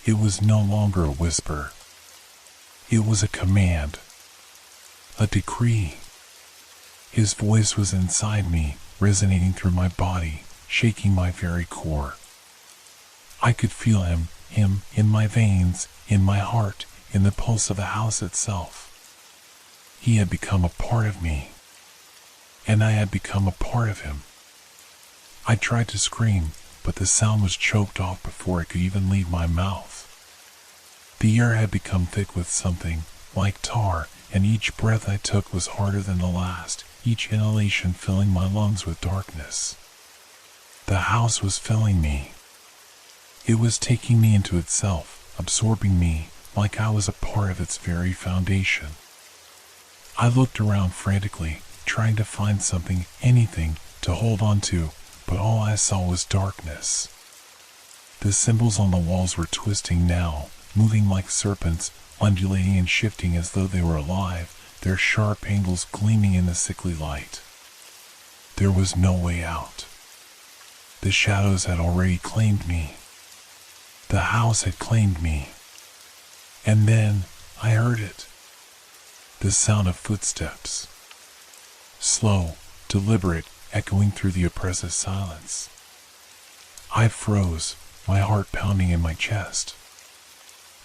It was no longer a whisper. It was a command. A decree. His voice was inside me, resonating through my body, shaking my very core. I could feel him in my veins, in my heart, in the pulse of the house itself. He had become a part of me, and I had become a part of him. I tried to scream, but the sound was choked off before it could even leave my mouth. The air had become thick with something, like tar, and each breath I took was harder than the last, each inhalation filling my lungs with darkness. The house was filling me. It was taking me into itself, absorbing me, like I was a part of its very foundation. I looked around frantically, trying to find something, anything, to hold on to, but all I saw was darkness. The symbols on the walls were twisting now, moving like serpents, undulating and shifting as though they were alive, their sharp angles gleaming in the sickly light. There was no way out. The shadows had already claimed me. The house had claimed me. And then I heard it. The sound of footsteps. Slow, deliberate, echoing through the oppressive silence. I froze, my heart pounding in my chest.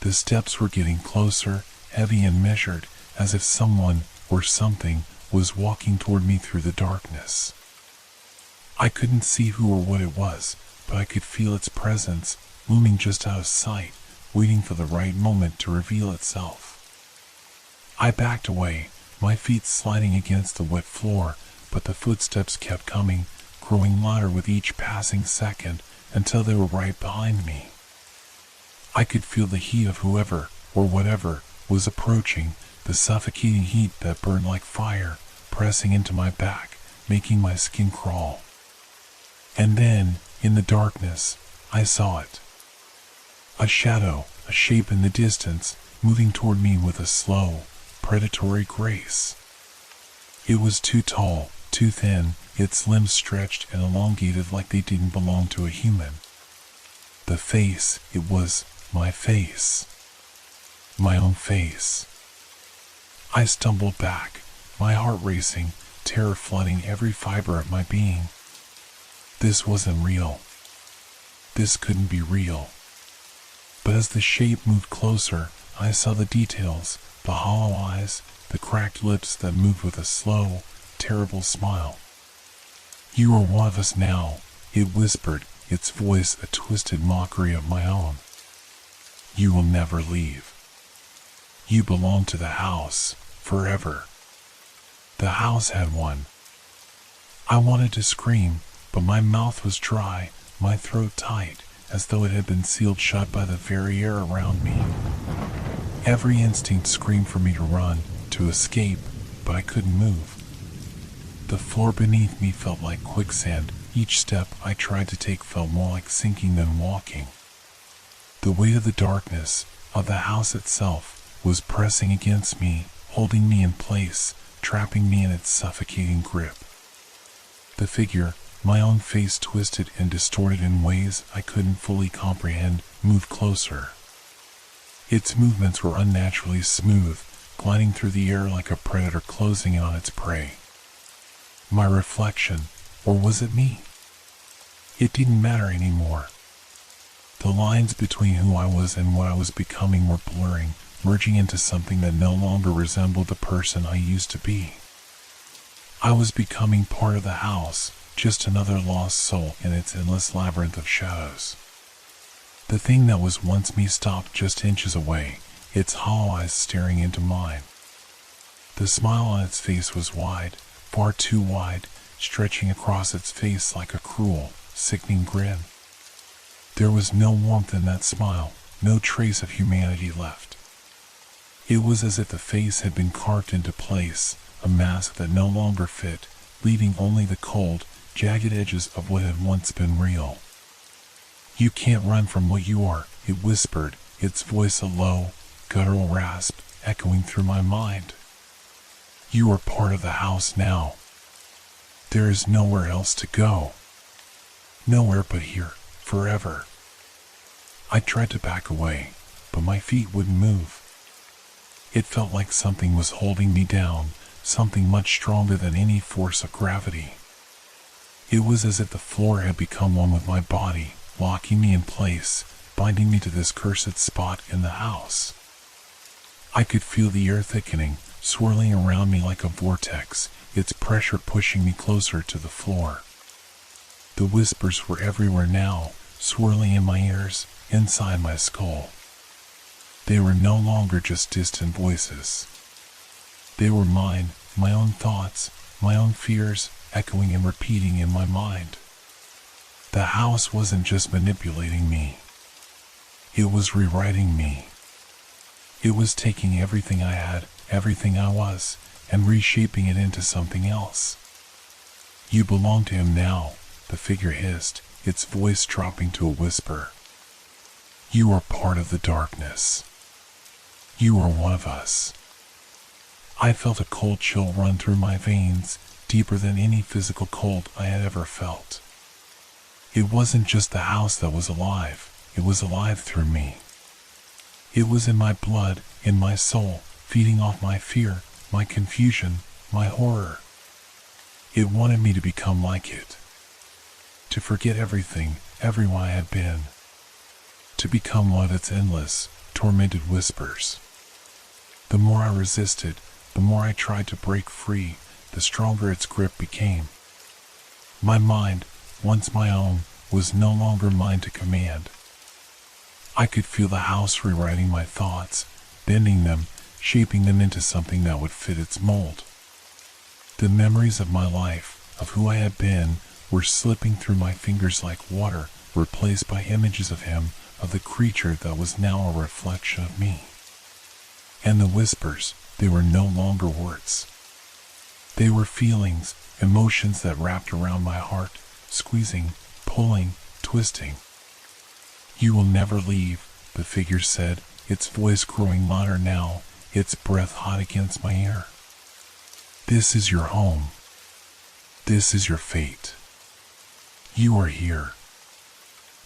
The steps were getting closer, heavy and measured, as if someone or something was walking toward me through the darkness. I couldn't see who or what it was, but I could feel its presence, looming just out of sight, waiting for the right moment to reveal itself. I backed away, my feet sliding against the wet floor, but the footsteps kept coming, growing louder with each passing second, until they were right behind me. I could feel the heat of whoever, or whatever, was approaching, the suffocating heat that burned like fire, pressing into my back, making my skin crawl. And then, in the darkness, I saw it. A shadow, a shape in the distance, moving toward me with a slow, predatory grace. It was too tall, too thin, its limbs stretched and elongated like they didn't belong to a human. The face, it was my face. My own face. I stumbled back, my heart racing, terror flooding every fiber of my being. This wasn't real. This couldn't be real. But as the shape moved closer, I saw the details, the hollow eyes, the cracked lips that moved with a slow, terrible smile. "You are one of us now," it whispered, its voice a twisted mockery of my own. "You will never leave. You belong to the house, forever." The house had won. I wanted to scream, but my mouth was dry, my throat tight, as though it had been sealed shut by the very air around me. Every instinct screamed for me to run, to escape, but I couldn't move. The floor beneath me felt like quicksand. Each step I tried to take felt more like sinking than walking. The weight of the darkness, of the house itself, was pressing against me, holding me in place, trapping me in its suffocating grip. The figure, my own face twisted and distorted in ways I couldn't fully comprehend, moved closer. Its movements were unnaturally smooth, gliding through the air like a predator closing in on its prey. My reflection, or was it me? It didn't matter anymore. The lines between who I was and what I was becoming were blurring, merging into something that no longer resembled the person I used to be. I was becoming part of the house, just another lost soul in its endless labyrinth of shadows. The thing that was once me stopped just inches away, its hollow eyes staring into mine. The smile on its face was wide, far too wide, stretching across its face like a cruel, sickening grin. There was no warmth in that smile, no trace of humanity left. It was as if the face had been carved into place, a mask that no longer fit, leaving only the cold, jagged edges of what had once been real. "You can't run from what you are," it whispered, its voice a low, guttural rasp echoing through my mind. "You are part of the house now. There is nowhere else to go. Nowhere but here, forever." I tried to back away, but my feet wouldn't move. It felt like something was holding me down, something much stronger than any force of gravity. It was as if the floor had become one with my body, locking me in place, binding me to this cursed spot in the house. I could feel the air thickening, swirling around me like a vortex, its pressure pushing me closer to the floor. The whispers were everywhere now, swirling in my ears, inside my skull. They were no longer just distant voices. They were mine, my own thoughts, my own fears, echoing and repeating in my mind. The house wasn't just manipulating me. It was rewriting me. It was taking everything I had, everything I was, and reshaping it into something else. "You belong to him now," the figure hissed, its voice dropping to a whisper. "You are part of the darkness. You are one of us." I felt a cold chill run through my veins, deeper than any physical cold I had ever felt. It wasn't just the house that was alive, it was alive through me. It was in my blood, in my soul, feeding off my fear, my confusion, my horror. It wanted me to become like it. To forget everything, everyone I had been. To become one of its endless, tormented whispers. The more I resisted, the more I tried to break free, the stronger its grip became. My mind, once my own, was no longer mine to command. I could feel the house rewriting my thoughts, bending them, shaping them into something that would fit its mold. The memories of my life, of who I had been, were slipping through my fingers like water, replaced by images of him, of the creature that was now a reflection of me. And the whispers, they were no longer words. They were feelings, emotions that wrapped around my heart, squeezing, pulling, twisting. "You will never leave," the figure said, its voice growing louder now, its breath hot against my ear. "This is your home. This is your fate. You are here.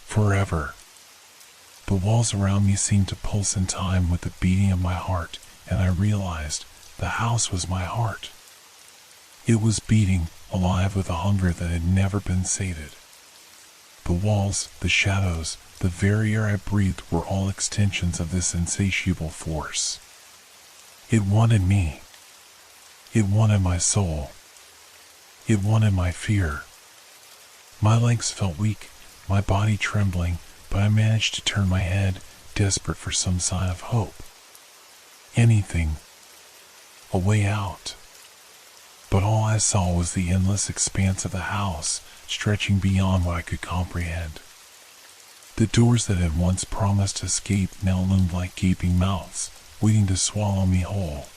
Forever." The walls around me seemed to pulse in time with the beating of my heart, and I realized the house was my heart. It was beating, alive with a hunger that had never been sated. The walls, the shadows, the very air I breathed were all extensions of this insatiable force. It wanted me. It wanted my soul. It wanted my fear. My legs felt weak, my body trembling, but I managed to turn my head, desperate for some sign of hope. Anything. A way out. But all I saw was the endless expanse of the house, stretching beyond what I could comprehend. The doors that had once promised escape now loomed like gaping mouths, waiting to swallow me whole.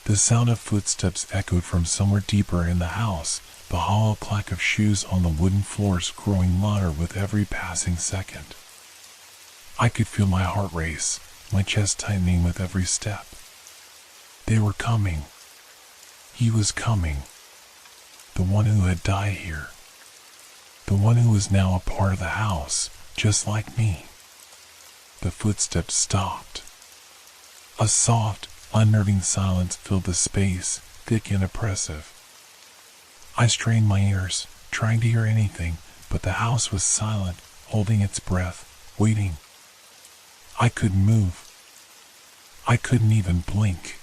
The sound of footsteps echoed from somewhere deeper in the house, the hollow clack of shoes on the wooden floors growing louder with every passing second. I could feel my heart race, my chest tightening with every step. They were coming. He was coming. The one who had died here. The one who was now a part of the house, just like me. The footsteps stopped. A soft, unnerving silence filled the space, thick and oppressive. I strained my ears, trying to hear anything, but the house was silent, holding its breath, waiting. I couldn't move. I couldn't even blink.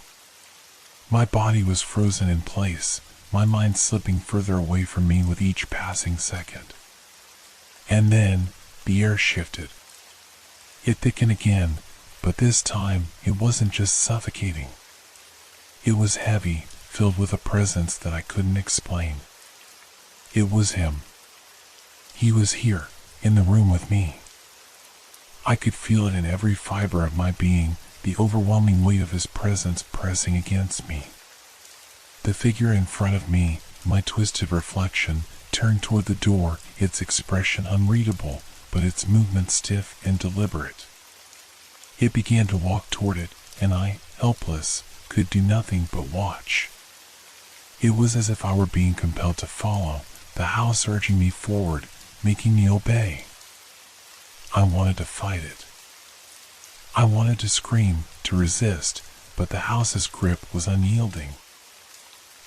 My body was frozen in place, my mind slipping further away from me with each passing second. And then, the air shifted. It thickened again, but this time it wasn't just suffocating. It was heavy, filled with a presence that I couldn't explain. It was him. He was here, in the room with me. I could feel it in every fiber of my being, the overwhelming weight of his presence pressing against me. The figure in front of me, my twisted reflection, turned toward the door, its expression unreadable, but its movement stiff and deliberate. It began to walk toward it, and I, helpless, could do nothing but watch. It was as if I were being compelled to follow, the house urging me forward, making me obey. I wanted to fight it. I wanted to scream, to resist, but the house's grip was unyielding.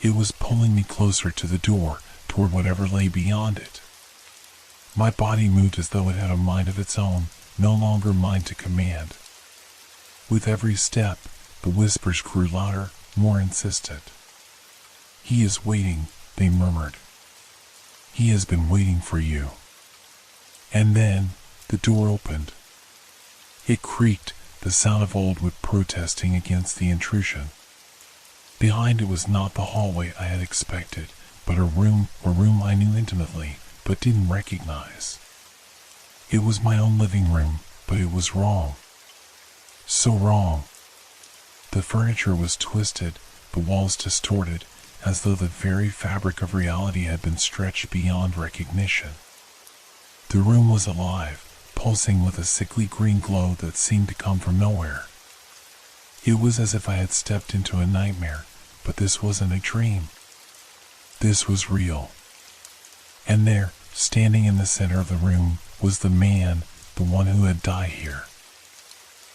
It was pulling me closer to the door, toward whatever lay beyond it. My body moved as though it had a mind of its own, no longer mine to command. With every step, the whispers grew louder, more insistent. "He is waiting," they murmured. "He has been waiting for you." And then, the door opened. It creaked, the sound of old wood protesting against the intrusion. Behind it was not the hallway I had expected, but a room I knew intimately, but didn't recognize. It was my own living room, but it was wrong. So wrong. The furniture was twisted, the walls distorted, as though the very fabric of reality had been stretched beyond recognition. The room was alive, pulsing with a sickly green glow that seemed to come from nowhere. It was as if I had stepped into a nightmare, but this wasn't a dream. This was real. And there, standing in the center of the room, was the man, the one who had died here.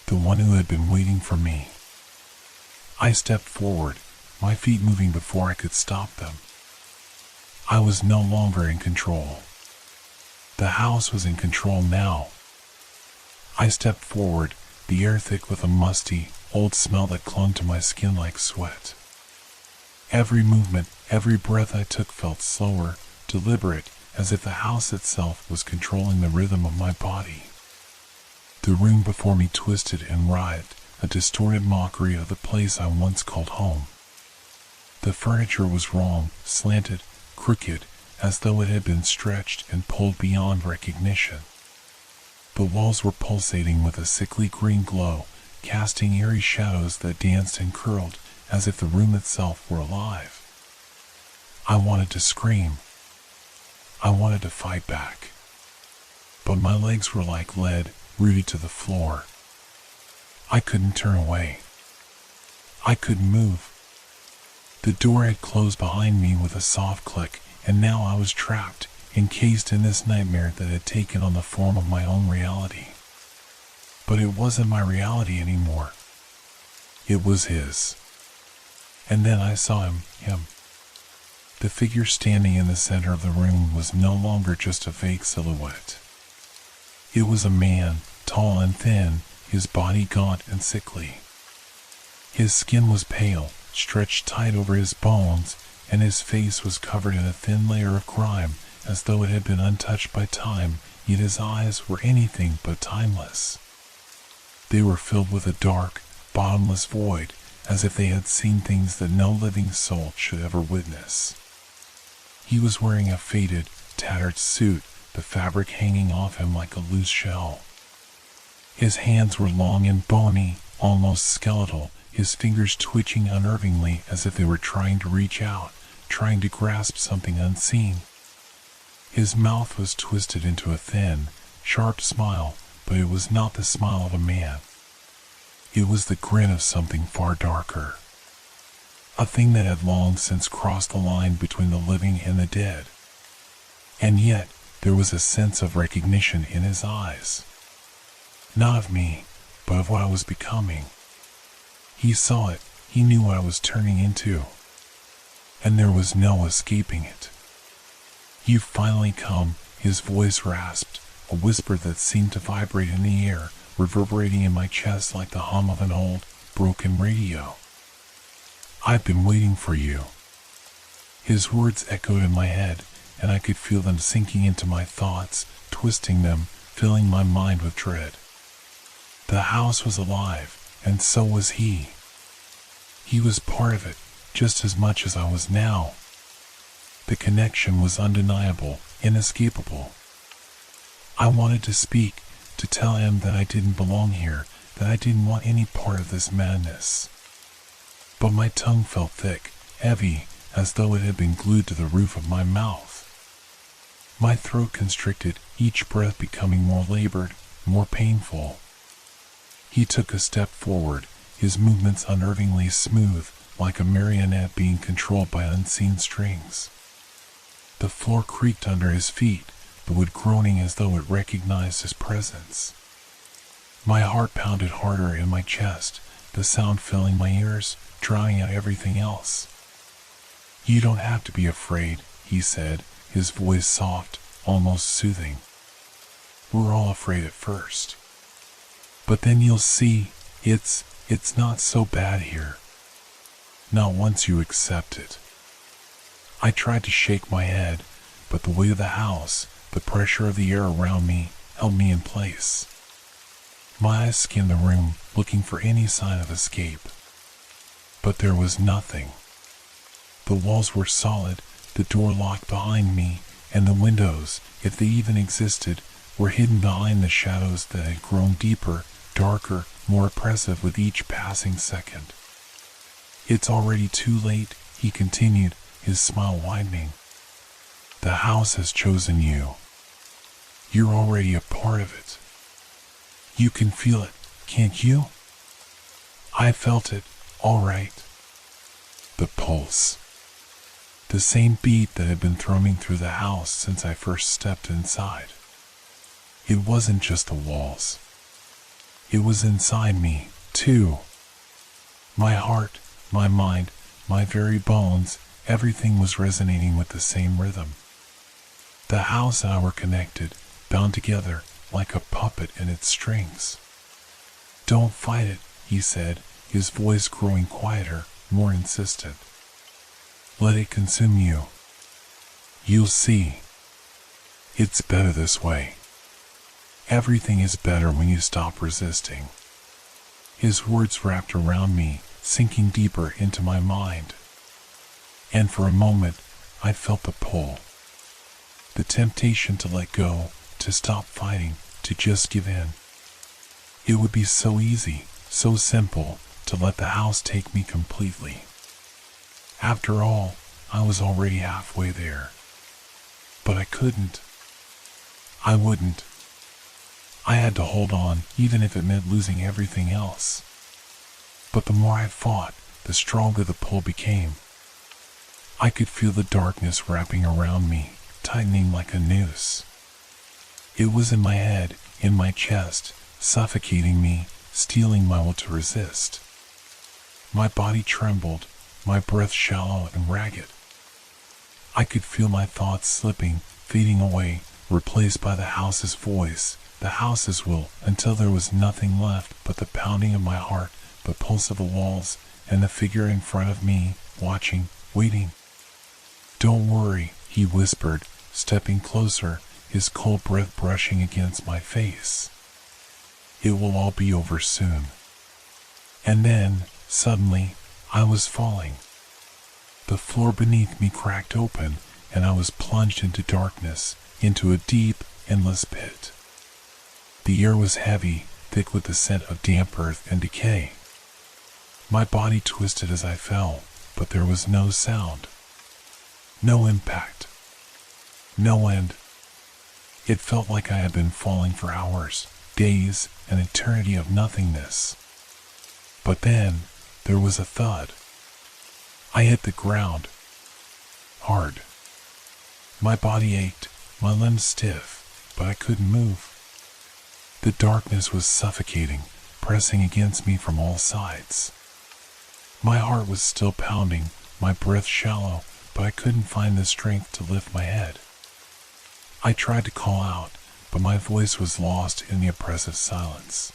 The one who had been waiting for me. I stepped forward, my feet moving before I could stop them. I was no longer in control. The house was in control now. I stepped forward, the air thick with a musty, old smell that clung to my skin like sweat. Every movement, every breath I took felt slower, deliberate, as if the house itself was controlling the rhythm of my body. The room before me twisted and writhed, a distorted mockery of the place I once called home. The furniture was wrong, slanted, crooked, as though it had been stretched and pulled beyond recognition. The walls were pulsating with a sickly green glow, casting eerie shadows that danced and curled as if the room itself were alive. I wanted to scream. I wanted to fight back. But my legs were like lead, rooted to the floor. I couldn't turn away. I couldn't move. The door had closed behind me with a soft click, and now I was trapped, encased in this nightmare that had taken on the form of my own reality. But it wasn't my reality anymore. It was his. And then I saw him. The figure standing in the center of the room was no longer just a vague silhouette. It was a man, tall and thin, his body gaunt and sickly. His skin was pale, stretched tight over his bones, and his face was covered in a thin layer of grime, as though it had been untouched by time, yet his eyes were anything but timeless. They were filled with a dark, bottomless void, as if they had seen things that no living soul should ever witness. He was wearing a faded, tattered suit, the fabric hanging off him like a loose shell. His hands were long and bony, almost skeletal, his fingers twitching unnervingly as if they were trying to reach out, trying to grasp something unseen. His mouth was twisted into a thin, sharp smile, but it was not the smile of a man. It was the grin of something far darker. A thing that had long since crossed the line between the living and the dead. And yet, there was a sense of recognition in his eyes. Not of me, but of what I was becoming. He saw it, he knew what I was turning into. And there was no escaping it. "You've finally come," his voice rasped, a whisper that seemed to vibrate in the air, reverberating in my chest like the hum of an old, broken radio. "I've been waiting for you." His words echoed in my head, and I could feel them sinking into my thoughts, twisting them, filling my mind with dread. The house was alive, and so was he. He was part of it, just as much as I was now. The connection was undeniable, inescapable. I wanted to speak, to tell him that I didn't belong here, that I didn't want any part of this madness. But my tongue felt thick, heavy, as though it had been glued to the roof of my mouth. My throat constricted, each breath becoming more labored, more painful. He took a step forward, his movements unnervingly smooth, like a marionette being controlled by unseen strings. The floor creaked under his feet, the wood groaning as though it recognized his presence. My heart pounded harder in my chest, the sound filling my ears, drowning out everything else. "You don't have to be afraid," he said, his voice soft, almost soothing. "We're all afraid at first. But then you'll see, it's not so bad here. Not once you accept it." I tried to shake my head, but the weight of the house, the pressure of the air around me, held me in place. My eyes scanned the room, looking for any sign of escape. But there was nothing. The walls were solid, the door locked behind me, and the windows, if they even existed, were hidden behind the shadows that had grown deeper, darker, more oppressive with each passing second. "It's already too late," he continued, his smile widening. "The house has chosen you. You're already a part of it. You can feel it, can't you?" I felt it, all right. The pulse. The same beat that had been thrumming through the house since I first stepped inside. It wasn't just the walls. It was inside me, too. My heart, my mind, my very bones, everything was resonating with the same rhythm. The house and I were connected, bound together like a puppet and its strings. "Don't fight it," he said, his voice growing quieter, more insistent. "Let it consume you. You'll see. It's better this way. Everything is better when you stop resisting." His words wrapped around me, sinking deeper into my mind. And for a moment, I felt the pull. The temptation to let go, to stop fighting, to just give in. It would be so easy, so simple, to let the house take me completely. After all, I was already halfway there. But I couldn't. I wouldn't. I had to hold on, even if it meant losing everything else. But the more I fought, the stronger the pull became. I could feel the darkness wrapping around me, tightening like a noose. It was in my head, in my chest, suffocating me, stealing my will to resist. My body trembled, my breath shallow and ragged. I could feel my thoughts slipping, fading away, replaced by the house's voice, the house's will, until there was nothing left but the pounding of my heart, the pulse of the walls, and the figure in front of me, watching, waiting. "Don't worry," he whispered, stepping closer, his cold breath brushing against my face. "It will all be over soon." And then, suddenly, I was falling. The floor beneath me cracked open, and I was plunged into darkness, into a deep, endless pit. The air was heavy, thick with the scent of damp earth and decay. My body twisted as I fell, but there was no sound. No impact. No end. It felt like I had been falling for hours, days, an eternity of nothingness. But then, there was a thud. I hit the ground. Hard. My body ached, my limbs stiff, but I couldn't move. The darkness was suffocating, pressing against me from all sides. My heart was still pounding, my breath shallow, but I couldn't find the strength to lift my head. I tried to call out, but my voice was lost in the oppressive silence.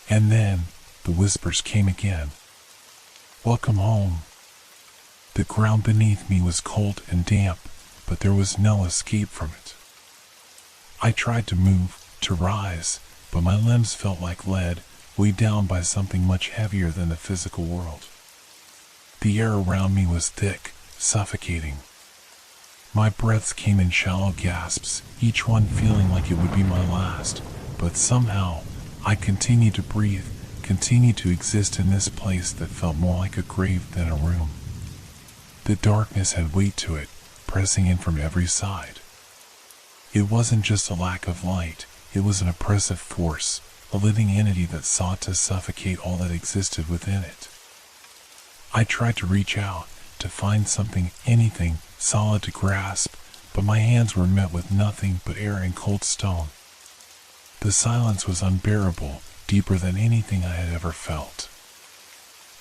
And then, the whispers came again. "Welcome home." The ground beneath me was cold and damp, but there was no escape from it. I tried to move, to rise, but my limbs felt like lead, weighed down by something much heavier than the physical world. The air around me was thick, suffocating. My breaths came in shallow gasps, each one feeling like it would be my last, but somehow, I continued to breathe, continued to exist in this place that felt more like a grave than a room. The darkness had weight to it, pressing in from every side. It wasn't just a lack of light, it was an oppressive force, a living entity that sought to suffocate all that existed within it. I tried to reach out, to find something, anything, solid to grasp, but my hands were met with nothing but air and cold stone. The silence was unbearable, deeper than anything I had ever felt.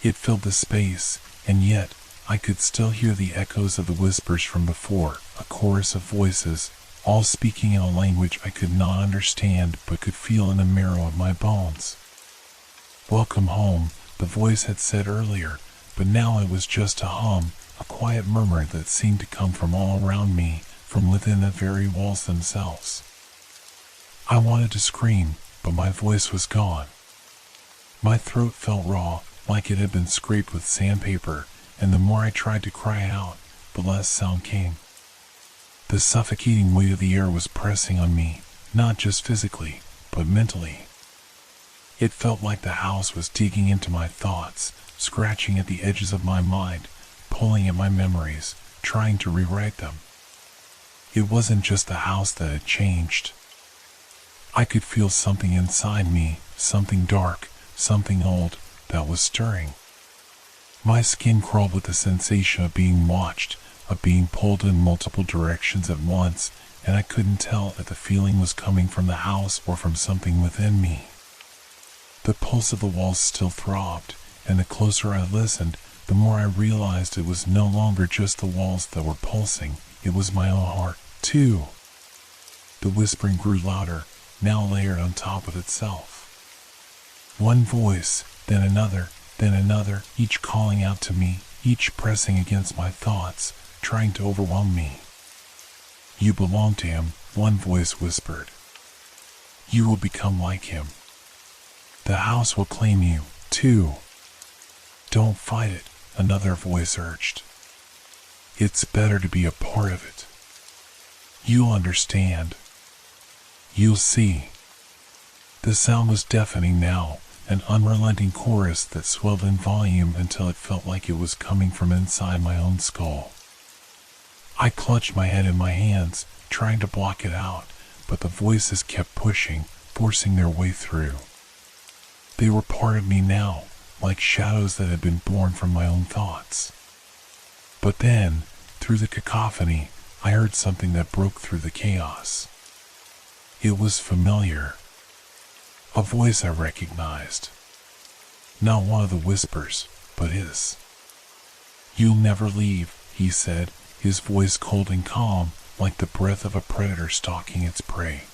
It filled the space, and yet I could still hear the echoes of the whispers from before, a chorus of voices, all speaking in a language I could not understand but could feel in the marrow of my bones. "Welcome home," the voice had said earlier, but now it was just a hum, a quiet murmur that seemed to come from all around me, from within the very walls themselves. I wanted to scream, but my voice was gone. My throat felt raw, like it had been scraped with sandpaper, and the more I tried to cry out, the less sound came. The suffocating weight of the air was pressing on me, not just physically, but mentally. It felt like the house was digging into my thoughts, scratching at the edges of my mind, pulling at my memories, trying to rewrite them. It wasn't just the house that had changed. I could feel something inside me, something dark, something old, that was stirring. My skin crawled with the sensation of being watched, of being pulled in multiple directions at once, and I couldn't tell if the feeling was coming from the house or from something within me. The pulse of the walls still throbbed, and the closer I listened, the more I realized it was no longer just the walls that were pulsing, it was my own heart, too. The whispering grew louder, now layered on top of itself. One voice, then another, each calling out to me, each pressing against my thoughts, trying to overwhelm me. You belong to him, one voice whispered. You will become like him. The house will claim you, too. Don't fight it, another voice urged. It's better to be a part of it. You'll understand. You'll see. The sound was deafening now, an unrelenting chorus that swelled in volume until it felt like it was coming from inside my own skull. I clutched my head in my hands, trying to block it out, but the voices kept pushing, forcing their way through. They were part of me now, like shadows that had been born from my own thoughts. But then, through the cacophony, I heard something that broke through the chaos. It was familiar. A voice I recognized. Not one of the whispers, but his. You'll never leave, he said, his voice cold and calm, like the breath of a predator stalking its prey.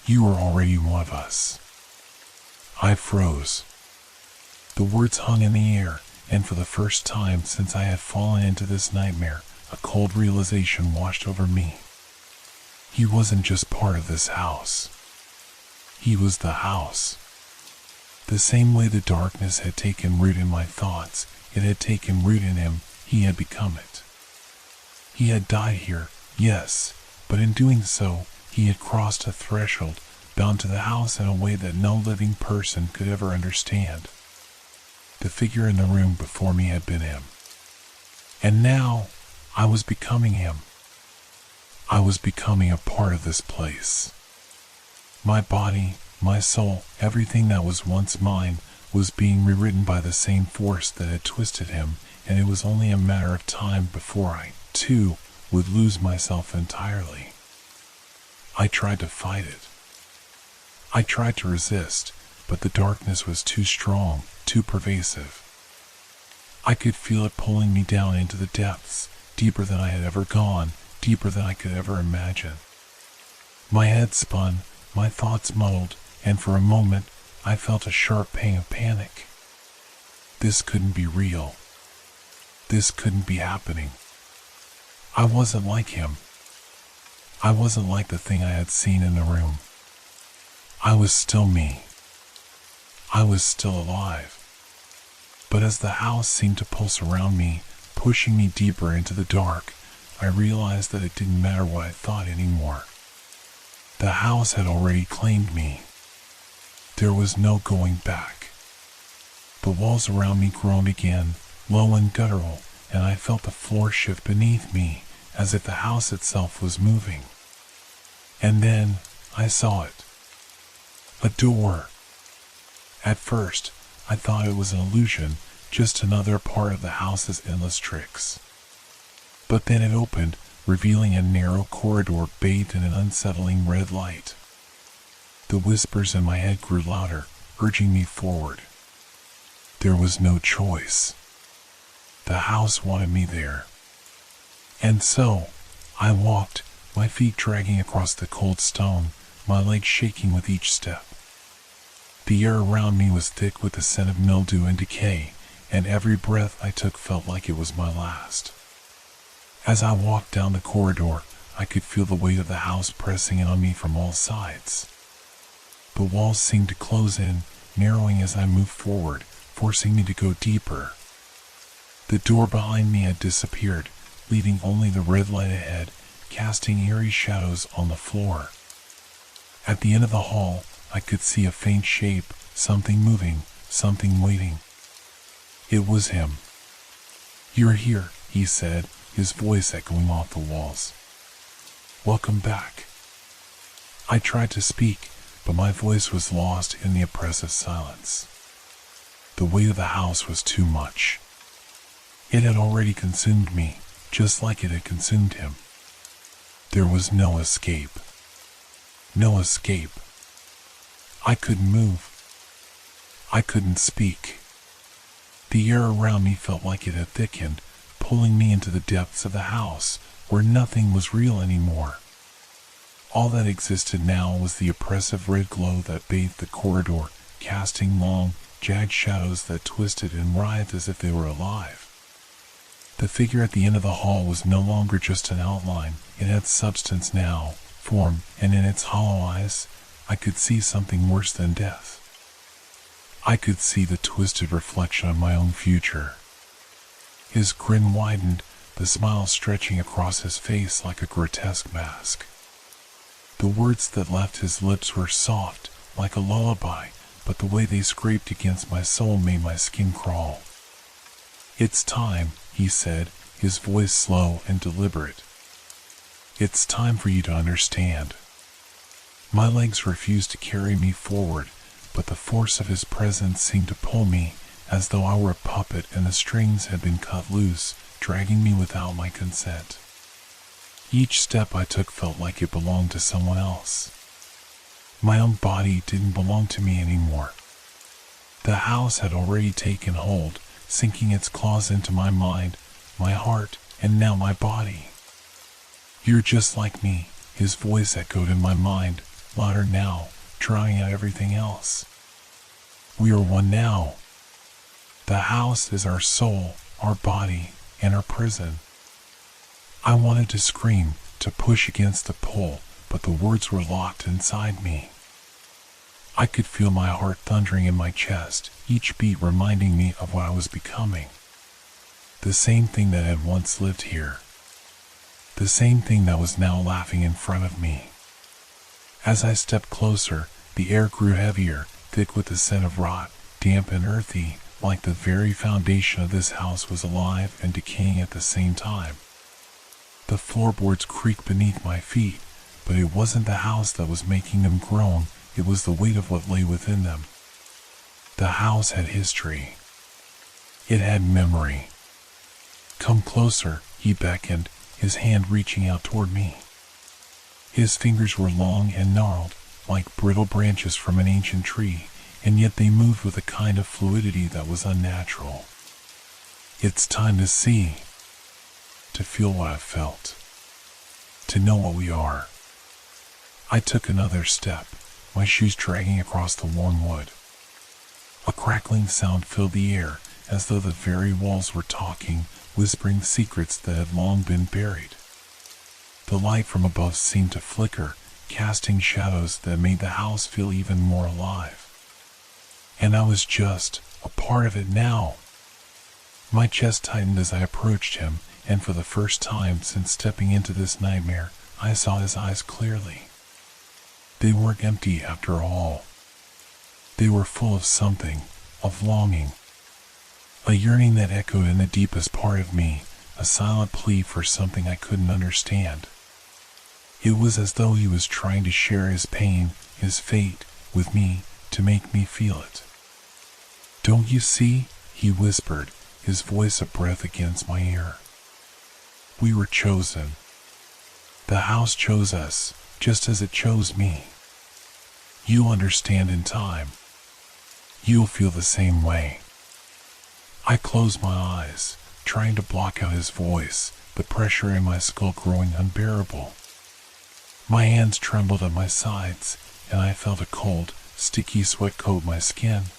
You are already one of us. I froze. The words hung in the air, and for the first time since I had fallen into this nightmare, a cold realization washed over me. He wasn't just part of this house. He was the house. The same way the darkness had taken root in my thoughts, it had taken root in him, he had become it. He had died here, yes, but in doing so, he had crossed a threshold, bound to the house in a way that no living person could ever understand. The figure in the room before me had been him. And now, I was becoming him. I was becoming a part of this place. My body, my soul, everything that was once mine, was being rewritten by the same force that had twisted him, and it was only a matter of time before I, too, would lose myself entirely. I tried to fight it. I tried to resist, but the darkness was too strong, too pervasive. I could feel it pulling me down into the depths, deeper than I had ever gone, deeper than I could ever imagine. My head spun, my thoughts muddled, and for a moment, I felt a sharp pang of panic. This couldn't be real. This couldn't be happening. I wasn't like him. I wasn't like the thing I had seen in the room. I was still me. I was still alive. But as the house seemed to pulse around me, pushing me deeper into the dark, I realized that it didn't matter what I thought anymore. The house had already claimed me. There was no going back. The walls around me groaned again, low and guttural, and I felt the floor shift beneath me, as if the house itself was moving. And then, I saw it. A door. At first, I thought it was an illusion, just another part of the house's endless tricks. But then it opened, revealing a narrow corridor bathed in an unsettling red light. The whispers in my head grew louder, urging me forward. There was no choice. The house wanted me there. And so, I walked, my feet dragging across the cold stone, my legs shaking with each step. The air around me was thick with the scent of mildew and decay, and every breath I took felt like it was my last. As I walked down the corridor, I could feel the weight of the house pressing in on me from all sides. The walls seemed to close in, narrowing as I moved forward, forcing me to go deeper. The door behind me had disappeared, leaving only the red light ahead, casting eerie shadows on the floor. At the end of the hall, I could see a faint shape, something moving, something waiting. It was him. "You're here," he said, his voice echoing off the walls. "Welcome back." I tried to speak, but my voice was lost in the oppressive silence. The weight of the house was too much. It had already consumed me, just like it had consumed him. There was no escape. No escape. I couldn't move. I couldn't speak. The air around me felt like it had thickened, pulling me into the depths of the house, where nothing was real anymore. All that existed now was the oppressive red glow that bathed the corridor, casting long, jagged shadows that twisted and writhed as if they were alive. The figure at the end of the hall was no longer just an outline. It had substance now, form, and in its hollow eyes, I could see something worse than death. I could see the twisted reflection of my own future. His grin widened, the smile stretching across his face like a grotesque mask. The words that left his lips were soft, like a lullaby, but the way they scraped against my soul made my skin crawl. "It's time," he said, his voice slow and deliberate. "It's time for you to understand." My legs refused to carry me forward, but the force of his presence seemed to pull me, as though I were a puppet and the strings had been cut loose, dragging me without my consent. Each step I took felt like it belonged to someone else. My own body didn't belong to me anymore. The house had already taken hold, sinking its claws into my mind, my heart, and now my body. "You're just like me," his voice echoed in my mind, louder now, drowning out everything else. "We are one now. The house is our soul, our body, and our prison." I wanted to scream, to push against the pull, but the words were locked inside me. I could feel my heart thundering in my chest, each beat reminding me of what I was becoming. The same thing that had once lived here. The same thing that was now laughing in front of me. As I stepped closer, the air grew heavier, thick with the scent of rot, damp and earthy, like the very foundation of this house was alive and decaying at the same time. The floorboards creaked beneath my feet, but it wasn't the house that was making them groan, it was the weight of what lay within them. The house had history. It had memory. "Come closer," he beckoned, his hand reaching out toward me. His fingers were long and gnarled, like brittle branches from an ancient tree, and yet they moved with a kind of fluidity that was unnatural. "It's time to see. To feel what I've felt. To know what we are." I took another step, my shoes dragging across the worn wood. A crackling sound filled the air, as though the very walls were talking, whispering secrets that had long been buried. The light from above seemed to flicker, casting shadows that made the house feel even more alive. And I was just a part of it now. My chest tightened as I approached him, and for the first time since stepping into this nightmare, I saw his eyes clearly. They weren't empty after all. They were full of something, of longing. A yearning that echoed in the deepest part of me, a silent plea for something I couldn't understand. It was as though he was trying to share his pain, his fate, with me, to make me feel it. "Don't you see?" he whispered, his voice a breath against my ear. "We were chosen. The house chose us, just as it chose me. You'll understand in time. You'll feel the same way." I closed my eyes, trying to block out his voice, the pressure in my skull growing unbearable. My hands trembled at my sides, and I felt a cold, sticky sweat coat my skin.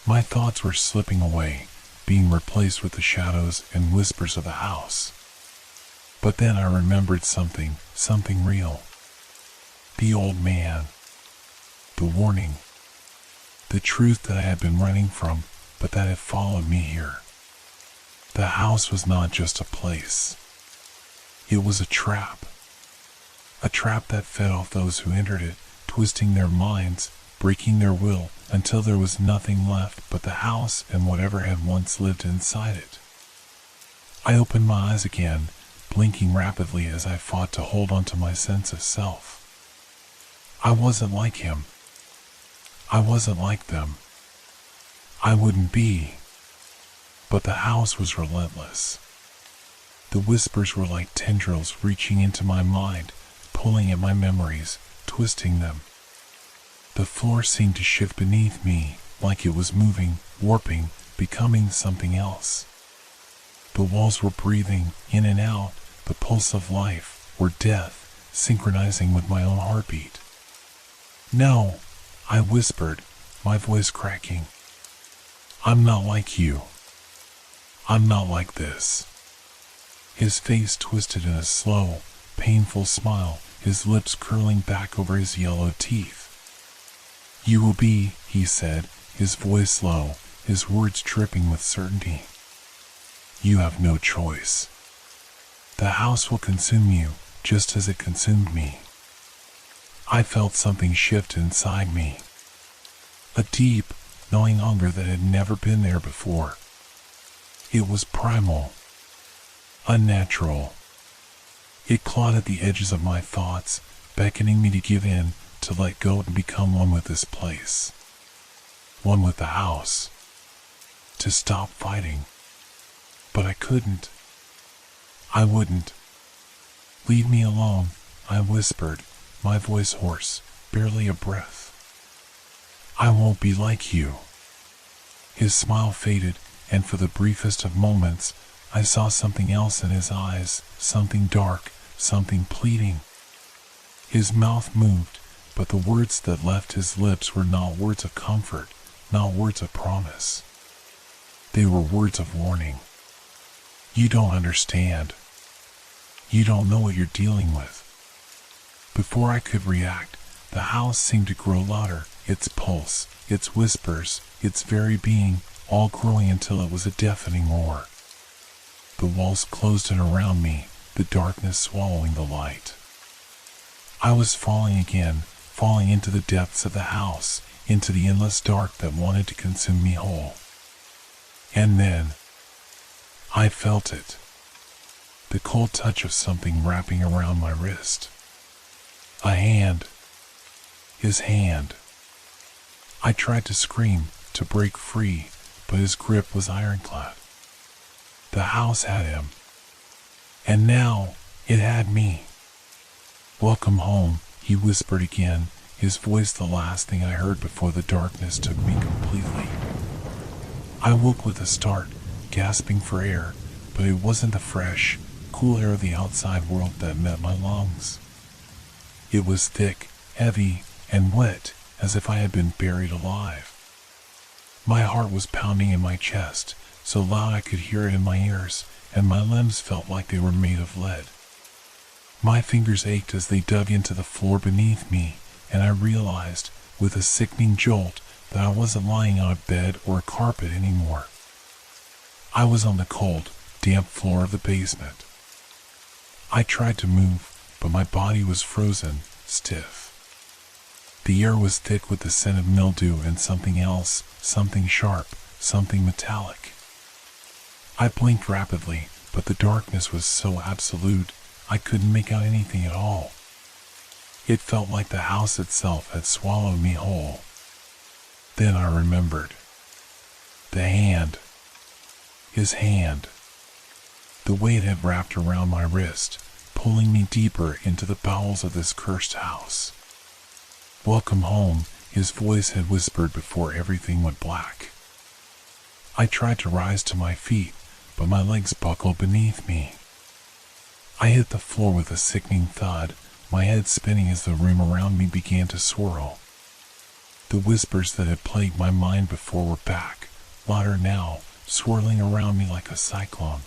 My thoughts were slipping away, being replaced with the shadows and whispers of the house. But then I remembered something real. The old man. The warning. The truth that I had been running from, but that had followed me here. The house was not just a place. It was a trap. A trap that fed off those who entered it, twisting their minds, breaking their will, until there was nothing left but the house and whatever had once lived inside it. I opened my eyes again, blinking rapidly as I fought to hold on to my sense of self. I wasn't like him. I wasn't like them. I wouldn't be. But the house was relentless. The whispers were like tendrils reaching into my mind, pulling at my memories, twisting them. The floor seemed to shift beneath me, like it was moving, warping, becoming something else. The walls were breathing, in and out, the pulse of life, or death, synchronizing with my own heartbeat. "No," I whispered, my voice cracking. I'm not like you. I'm not like this. His face twisted in a slow, painful smile, his lips curling back over his yellow teeth. You will be, he said, his voice low, his words dripping with certainty. You have no choice. The house will consume you, just as it consumed me. I felt something shift inside me. A deep, gnawing hunger that had never been there before. It was primal. Unnatural. It clawed at the edges of my thoughts, beckoning me to give in, to let go and become one with this place. One with the house. To stop fighting. But I couldn't. I wouldn't. Leave me alone, I whispered, my voice hoarse, barely a breath. I won't be like you. His smile faded, and for the briefest of moments, I saw something else in his eyes, something dark, something pleading. His mouth moved, but the words that left his lips were not words of comfort, not words of promise. They were words of warning. You don't understand. You don't know what you're dealing with. Before I could react, the house seemed to grow louder, its pulse, its whispers, its very being, all growing until it was a deafening roar. The walls closed in around me, the darkness swallowing the light. I was falling again, falling into the depths of the house, into the endless dark that wanted to consume me whole. And then, I felt it. The cold touch of something wrapping around my wrist. A hand. His hand. I tried to scream, to break free, but his grip was ironclad. The house had him. And now, it had me. Welcome home, he whispered again, his voice the last thing I heard before the darkness took me completely. I woke with a start, gasping for air, but it wasn't the fresh, cool air of the outside world that met my lungs. It was thick, heavy, and wet, as if I had been buried alive. My heart was pounding in my chest, so loud I could hear it in my ears, and my limbs felt like they were made of lead. My fingers ached as they dug into the floor beneath me, and I realized, with a sickening jolt, that I wasn't lying on a bed or a carpet anymore. I was on the cold, damp floor of the basement. I tried to move, but my body was frozen, stiff. The air was thick with the scent of mildew and something else, something sharp, something metallic. I blinked rapidly, but the darkness was so absolute, I couldn't make out anything at all. It felt like the house itself had swallowed me whole. Then I remembered. The hand. His hand. The way it had wrapped around my wrist, pulling me deeper into the bowels of this cursed house. Welcome home, his voice had whispered before everything went black. I tried to rise to my feet, but my legs buckled beneath me. I hit the floor with a sickening thud, my head spinning as the room around me began to swirl. The whispers that had plagued my mind before were back, louder now, swirling around me like a cyclone.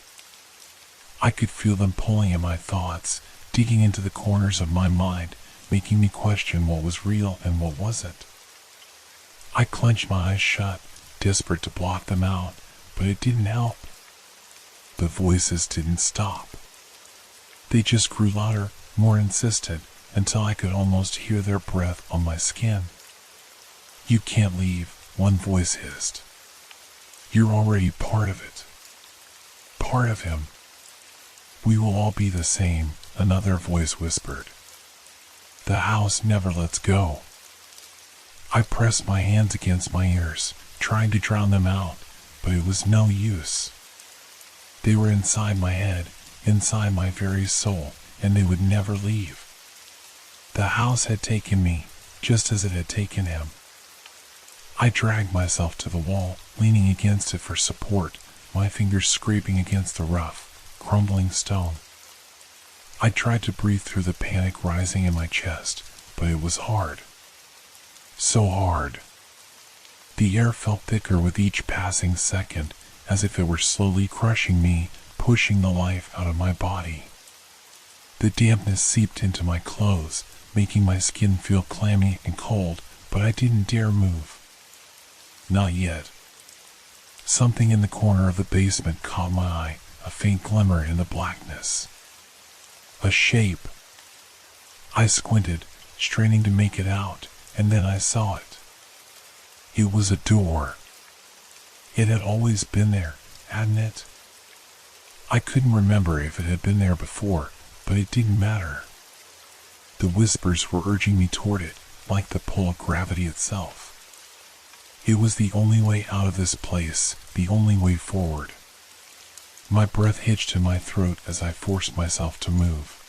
I could feel them pulling at my thoughts, digging into the corners of my mind, making me question what was real and what wasn't. I clenched my eyes shut, desperate to block them out, but it didn't help. The voices didn't stop. They just grew louder, more insistent, until I could almost hear their breath on my skin. You can't leave, one voice hissed. You're already part of it. Part of him. We will all be the same, another voice whispered. The house never lets go. I pressed my hands against my ears, trying to drown them out, but it was no use. They were inside my head, inside my very soul, and they would never leave. The house had taken me, just as it had taken him. I dragged myself to the wall, leaning against it for support, my fingers scraping against the rough, crumbling stone. I tried to breathe through the panic rising in my chest, but it was hard. So hard. The air felt thicker with each passing second, as if it were slowly crushing me, pushing the life out of my body. The dampness seeped into my clothes, making my skin feel clammy and cold, but I didn't dare move. Not yet. Something in the corner of the basement caught my eye, a faint glimmer in the blackness. A shape. I squinted, straining to make it out, and then I saw it. It was a door. It had always been there, hadn't it? I couldn't remember if it had been there before, but it didn't matter. The whispers were urging me toward it, like the pull of gravity itself. It was the only way out of this place, the only way forward. My breath hitched in my throat as I forced myself to move.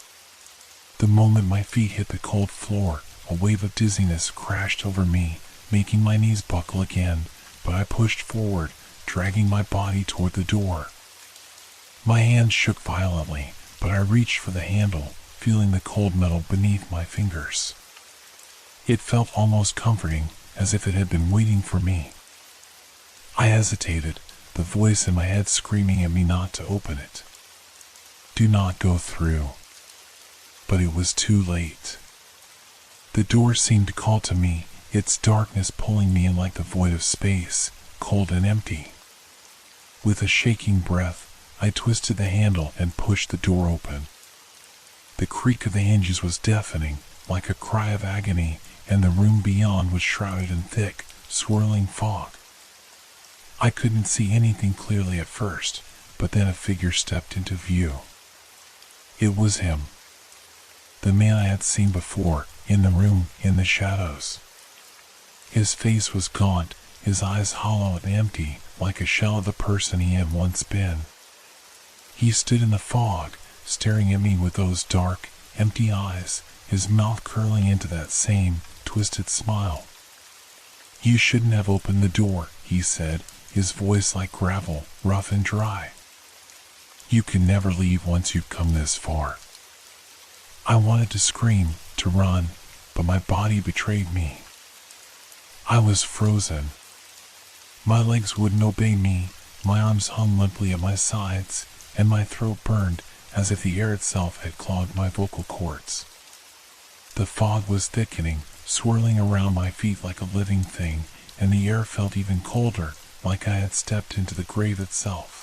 The moment my feet hit the cold floor, a wave of dizziness crashed over me, making my knees buckle again, but I pushed forward, dragging my body toward the door. My hands shook violently, but I reached for the handle, feeling the cold metal beneath my fingers. It felt almost comforting, as if it had been waiting for me. I hesitated, the voice in my head screaming at me not to open it. Do not go through. But it was too late. The door seemed to call to me, its darkness pulling me in like the void of space, cold and empty. With a shaking breath, I twisted the handle and pushed the door open. The creak of the hinges was deafening, like a cry of agony, and the room beyond was shrouded in thick, swirling fog. I couldn't see anything clearly at first, but then a figure stepped into view. It was him. The man I had seen before, in the room, in the shadows. His face was gaunt, his eyes hollow and empty, like a shell of the person he had once been. He stood in the fog, staring at me with those dark, empty eyes, his mouth curling into that same, twisted smile. You shouldn't have opened the door, he said, his voice like gravel, rough and dry. You can never leave once you've come this far. I wanted to scream, to run, but my body betrayed me. I was frozen. My legs wouldn't obey me, my arms hung limply at my sides, and my throat burned as if the air itself had clogged my vocal cords. The fog was thickening, swirling around my feet like a living thing, and the air felt even colder, like I had stepped into the grave itself.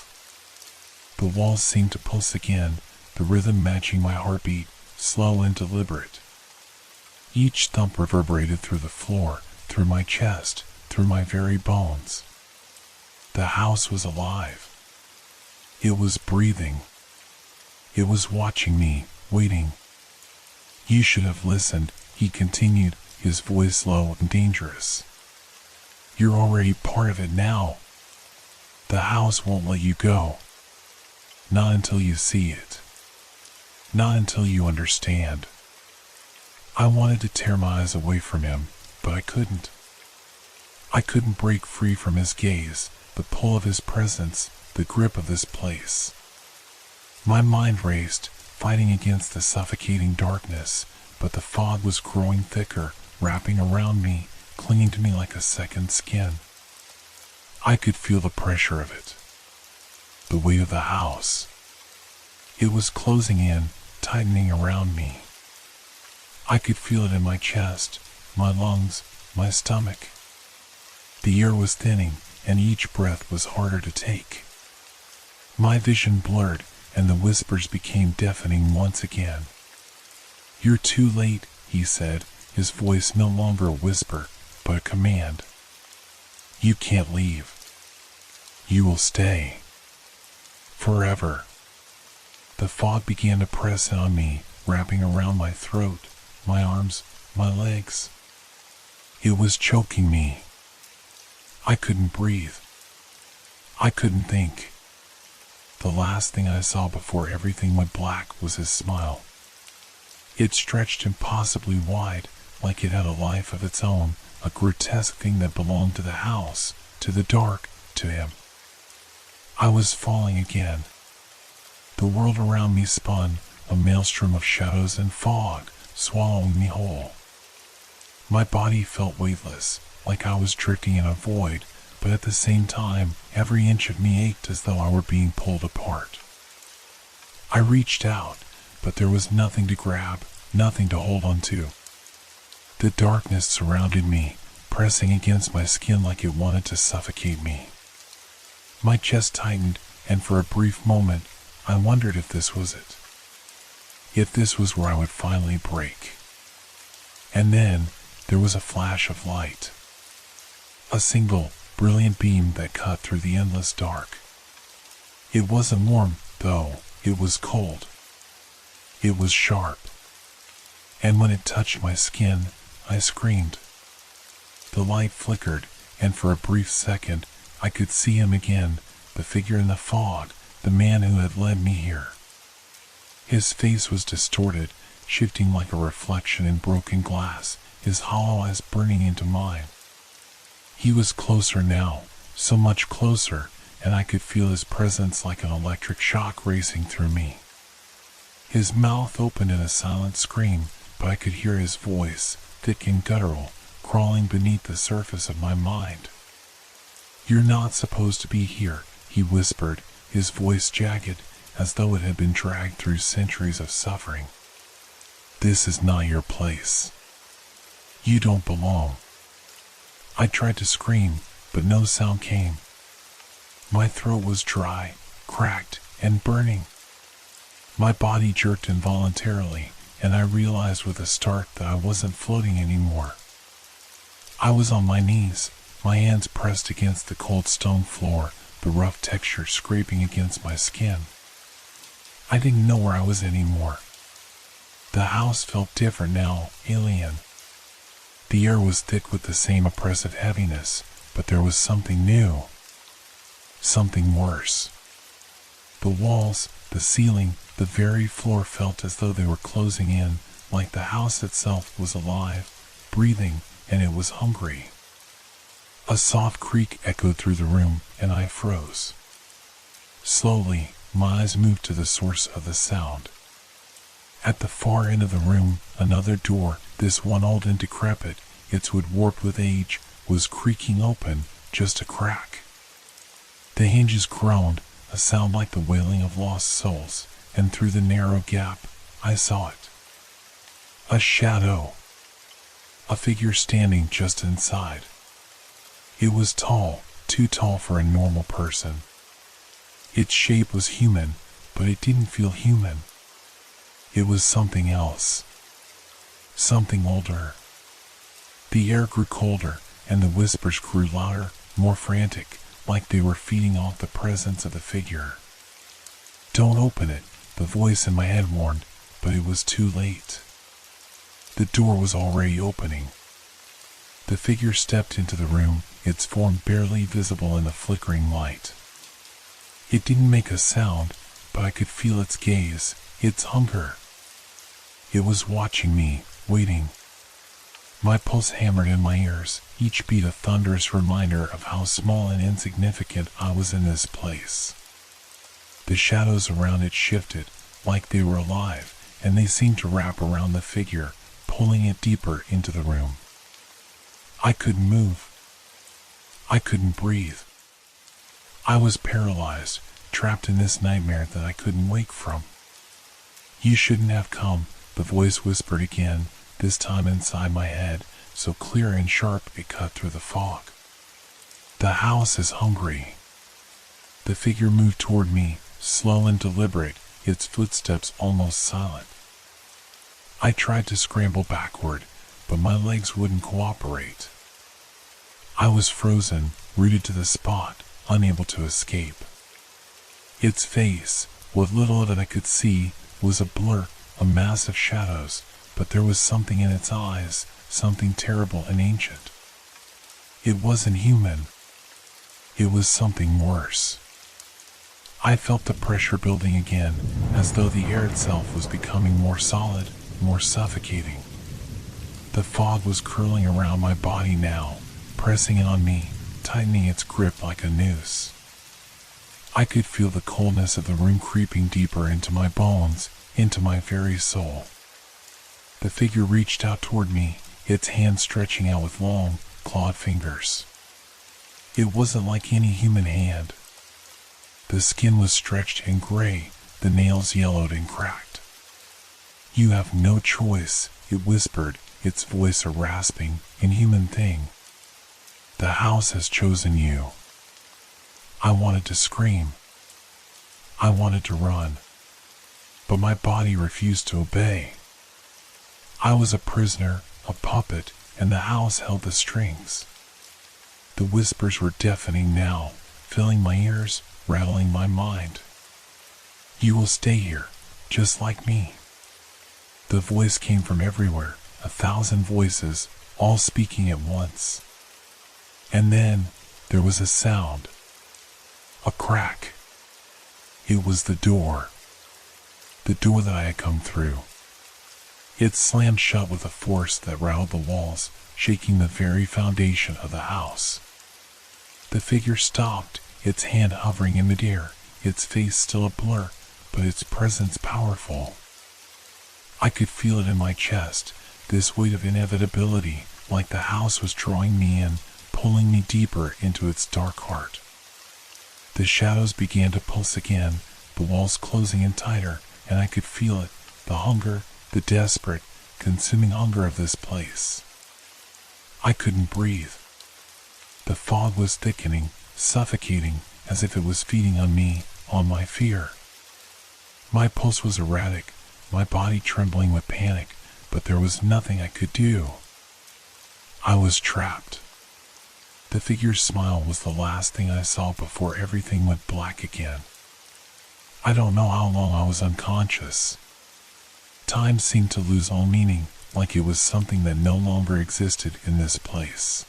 The walls seemed to pulse again, the rhythm matching my heartbeat, slow and deliberate. Each thump reverberated through the floor, through my chest, through my very bones. The house was alive. It was breathing. It was watching me, waiting. You should have listened, he continued, his voice low and dangerous. You're already part of it now. The house won't let you go. Not until you see it. Not until you understand. I wanted to tear my eyes away from him, but I couldn't. I couldn't break free from his gaze, the pull of his presence, the grip of this place. My mind raced, fighting against the suffocating darkness, but the fog was growing thicker, wrapping around me, clinging to me like a second skin. I could feel the pressure of it. The weight of the house. It was closing in, tightening around me. I could feel it in my chest, my lungs, my stomach. The air was thinning, and each breath was harder to take. My vision blurred, and the whispers became deafening once again. You're too late, he said, his voice no longer a whisper, but a command. You can't leave. You will stay. Forever. The fog began to press in on me, wrapping around my throat, my arms, my legs. It was choking me. I couldn't breathe. I couldn't think. The last thing I saw before everything went black was his smile. It stretched impossibly wide, like it had a life of its own, a grotesque thing that belonged to the house, to the dark, to him. I was falling again. The world around me spun, a maelstrom of shadows and fog, swallowing me whole. My body felt weightless, like I was drifting in a void, but at the same time, every inch of me ached as though I were being pulled apart. I reached out, but there was nothing to grab, nothing to hold on to. The darkness surrounded me, pressing against my skin like it wanted to suffocate me. My chest tightened, and for a brief moment, I wondered if this was it. If this was where I would finally break. And then, there was a flash of light. A single, brilliant beam that cut through the endless dark. It wasn't warm, though, it was cold. It was sharp. And when it touched my skin, I screamed. The light flickered, and for a brief second, I could see him again, the figure in the fog, the man who had led me here. His face was distorted, shifting like a reflection in broken glass, his hollow eyes burning into mine. He was closer now, so much closer, and I could feel his presence like an electric shock racing through me. His mouth opened in a silent scream, but I could hear his voice, thick and guttural, crawling beneath the surface of my mind. "You're not supposed to be here," he whispered, his voice jagged, as though it had been dragged through centuries of suffering. "This is not your place. You don't belong." I tried to scream, but no sound came. My throat was dry, cracked, and burning. My body jerked involuntarily, and I realized with a start that I wasn't floating anymore. I was on my knees, my hands pressed against the cold stone floor, the rough texture scraping against my skin. I didn't know where I was anymore. The house felt different now, alien. The air was thick with the same oppressive heaviness, but there was something new. Something worse. The walls, the ceiling, the very floor felt as though they were closing in, like the house itself was alive, breathing, and it was hungry. A soft creak echoed through the room, and I froze. Slowly, my eyes moved to the source of the sound. At the far end of the room, another door, this one old and decrepit, its wood warped with age, was creaking open, just a crack. The hinges groaned, a sound like the wailing of lost souls, and through the narrow gap, I saw it. A shadow. A figure standing just inside. It was tall, too tall for a normal person. Its shape was human, but it didn't feel human. It was something else. Something older. The air grew colder, and the whispers grew louder, more frantic, like they were feeding off the presence of the figure. "Don't open it," the voice in my head warned, but it was too late. The door was already opening. The figure stepped into the room, its form barely visible in the flickering light. It didn't make a sound, but I could feel its gaze, its hunger. It was watching me, waiting. My pulse hammered in my ears, each beat a thunderous reminder of how small and insignificant I was in this place. The shadows around it shifted, like they were alive, and they seemed to wrap around the figure, pulling it deeper into the room. I couldn't move. I couldn't breathe. I was paralyzed, trapped in this nightmare that I couldn't wake from. "You shouldn't have come," the voice whispered again, this time inside my head, so clear and sharp it cut through the fog. "The house is hungry." The figure moved toward me, slow and deliberate, its footsteps almost silent. I tried to scramble backward, but my legs wouldn't cooperate. I was frozen, rooted to the spot, unable to escape. Its face, what little of it I could see, was a blur, a mass of shadows, but there was something in its eyes, something terrible and ancient. It wasn't human. It was something worse. I felt the pressure building again, as though the air itself was becoming more solid, more suffocating. The fog was curling around my body now, pressing in on me, tightening its grip like a noose. I could feel the coldness of the room creeping deeper into my bones, into my very soul. The figure reached out toward me, its hand stretching out with long, clawed fingers. It wasn't like any human hand. The skin was stretched and gray, the nails yellowed and cracked. "You have no choice," it whispered, its voice a rasping, inhuman thing. "The house has chosen you." I wanted to scream. I wanted to run. But my body refused to obey. I was a prisoner, a puppet, and the house held the strings. The whispers were deafening now, filling my ears, rattling my mind. "You will stay here, just like me." The voice came from everywhere, 1,000 voices, all speaking at once. And then there was a sound. A crack. It was the door. The door that I had come through. It slammed shut with a force that rattled the walls, shaking the very foundation of the house. The figure stopped, its hand hovering in midair, its face still a blur, but its presence powerful. I could feel it in my chest, this weight of inevitability, like the house was drawing me in, pulling me deeper into its dark heart. The shadows began to pulse again, the walls closing in tighter, and I could feel it, the hunger, the desperate, consuming hunger of this place. I couldn't breathe. The fog was thickening, suffocating, as if it was feeding on me, on my fear. My pulse was erratic, my body trembling with panic, but there was nothing I could do. I was trapped. The figure's smile was the last thing I saw before everything went black again. I don't know how long I was unconscious. Time seemed to lose all meaning, like it was something that no longer existed in this place.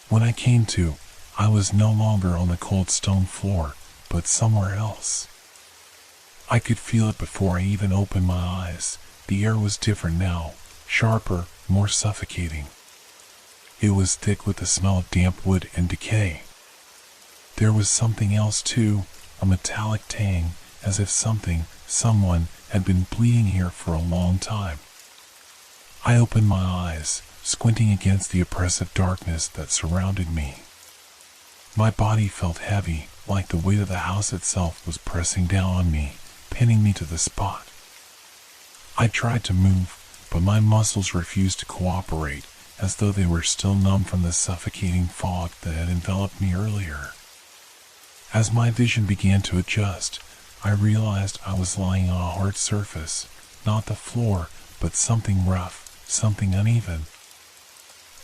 When I came to, I was no longer on the cold stone floor, but somewhere else. I could feel it before I even opened my eyes. The air was different now, sharper, more suffocating. It was thick with the smell of damp wood and decay. There was something else too, a metallic tang, as if someone had been bleeding here for a long time. I opened my eyes, squinting against the oppressive darkness that surrounded me. My body felt heavy, like the weight of the house itself was pressing down on me, pinning me to the spot. I tried to move, but my muscles refused to cooperate, as though they were still numb from the suffocating fog that had enveloped me earlier. As my vision began to adjust, I realized I was lying on a hard surface, not the floor, but something rough, something uneven.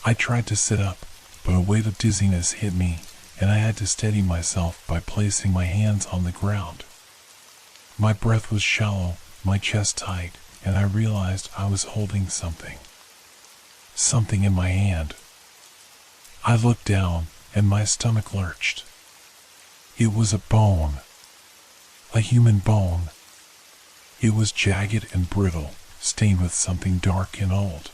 I tried to sit up, but a wave of dizziness hit me, and I had to steady myself by placing my hands on the ground. My breath was shallow, my chest tight, and I realized I was holding something. Something in my hand. I looked down, and my stomach lurched. It was a bone. A human bone. It was jagged and brittle, stained with something dark and old.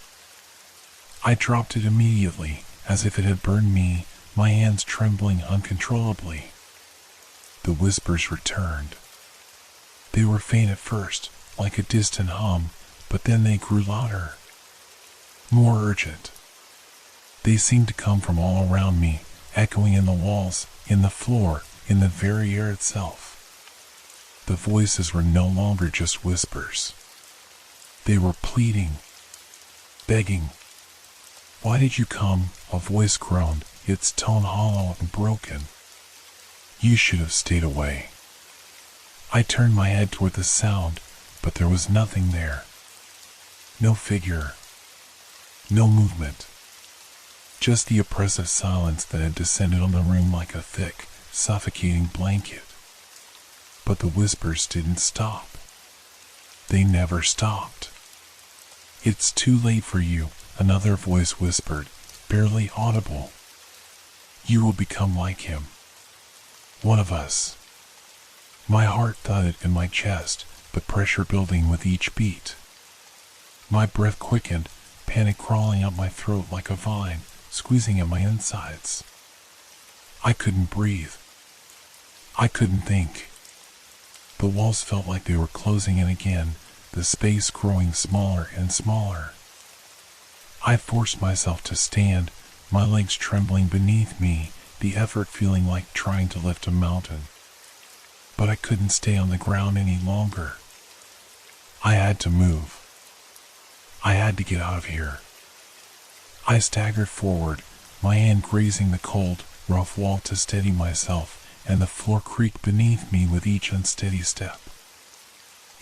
I dropped it immediately, as if it had burned me, my hands trembling uncontrollably. The whispers returned. They were faint at first, like a distant hum, but then they grew louder. More urgent. They seemed to come from all around me, echoing in the walls, in the floor, in the very air itself. The voices were no longer just whispers. They were pleading, begging. "Why did you come?" a voice groaned, its tone hollow and broken. "You should have stayed away." I turned my head toward the sound, but there was nothing there. No figure. No movement. Just the oppressive silence that had descended on the room like a thick, suffocating blanket. But the whispers didn't stop. They never stopped. "It's too late for you," another voice whispered, barely audible. "You will become like him. One of us." My heart thudded in my chest, but pressure building with each beat. My breath quickened, panic crawling up my throat like a vine, squeezing at my insides. I couldn't breathe. I couldn't think. The walls felt like they were closing in again, the space growing smaller and smaller. I forced myself to stand, my legs trembling beneath me, the effort feeling like trying to lift a mountain. But I couldn't stay on the ground any longer. I had to move. I had to get out of here. I staggered forward, my hand grazing the cold, rough wall to steady myself, and the floor creaked beneath me with each unsteady step.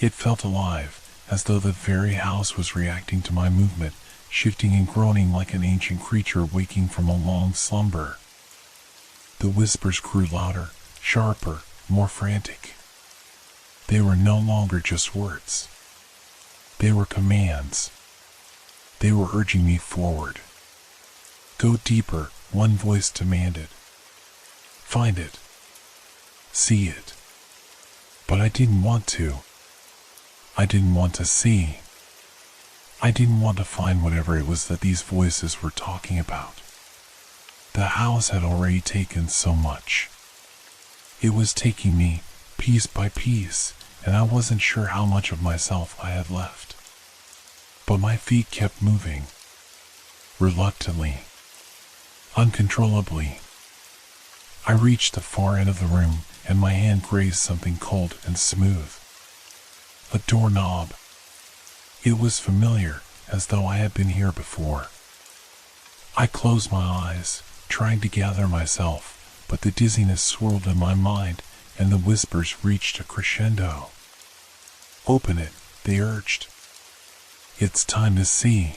It felt alive, as though the very house was reacting to my movement, shifting and groaning like an ancient creature waking from a long slumber. The whispers grew louder, sharper, more frantic. They were no longer just words. They were commands. They were urging me forward. Go deeper, one voice demanded. Find it. See it. But I didn't want to. I didn't want to see. I didn't want to find whatever it was that these voices were talking about. The house had already taken so much. It was taking me, piece by piece, and I wasn't sure how much of myself I had left. But my feet kept moving. Reluctantly. Uncontrollably. I reached the far end of the room, and my hand grazed something cold and smooth. A doorknob. It was familiar, as though I had been here before. I closed my eyes, trying to gather myself, but the dizziness swirled in my mind, and the whispers reached a crescendo. Open it, they urged. It's time to see.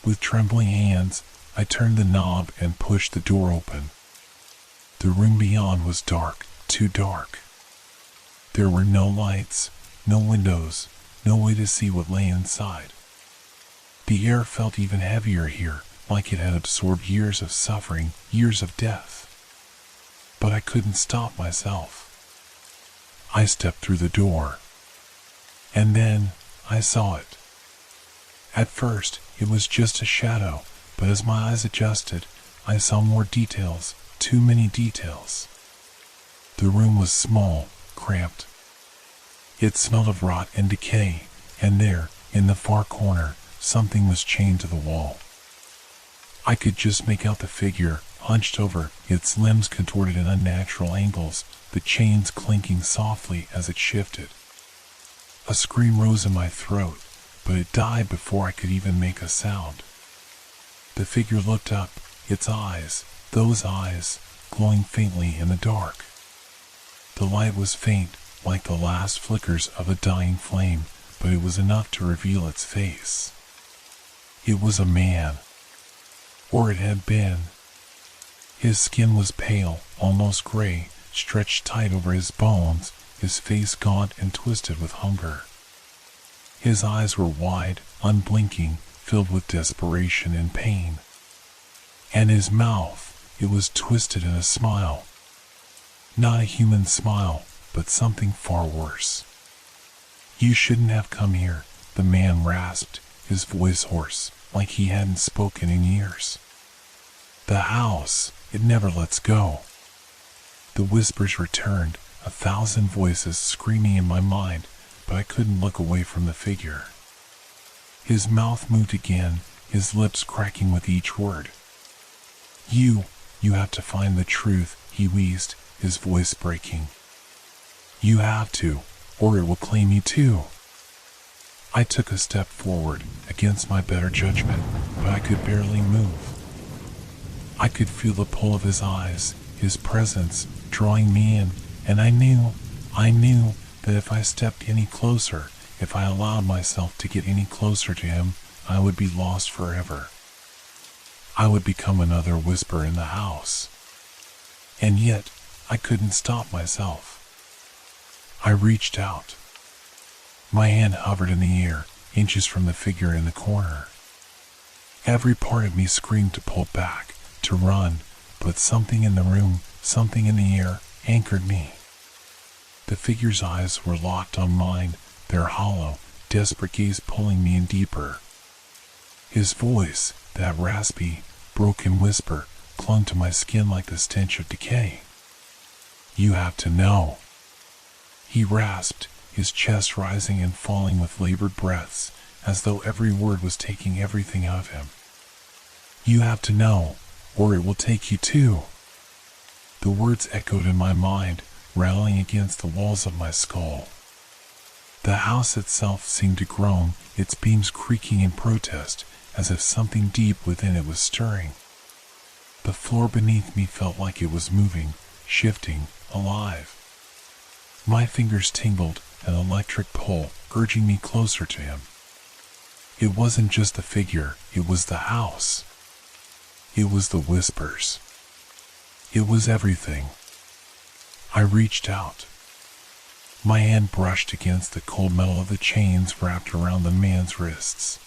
With trembling hands, I turned the knob and pushed the door open. The room beyond was dark, too dark. There were no lights, no windows, no way to see what lay inside. The air felt even heavier here, like it had absorbed years of suffering, years of death. But I couldn't stop myself. I stepped through the door. And then, I saw it. At first, it was just a shadow, but as my eyes adjusted, I saw more details, too many details. The room was small, cramped. It smelled of rot and decay, and there, in the far corner, something was chained to the wall. I could just make out the figure, hunched over, its limbs contorted in unnatural angles, the chains clinking softly as it shifted. A scream rose in my throat, but it died before I could even make a sound. The figure looked up, its eyes, those eyes, glowing faintly in the dark. The light was faint, like the last flickers of a dying flame, but it was enough to reveal its face. It was a man. Or it had been. His skin was pale, almost gray, stretched tight over his bones, his face gaunt and twisted with hunger. His eyes were wide, unblinking, filled with desperation and pain. And his mouth, it was twisted in a smile. Not a human smile, but something far worse. You shouldn't have come here, the man rasped, his voice hoarse, like he hadn't spoken in years. The house, it never lets go. The whispers returned, 1,000 voices screaming in my mind, but I couldn't look away from the figure. His mouth moved again, his lips cracking with each word. You have to find the truth, he wheezed, his voice breaking. You have to, or it will claim you too. I took a step forward, against my better judgment, but I could barely move. I could feel the pull of his eyes, his presence, drawing me in, and I knew that if I stepped any closer, if I allowed myself to get any closer to him, I would be lost forever. I would become another whisper in the house. And yet, I couldn't stop myself. I reached out. My hand hovered in the air, inches from the figure in the corner. Every part of me screamed to pull back, to run, but something in the room, something in the air, anchored me. The figure's eyes were locked on mine, their hollow, desperate gaze pulling me in deeper. His voice, that raspy, broken whisper, clung to my skin like the stench of decay. You have to know. He rasped, his chest rising and falling with labored breaths, as though every word was taking everything out of him. You have to know, or it will take you too. The words echoed in my mind, rattling against the walls of my skull. The house itself seemed to groan, its beams creaking in protest, as if something deep within it was stirring. The floor beneath me felt like it was moving, shifting, alive. My fingers tingled, an electric pull, urging me closer to him. It wasn't just a figure, it was the house. It was the whispers. It was everything. I reached out. My hand brushed against the cold metal of the chains wrapped around the man's wrists.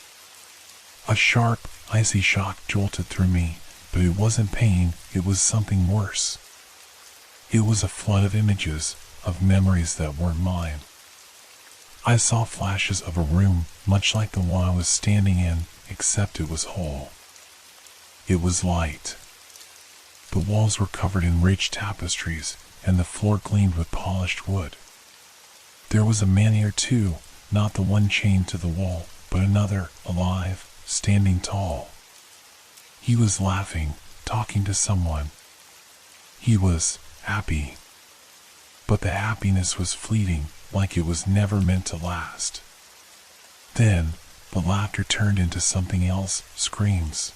A sharp, icy shock jolted through me, but it wasn't pain, it was something worse. It was a flood of images, of memories that weren't mine. I saw flashes of a room, much like the one I was standing in, except it was whole. It was light. The walls were covered in rich tapestries, and the floor gleamed with polished wood. There was a man here too, not the one chained to the wall, but another, alive, standing tall. He was laughing, talking to someone. He was happy. But the happiness was fleeting, like it was never meant to last. Then, the laughter turned into something else, screams.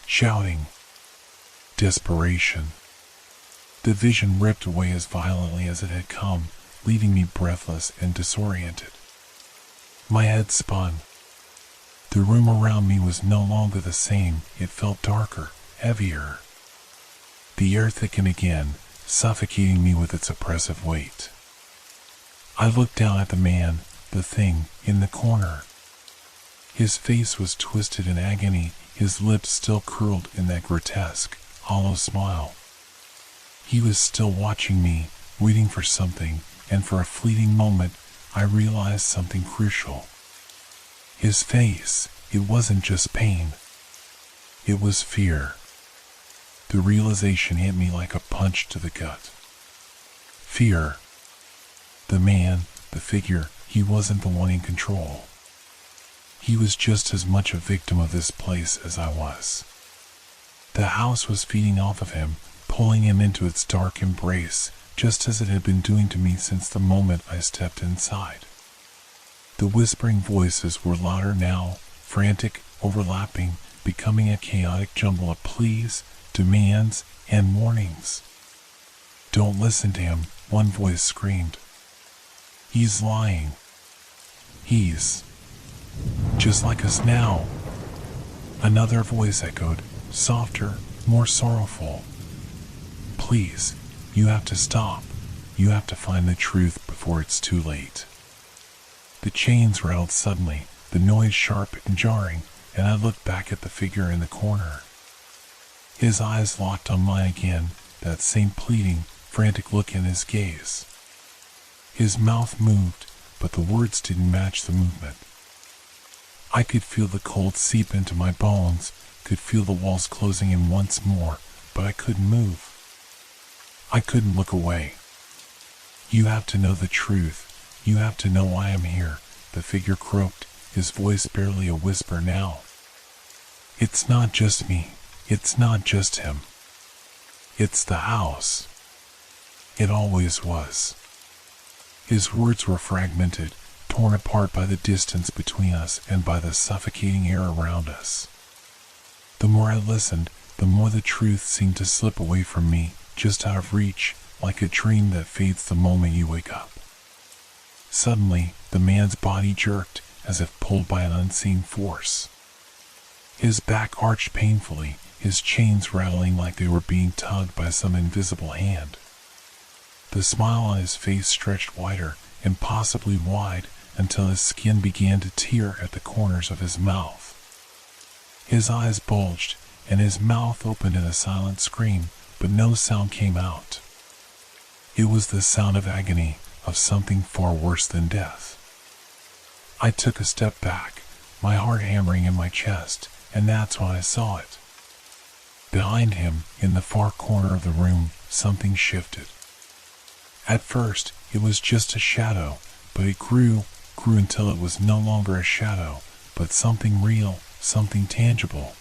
Shouting. Desperation. The vision ripped away as violently as it had come, leaving me breathless and disoriented. My head spun. The room around me was no longer the same, it felt darker, heavier. The air thickened again, suffocating me with its oppressive weight. I looked down at the man, the thing, in the corner. His face was twisted in agony, his lips still curled in that grotesque, hollow smile. He was still watching me, waiting for something, and for a fleeting moment, I realized something crucial. His face, it wasn't just pain. It was fear. The realization hit me like a punch to the gut. Fear. The man, the figure, he wasn't the one in control. He was just as much a victim of this place as I was. The house was feeding off of him, pulling him into its dark embrace, just as it had been doing to me since the moment I stepped inside. The whispering voices were louder now, frantic, overlapping, becoming a chaotic jumble of pleas, demands, and warnings. Don't listen to him, one voice screamed. He's lying. He's just like us now. Another voice echoed, softer, more sorrowful. Please, you have to stop. You have to find the truth before it's too late. The chains rattled suddenly, the noise sharp and jarring, and I looked back at the figure in the corner. His eyes locked on mine again, that same pleading, frantic look in his gaze. His mouth moved, but the words didn't match the movement. I could feel the cold seep into my bones, could feel the walls closing in once more, but I couldn't move. I couldn't look away. You have to know the truth. You have to know why I'm here, the figure croaked, his voice barely a whisper now. It's not just me. It's not just him. It's the house. It always was. His words were fragmented, torn apart by the distance between us and by the suffocating air around us. The more I listened, the more the truth seemed to slip away from me, just out of reach, like a dream that fades the moment you wake up. Suddenly, the man's body jerked, as if pulled by an unseen force. His back arched painfully, his chains rattling like they were being tugged by some invisible hand. The smile on his face stretched wider, impossibly wide, until his skin began to tear at the corners of his mouth. His eyes bulged, and his mouth opened in a silent scream, but no sound came out. It was the sound of agony, of something far worse than death. I took a step back, my heart hammering in my chest, and that's when I saw it. Behind him, in the far corner of the room, something shifted. At first, it was just a shadow, but it grew until it was no longer a shadow, but something real, something tangible.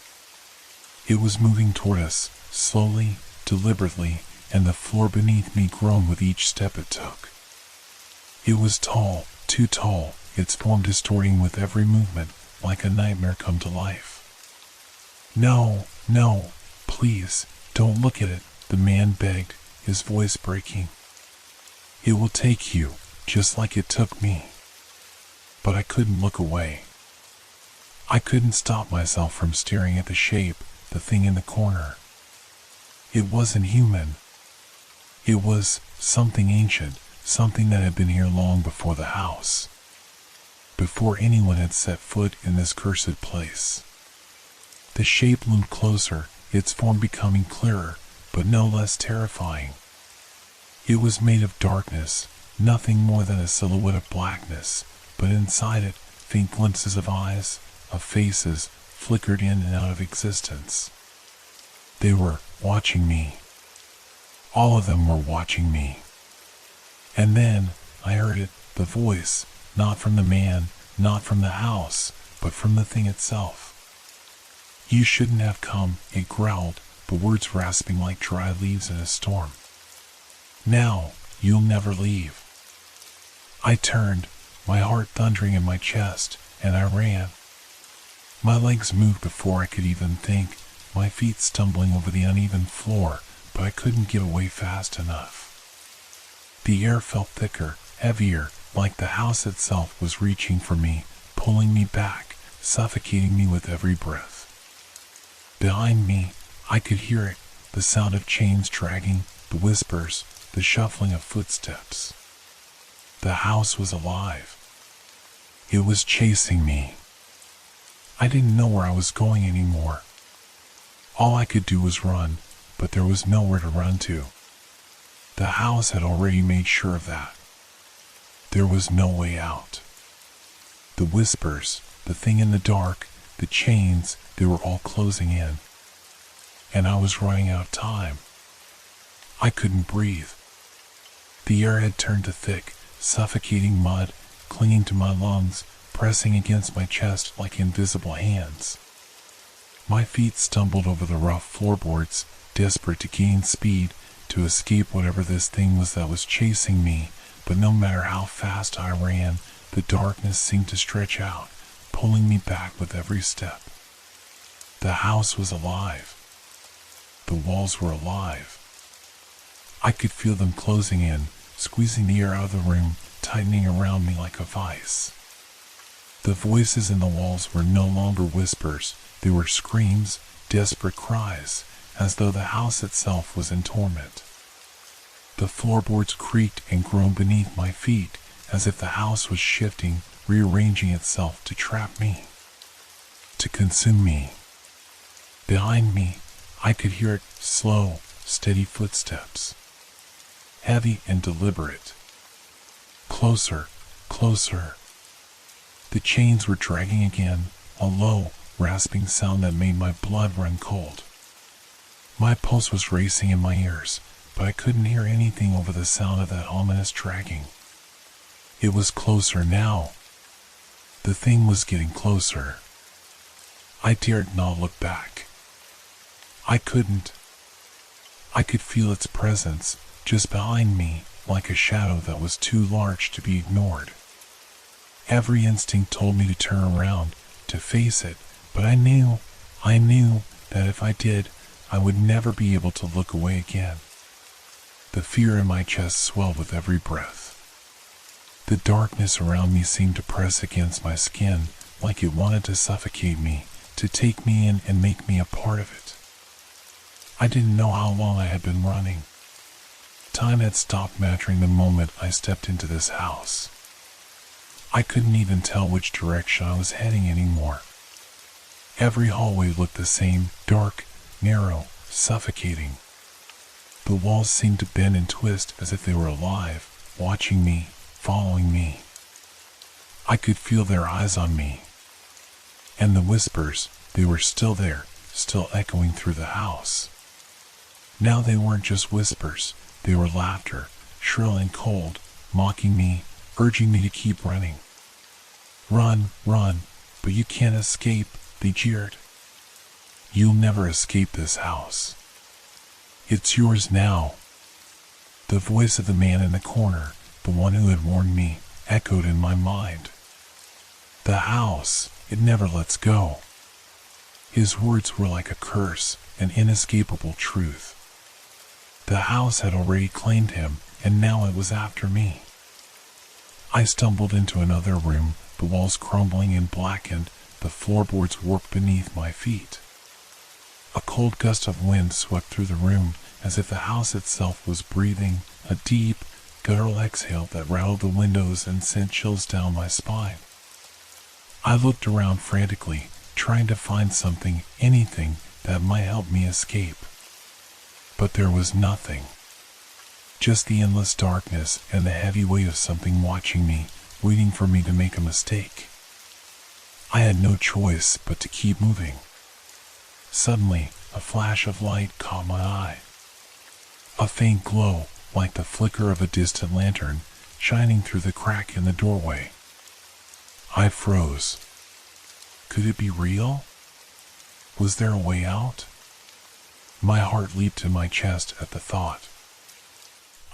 It was moving toward us, slowly, deliberately, and the floor beneath me groaned with each step it took. It was tall, too tall, its form distorting with every movement, like a nightmare come to life. "No, no, please, don't look at it," the man begged, his voice breaking. "It will take you, just like it took me." But I couldn't look away. I couldn't stop myself from staring at the shape, the thing in the corner. It wasn't human. It was something ancient, something that had been here long before the house. Before anyone had set foot in this cursed place. The shape loomed closer, its form becoming clearer, but no less terrifying. It was made of darkness, nothing more than a silhouette of blackness, but inside it, faint glimpses of eyes, of faces, flickered in and out of existence. They were watching me. All of them were watching me. And then, I heard it, the voice, not from the man, not from the house, but from the thing itself. "You shouldn't have come," it growled, the words rasping like dry leaves in a storm. "Now, you'll never leave." I turned, my heart thundering in my chest, and I ran. My legs moved before I could even think, my feet stumbling over the uneven floor, but I couldn't get away fast enough. The air felt thicker, heavier, like the house itself was reaching for me, pulling me back, suffocating me with every breath. Behind me, I could hear it, the sound of chains dragging, the whispers, the shuffling of footsteps. The house was alive. It was chasing me. I didn't know where I was going anymore. All I could do was run, but there was nowhere to run to. The house had already made sure of that. There was no way out. The whispers, the thing in the dark, the chains, they were all closing in. And I was running out of time. I couldn't breathe. The air had turned to thick, suffocating mud, clinging to my lungs, pressing against my chest like invisible hands. My feet stumbled over the rough floorboards, desperate to gain speed, to escape whatever this thing was that was chasing me, but no matter how fast I ran, the darkness seemed to stretch out, pulling me back with every step. The house was alive. The walls were alive. I could feel them closing in, squeezing the air out of the room, tightening around me like a vice. The voices in the walls were no longer whispers, they were screams, desperate cries, as though the house itself was in torment. The floorboards creaked and groaned beneath my feet, as if the house was shifting, rearranging itself to trap me, to consume me. Behind me, I could hear it, slow, steady footsteps, heavy and deliberate. Closer, closer. The chains were dragging again, a low, rasping sound that made my blood run cold. My pulse was racing in my ears, but I couldn't hear anything over the sound of that ominous dragging. It was closer now. The thing was getting closer. I dared not look back. I couldn't. I could feel its presence, just behind me, like a shadow that was too large to be ignored. Every instinct told me to turn around, to face it, but I knew that if I did, I would never be able to look away again. The fear in my chest swelled with every breath. The darkness around me seemed to press against my skin, like it wanted to suffocate me, to take me in and make me a part of it. I didn't know how long I had been running. Time had stopped mattering the moment I stepped into this house. I couldn't even tell which direction I was heading anymore. Every hallway looked the same, dark, narrow, suffocating. The walls seemed to bend and twist as if they were alive, watching me, following me. I could feel their eyes on me. And the whispers, they were still there, still echoing through the house. Now they weren't just whispers, they were laughter, shrill and cold, mocking me, urging me to keep running. "Run, run, but you can't escape," they jeered. You'll never escape this house. It's yours now. The voice of the man in the corner, the one who had warned me, echoed in my mind. The house, it never lets go. His words were like a curse, an inescapable truth. The house had already claimed him, and now it was after me. I stumbled into another room, the walls crumbling and blackened, the floorboards warped beneath my feet. A cold gust of wind swept through the room, as if the house itself was breathing, a deep, guttural exhale that rattled the windows and sent chills down my spine. I looked around frantically, trying to find something, anything, that might help me escape. But there was nothing. Just the endless darkness and the heavy weight of something watching me, waiting for me to make a mistake. I had no choice but to keep moving. Suddenly, a flash of light caught my eye. A faint glow, like the flicker of a distant lantern, shining through the crack in the doorway. I froze. Could it be real? Was there a way out? My heart leaped in my chest at the thought.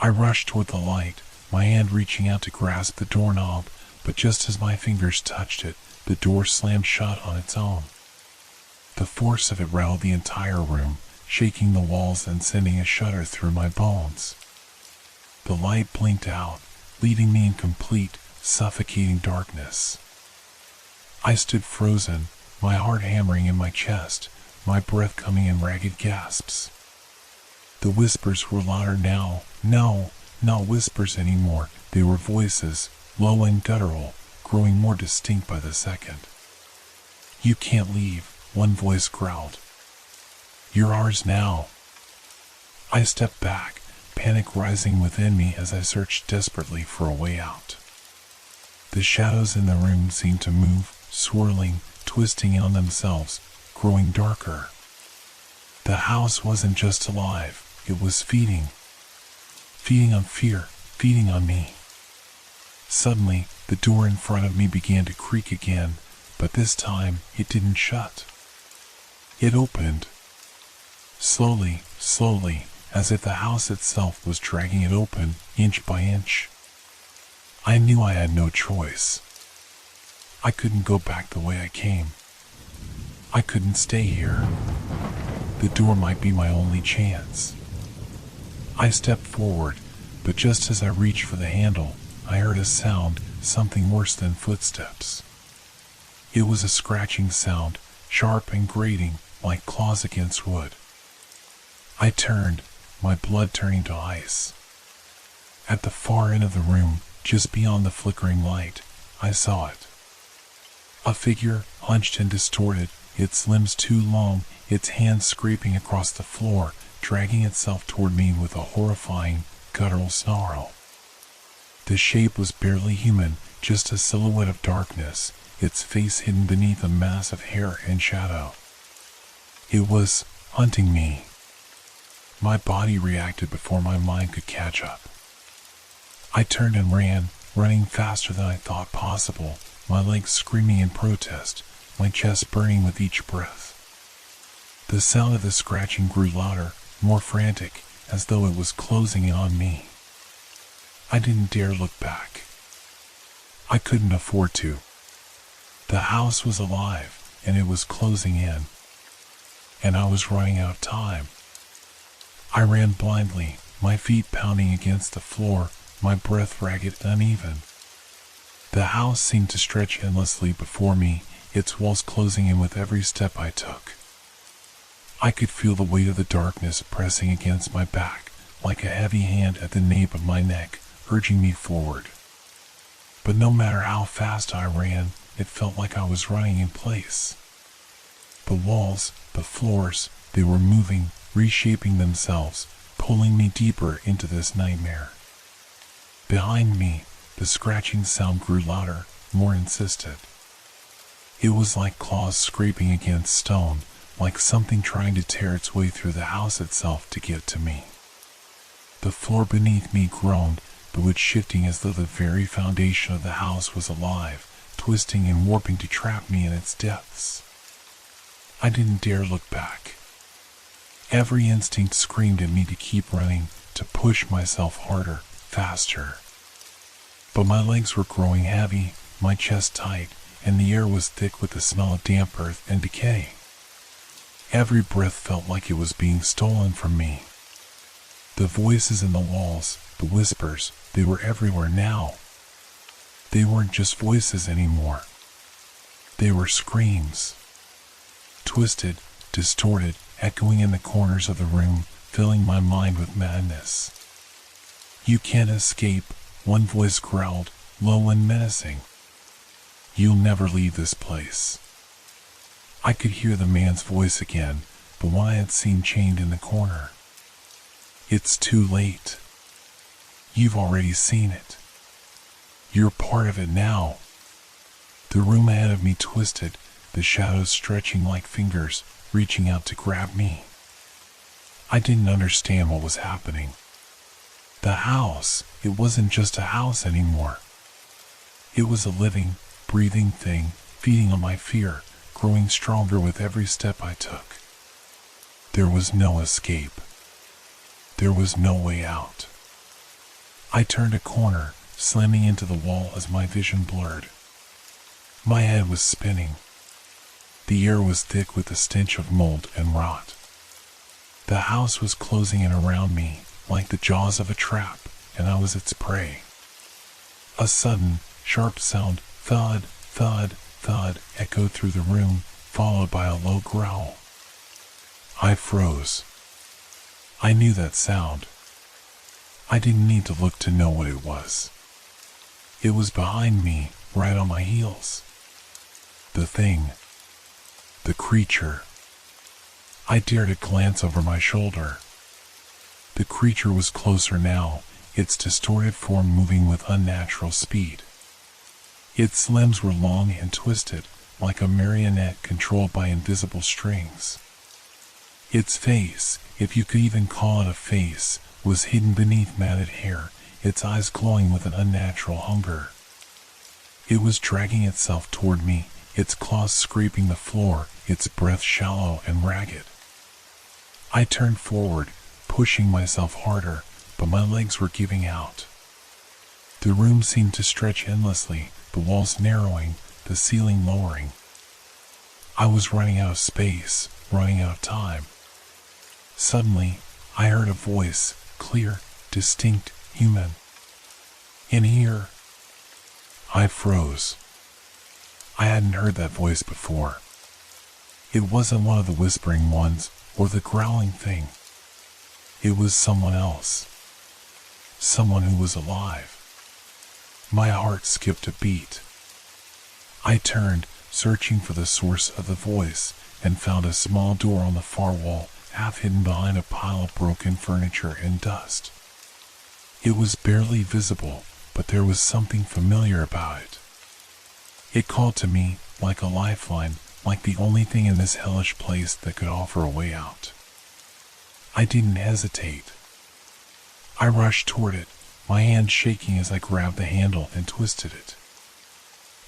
I rushed toward the light, my hand reaching out to grasp the doorknob, but just as my fingers touched it, the door slammed shut on its own. The force of it rattled the entire room, shaking the walls and sending a shudder through my bones. The light blinked out, leaving me in complete, suffocating darkness. I stood frozen, my heart hammering in my chest, my breath coming in ragged gasps. The whispers were louder now. No, not whispers anymore. They were voices, low and guttural, growing more distinct by the second. You can't leave, one voice growled. You're ours now. I stepped back, panic rising within me as I searched desperately for a way out. The shadows in the room seemed to move, swirling, twisting in on themselves, growing darker. The house wasn't just alive, it was feeding. Feeding on fear, feeding on me. Suddenly, the door in front of me began to creak again, but this time it didn't shut. It opened. Slowly, slowly, as if the house itself was dragging it open, inch by inch. I knew I had no choice. I couldn't go back the way I came. I couldn't stay here. The door might be my only chance. I stepped forward, but just as I reached for the handle, I heard a sound, something worse than footsteps. It was a scratching sound, sharp and grating, like claws against wood. I turned, my blood turning to ice. At the far end of the room, just beyond the flickering light, I saw it. A figure, hunched and distorted, its limbs too long, its hands scraping across the floor, dragging itself toward me with a horrifying, guttural snarl. The shape was barely human, just a silhouette of darkness, its face hidden beneath a mass of hair and shadow. It was hunting me. My body reacted before my mind could catch up. I turned and ran, running faster than I thought possible, my legs screaming in protest, my chest burning with each breath. The sound of the scratching grew louder, more frantic, as though it was closing in on me. I didn't dare look back. I couldn't afford to. The house was alive, and it was closing in. And I was running out of time. I ran blindly, my feet pounding against the floor, my breath ragged and uneven. The house seemed to stretch endlessly before me, its walls closing in with every step I took. I could feel the weight of the darkness pressing against my back, like a heavy hand at the nape of my neck, urging me forward. But no matter how fast I ran, it felt like I was running in place. The walls, the floors, they were moving, reshaping themselves, pulling me deeper into this nightmare. Behind me, the scratching sound grew louder, more insistent. It was like claws scraping against stone, like something trying to tear its way through the house itself to get to me. The floor beneath me groaned, the wood shifting as though the very foundation of the house was alive, twisting and warping to trap me in its depths. I didn't dare look back. Every instinct screamed at me to keep running, to push myself harder, faster. But my legs were growing heavy, my chest tight, and the air was thick with the smell of damp earth and decay. Every breath felt like it was being stolen from me. The voices in the walls, the whispers, they were everywhere now. They weren't just voices anymore. They were screams. Twisted, distorted, echoing in the corners of the room, filling my mind with madness. "You can't escape," one voice growled, low and menacing. "You'll never leave this place." I could hear the man's voice again, the one I had seen chained in the corner. "It's too late. You've already seen it. You're part of it now." The room ahead of me twisted, the shadows stretching like fingers, reaching out to grab me. I didn't understand what was happening. The house, it wasn't just a house anymore. It was a living, breathing thing, feeding on my fear, growing stronger with every step I took. There was no escape. There was no way out. I turned a corner, slamming into the wall as my vision blurred. My head was spinning. The air was thick with the stench of mold and rot. The house was closing in around me, like the jaws of a trap, and I was its prey. A sudden, sharp sound, thud, thud, thud, echoed through the room, followed by a low growl. I froze. I knew that sound. I didn't need to look to know what it was. It was behind me, right on my heels. The thing. The creature. I dared to glance over my shoulder. The creature was closer now, its distorted form moving with unnatural speed. Its limbs were long and twisted, like a marionette controlled by invisible strings. Its face, if you could even call it a face, was hidden beneath matted hair, its eyes glowing with an unnatural hunger. It was dragging itself toward me, its claws scraping the floor, its breath shallow and ragged. I turned forward, pushing myself harder, but my legs were giving out. The room seemed to stretch endlessly, the walls narrowing, the ceiling lowering. I was running out of space, running out of time. Suddenly, I heard a voice, clear, distinct, human. "In here." I froze. I hadn't heard that voice before. It wasn't one of the whispering ones, or the growling thing. It was someone else. Someone who was alive. My heart skipped a beat. I turned, searching for the source of the voice, and found a small door on the far wall, half hidden behind a pile of broken furniture and dust. It was barely visible, but there was something familiar about it. It called to me, like a lifeline, like the only thing in this hellish place that could offer a way out. I didn't hesitate. I rushed toward it, my hand shaking as I grabbed the handle and twisted it.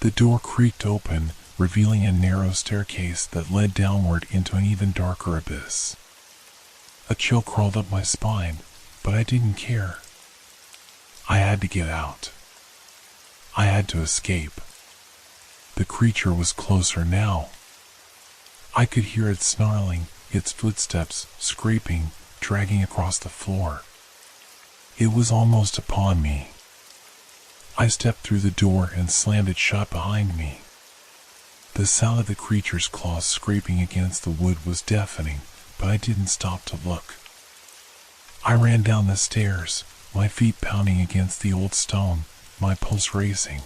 The door creaked open, revealing a narrow staircase that led downward into an even darker abyss. A chill crawled up my spine, but I didn't care. I had to get out. I had to escape. The creature was closer now. I could hear it snarling, its footsteps scraping, dragging across the floor. It was almost upon me. I stepped through the door and slammed it shut behind me. The sound of the creature's claws scraping against the wood was deafening, but I didn't stop to look. I ran down the stairs, my feet pounding against the old stone, my pulse racing.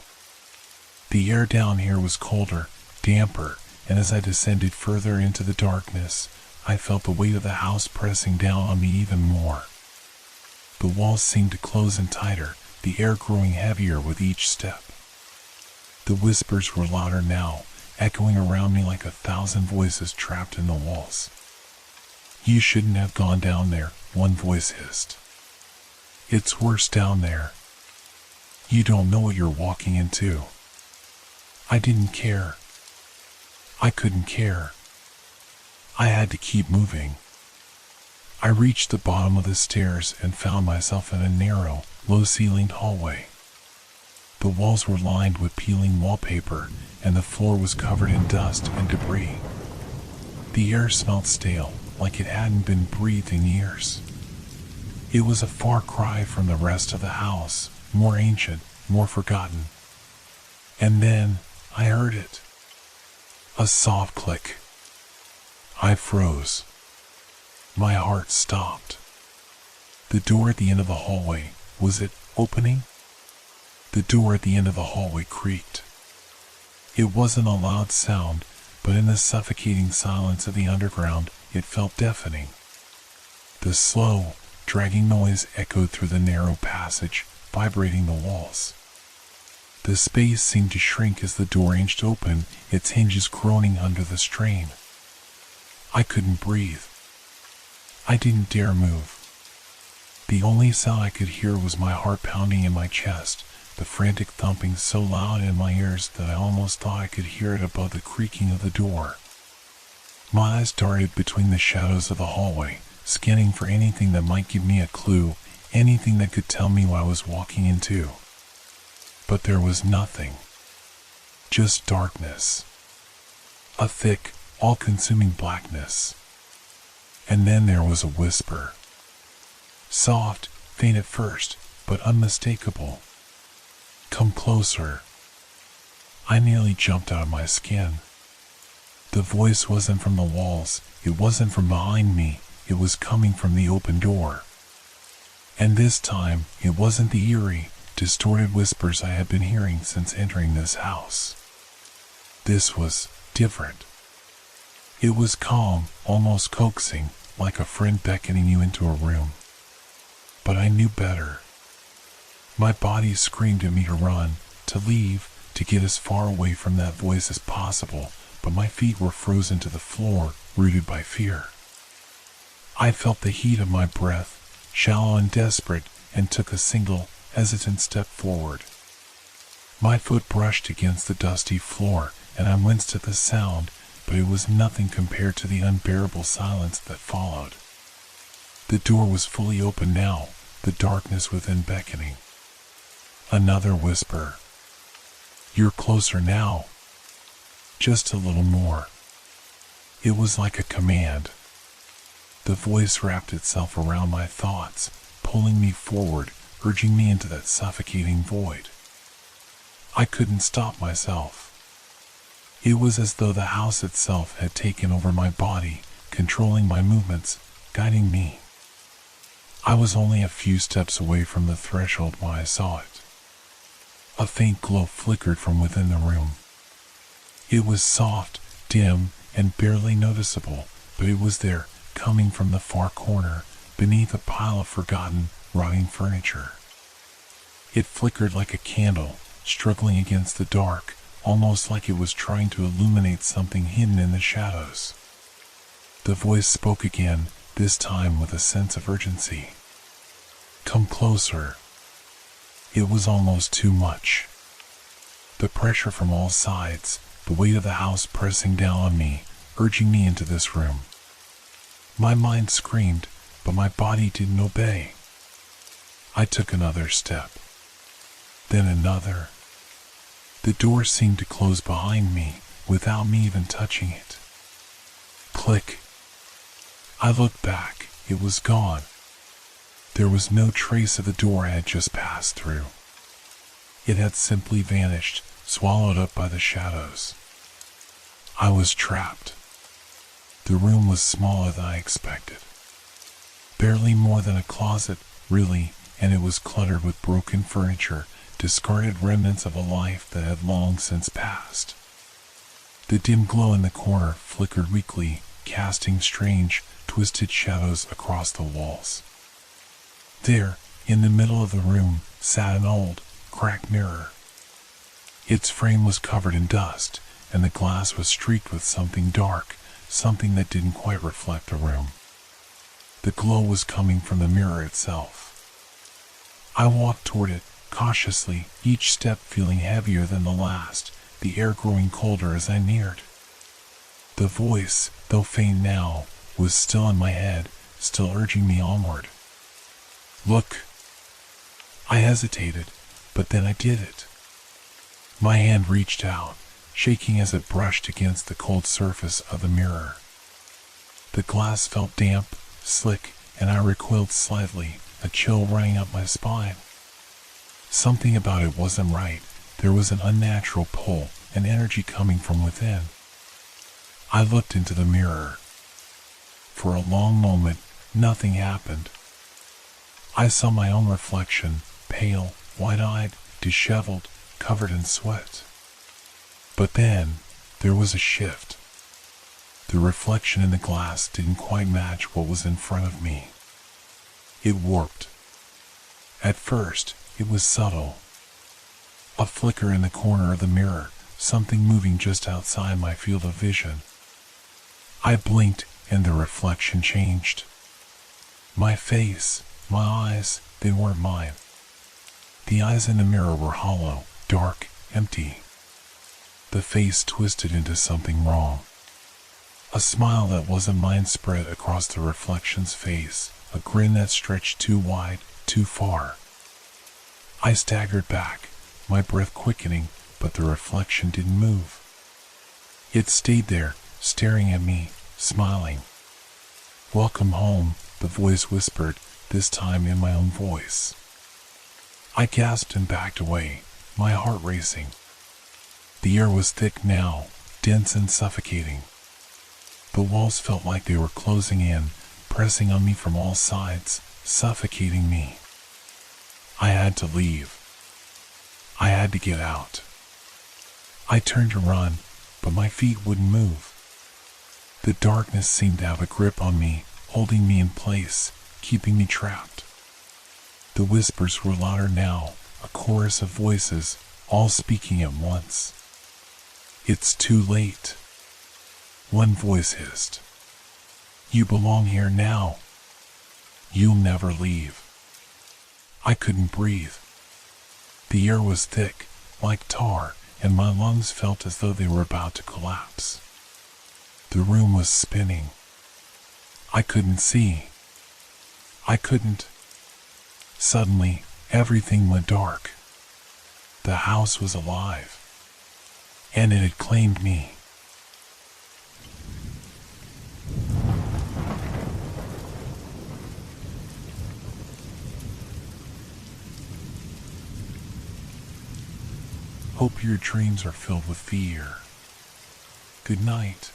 The air down here was colder, damper, and as I descended further into the darkness, I felt the weight of the house pressing down on me even more. The walls seemed to close in tighter, the air growing heavier with each step. The whispers were louder now, echoing around me like 1,000 voices trapped in the walls. "You shouldn't have gone down there," one voice hissed. "It's worse down there. You don't know what you're walking into." I didn't care. I couldn't care. I had to keep moving. I reached the bottom of the stairs and found myself in a narrow, low-ceilinged hallway. The walls were lined with peeling wallpaper, and the floor was covered in dust and debris. The air smelled stale, like it hadn't been breathed in years. It was a far cry from the rest of the house, more ancient, more forgotten. And then, I heard it. A soft click. I froze. My heart stopped. The door at the end of the hallway, was it opening? The door at the end of the hallway creaked. It wasn't a loud sound, but in the suffocating silence of the underground, it felt deafening. The slow, dragging noise echoed through the narrow passage, vibrating the walls. The space seemed to shrink as the door inched open, its hinges groaning under the strain. I couldn't breathe. I didn't dare move. The only sound I could hear was my heart pounding in my chest, the frantic thumping so loud in my ears that I almost thought I could hear it above the creaking of the door. My eyes darted between the shadows of the hallway, scanning for anything that might give me a clue, anything that could tell me what I was walking into. But there was nothing. Just darkness. A thick, all-consuming blackness. And then there was a whisper. Soft, faint at first, but unmistakable. Come closer. I nearly jumped out of my skin. The voice wasn't from the walls, it wasn't from behind me, it was coming from the open door. And this time, it wasn't the eerie, distorted whispers I had been hearing since entering this house. This was different. It was calm, almost coaxing, like a friend beckoning you into a room. But I knew better. My body screamed at me to run, to leave, to get as far away from that voice as possible, but my feet were frozen to the floor, rooted by fear. I felt the heat of my breath, shallow and desperate, and took a single, hesitant step forward. My foot brushed against the dusty floor, and I winced at the sound, but it was nothing compared to the unbearable silence that followed. The door was fully open now, the darkness within beckoning. Another whisper. You're closer now. Just a little more. It was like a command. The voice wrapped itself around my thoughts, pulling me forward, urging me into that suffocating void. I couldn't stop myself. It was as though the house itself had taken over my body, controlling my movements, guiding me. I was only a few steps away from the threshold when I saw it. A faint glow flickered from within the room. It was soft, dim, and barely noticeable, but it was there, coming from the far corner, beneath a pile of forgotten, rotting furniture. It flickered like a candle, struggling against the dark, almost like it was trying to illuminate something hidden in the shadows. The voice spoke again, this time with a sense of urgency. Come closer. It was almost too much. The pressure from all sides, the weight of the house pressing down on me, urging me into this room. My mind screamed, but my body didn't obey. I took another step. Then another. The door seemed to close behind me, without me even touching it. Click. I looked back. It was gone. There was no trace of the door I had just passed through. It had simply vanished, swallowed up by the shadows. I was trapped. The room was smaller than I expected. Barely more than a closet, really, and it was cluttered with broken furniture, discarded remnants of a life that had long since passed. The dim glow in the corner flickered weakly, casting strange, twisted shadows across the walls. There, in the middle of the room, sat an old, cracked mirror. Its frame was covered in dust, and the glass was streaked with something dark, something that didn't quite reflect the room. The glow was coming from the mirror itself. I walked toward it, cautiously, each step feeling heavier than the last, the air growing colder as I neared. The voice, though faint now, was still in my head, still urging me onward. Look. I hesitated, but then I did it. My hand reached out, shaking as it brushed against the cold surface of the mirror. The glass felt damp, slick, and I recoiled slightly, a chill running up my spine. Something about it wasn't right. There was an unnatural pull, an energy coming from within. I looked into the mirror. For a long moment, nothing happened. I saw my own reflection, pale, wide-eyed, disheveled, covered in sweat. But then, there was a shift. The reflection in the glass didn't quite match what was in front of me. It warped. At first, it was subtle. A flicker in the corner of the mirror, something moving just outside my field of vision. I blinked and the reflection changed. My face, my eyes, they weren't mine. The eyes in the mirror were hollow, dark, empty. The face twisted into something wrong. A smile that wasn't mine spread across the reflection's face, a grin that stretched too wide, too far. I staggered back, my breath quickening, but the reflection didn't move. It stayed there, staring at me, smiling. "Welcome home," the voice whispered, this time in my own voice. I gasped and backed away, my heart racing. The air was thick now, dense and suffocating. The walls felt like they were closing in, pressing on me from all sides, suffocating me. I had to leave. I had to get out. I turned to run, but my feet wouldn't move. The darkness seemed to have a grip on me, holding me in place, keeping me trapped. The whispers were louder now, a chorus of voices, all speaking at once. "It's too late." One voice hissed. "You belong here now. You'll never leave." I couldn't breathe. The air was thick, like tar, and my lungs felt as though they were about to collapse. The room was spinning. I couldn't see. I couldn't. Suddenly, everything went dark. The house was alive, and it had claimed me. Hope your dreams are filled with fear. Good night.